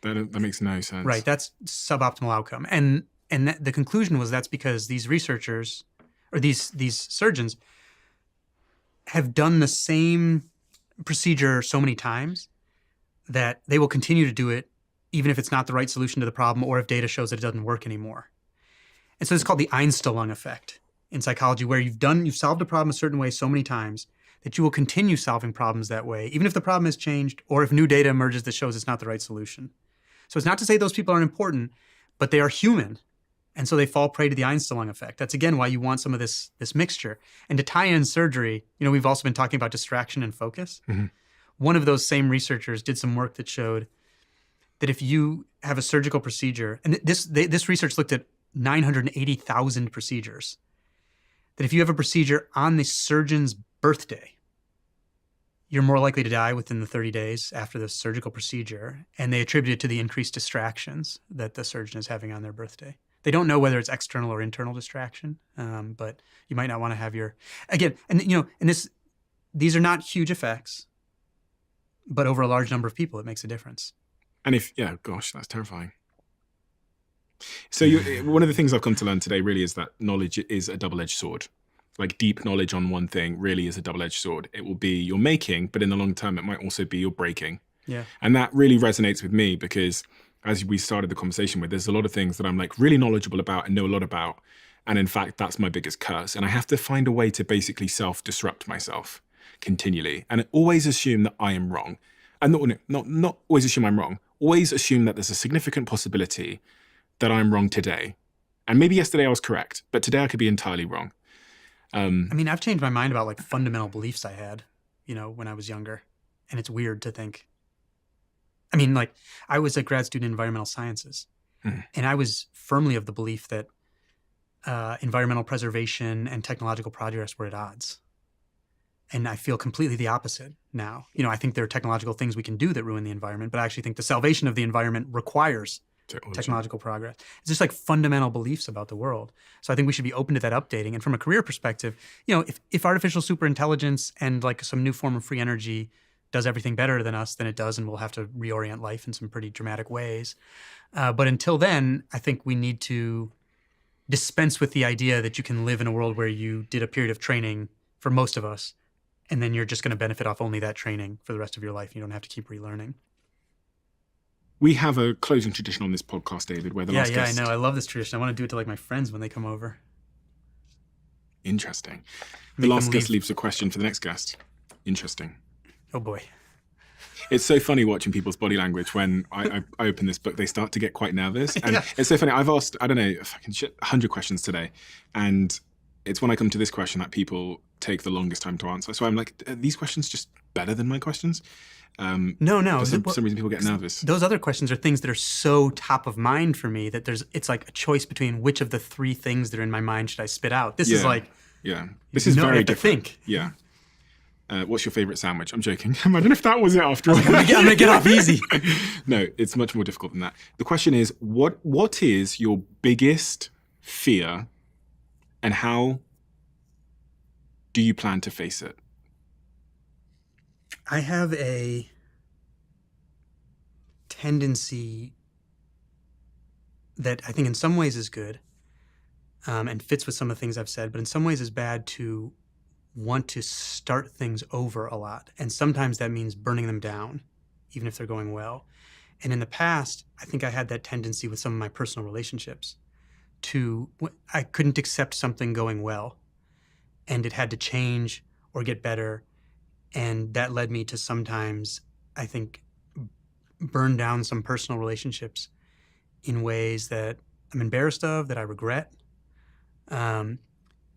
That makes no sense. Right, that's suboptimal outcome. And the conclusion was that's because these researchers, or these surgeons, have done the same procedure so many times that they will continue to do it even if it's not the right solution to the problem, or if data shows that it doesn't work anymore. And so it's called the Einstellung effect in psychology, where you've solved a problem a certain way so many times that you will continue solving problems that way, even if the problem has changed, or if new data emerges that shows it's not the right solution. So it's not to say those people aren't important, but they are human. And so they fall prey to the Einstellung effect. That's, again, why you want some of this mixture. And to tie in surgery, we've also been talking about distraction and focus. Mm-hmm. One of those same researchers did some work that showed that if you have a surgical procedure, and this research looked at 980,000 procedures, that if you have a procedure on the surgeon's birthday, you're more likely to die within the 30 days after the surgical procedure. And they attribute it to the increased distractions that the surgeon is having on their birthday. They don't know whether it's external or internal distraction, but you might not want to have these are not huge effects, but over a large number of people, it makes a difference. And that's terrifying. So one of the things I've come to learn today really is that knowledge is a double-edged sword. Like, deep knowledge on one thing really is a double-edged sword. It will be your making, but in the long term, it might also be your breaking. Yeah. And that really resonates with me because, as we started the conversation with, there's a lot of things that I'm like really knowledgeable about and know a lot about. And in fact, that's my biggest curse. And I have to find a way to basically self-disrupt myself continually and always assume that I am wrong. And not always assume I'm wrong, always assume that there's a significant possibility that I'm wrong today. And maybe yesterday I was correct, but today I could be entirely wrong. I mean, I've changed my mind about like fundamental beliefs I had, when I was younger. And it's weird to think. I mean, like, I was a grad student in environmental sciences, and I was firmly of the belief that environmental preservation and technological progress were at odds. And I feel completely the opposite now. I think there are technological things we can do that ruin the environment, but I actually think the salvation of the environment requires technological progress. It's just like fundamental beliefs about the world. So I think we should be open to that updating. And from a career perspective, if artificial superintelligence and like some new form of free energy does everything better than us, then it does, and we'll have to reorient life in some pretty dramatic ways. But until then, I think we need to dispense with the idea that you can live in a world where you did a period of training for most of us, and then you're just going to benefit off only that training for the rest of your life. You don't have to keep relearning. We have a closing tradition on this podcast, David, where the last guest... I know. I love this tradition. I want to do it to like my friends when they come over. Interesting. The last guest leaves a question for the next guest. Interesting. Oh boy. It's so funny watching people's body language when I open this book. They start to get quite nervous. And It's so funny. I've asked, 100 questions today. And it's when I come to this question that people take the longest time to answer. So I'm like, are these questions just better than my questions? No. For some reason people get nervous. Those other questions are things that are so top of mind for me that it's like a choice between which of the three things that are in my mind should I spit out. This is like... Yeah. This is very different. Think. Yeah. What's your favorite sandwich? I'm joking. Imagine if that was it after all. I'm gonna get off easy. No, it's much more difficult than that. The question is, what is your biggest fear, and how do you plan to face it? I have a tendency that I think in some ways is good, and fits with some of the things I've said, but in some ways is bad, to want to start things over a lot. And sometimes that means burning them down, even if they're going well. And in the past, I think I had that tendency with some of my personal relationships I couldn't accept something going well, and it had to change or get better. And that led me to sometimes, I think, burn down some personal relationships in ways that I'm embarrassed of, that I regret.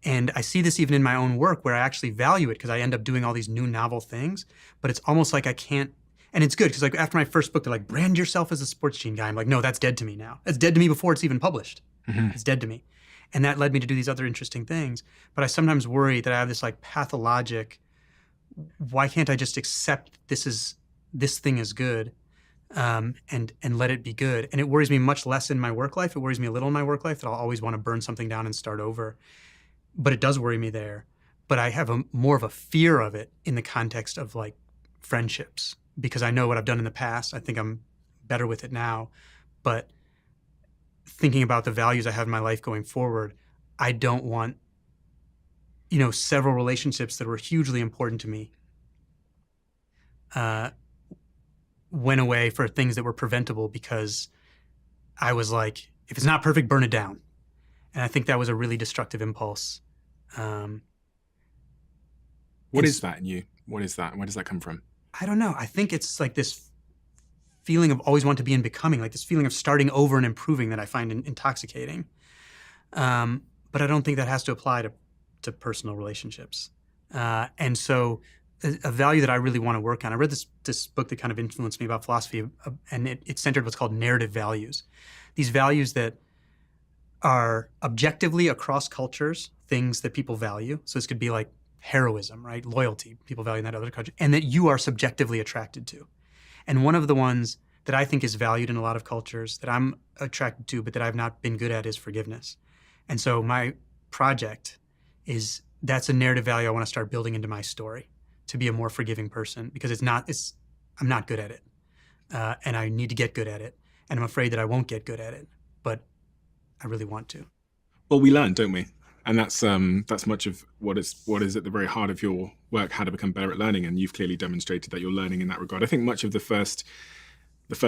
And I see this even in my own work, where I actually value it because I end up doing all these new novel things, but it's almost like I can't. And it's good because like after my first book, they're like, brand yourself as a sports gene guy. I'm like, no, that's dead to me now. It's dead to me before it's even published. It's dead to me. And that led me to do these other interesting things. But I sometimes worry that I have this like pathologic, why can't I just accept this thing is good, and let it be good? And it worries me much less in my work life. It worries me a little in my work life that I'll always want to burn something down and start over. But it does worry me there. But I have more of a fear of it in the context of like friendships, because I know what I've done in the past. I think I'm better with it now. But thinking about the values I have in my life going forward, I don't want, several relationships that were hugely important to me went away for things that were preventable because I was like, if it's not perfect, burn it down. And I think that was a really destructive impulse. What is that in you? What is that? Where does that come from? I don't know. I think it's like this feeling of always want to be in becoming, like this feeling of starting over and improving that I find intoxicating. But I don't think that has to apply to personal relationships. And so a value that I really want to work on, I read this book that kind of influenced me about philosophy, and it centered what's called narrative values. These values that are objectively across cultures, things that people value. So this could be like heroism, right? Loyalty, people value in that other culture, and that you are subjectively attracted to. And one of the ones that I think is valued in a lot of cultures that I'm attracted to, but that I've not been good at, is forgiveness. And so my project that's a narrative value I want to start building into my story, to be a more forgiving person, because I'm not good at it. And I need to get good at it. And I'm afraid that I won't get good at it, but I really want to. Well, we learn, don't we? And that's much of what is at the very heart of your work, how to become better at learning. And you've clearly demonstrated that you're learning in that regard. I think much of the first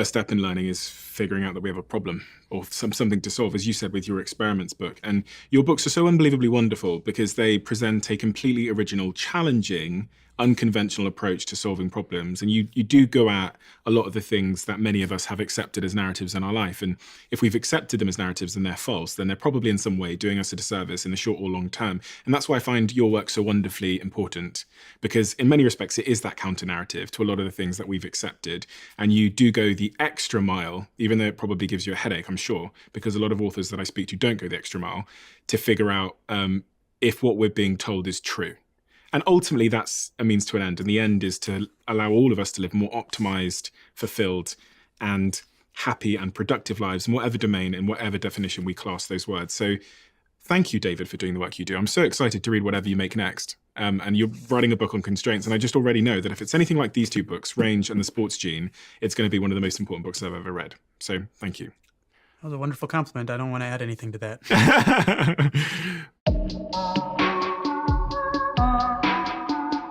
step in learning is figuring out that we have a problem or something to solve, as you said with your experiments book. And your books are so unbelievably wonderful because they present a completely original, challenging unconventional approach to solving problems. And you do go at a lot of the things that many of us have accepted as narratives in our life. And if we've accepted them as narratives and they're false, then they're probably in some way doing us a disservice in the short or long term. And that's why I find your work so wonderfully important, because in many respects, it is that counter narrative to a lot of the things that we've accepted. And you do go the extra mile, even though it probably gives you a headache, I'm sure, because a lot of authors that I speak to don't go the extra mile to figure out if what we're being told is true. And ultimately, that's a means to an end. And the end is to allow all of us to live more optimized, fulfilled, and happy and productive lives in whatever domain, in whatever definition we class those words. So thank you, David, for doing the work you do. I'm so excited to read whatever you make next. And you're writing a book on constraints. And I just already know that if it's anything like these two books, Range and The Sports Gene, it's going to be one of the most important books I've ever read. So thank you. That was a wonderful compliment. I don't want to add anything to that.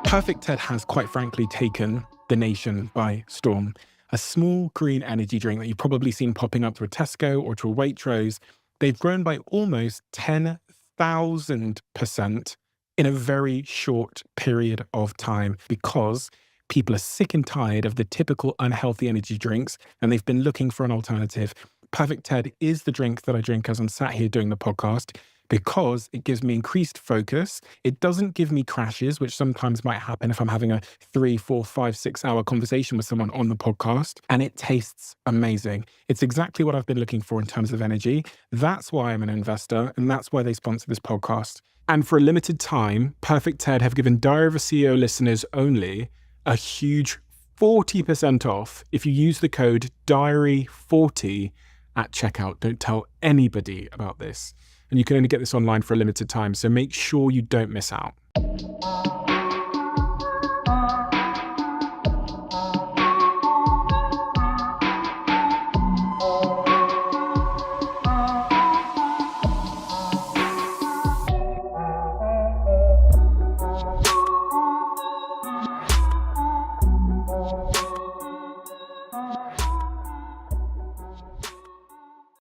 Perfect Ted has, quite frankly, taken the nation by storm. A small green energy drink that you've probably seen popping up to a Tesco or to a Waitrose. They've grown by almost 10,000% in a very short period of time because people are sick and tired of the typical unhealthy energy drinks and they've been looking for an alternative. Perfect Ted is the drink that I drink as I'm sat here doing the podcast because it gives me increased focus. It doesn't give me crashes, which sometimes might happen if I'm having a 3, 4, 5, 6 hour conversation with someone on the podcast. And it tastes amazing. It's exactly what I've been looking for in terms of energy. That's why I'm an investor, and that's why they sponsor this podcast. And for a limited time, Perfect Ted have given Diary of a CEO listeners only a huge 40% off if you use the code DIARY40 at checkout. Don't tell anybody about this. And you can only get this online for a limited time, so make sure you don't miss out.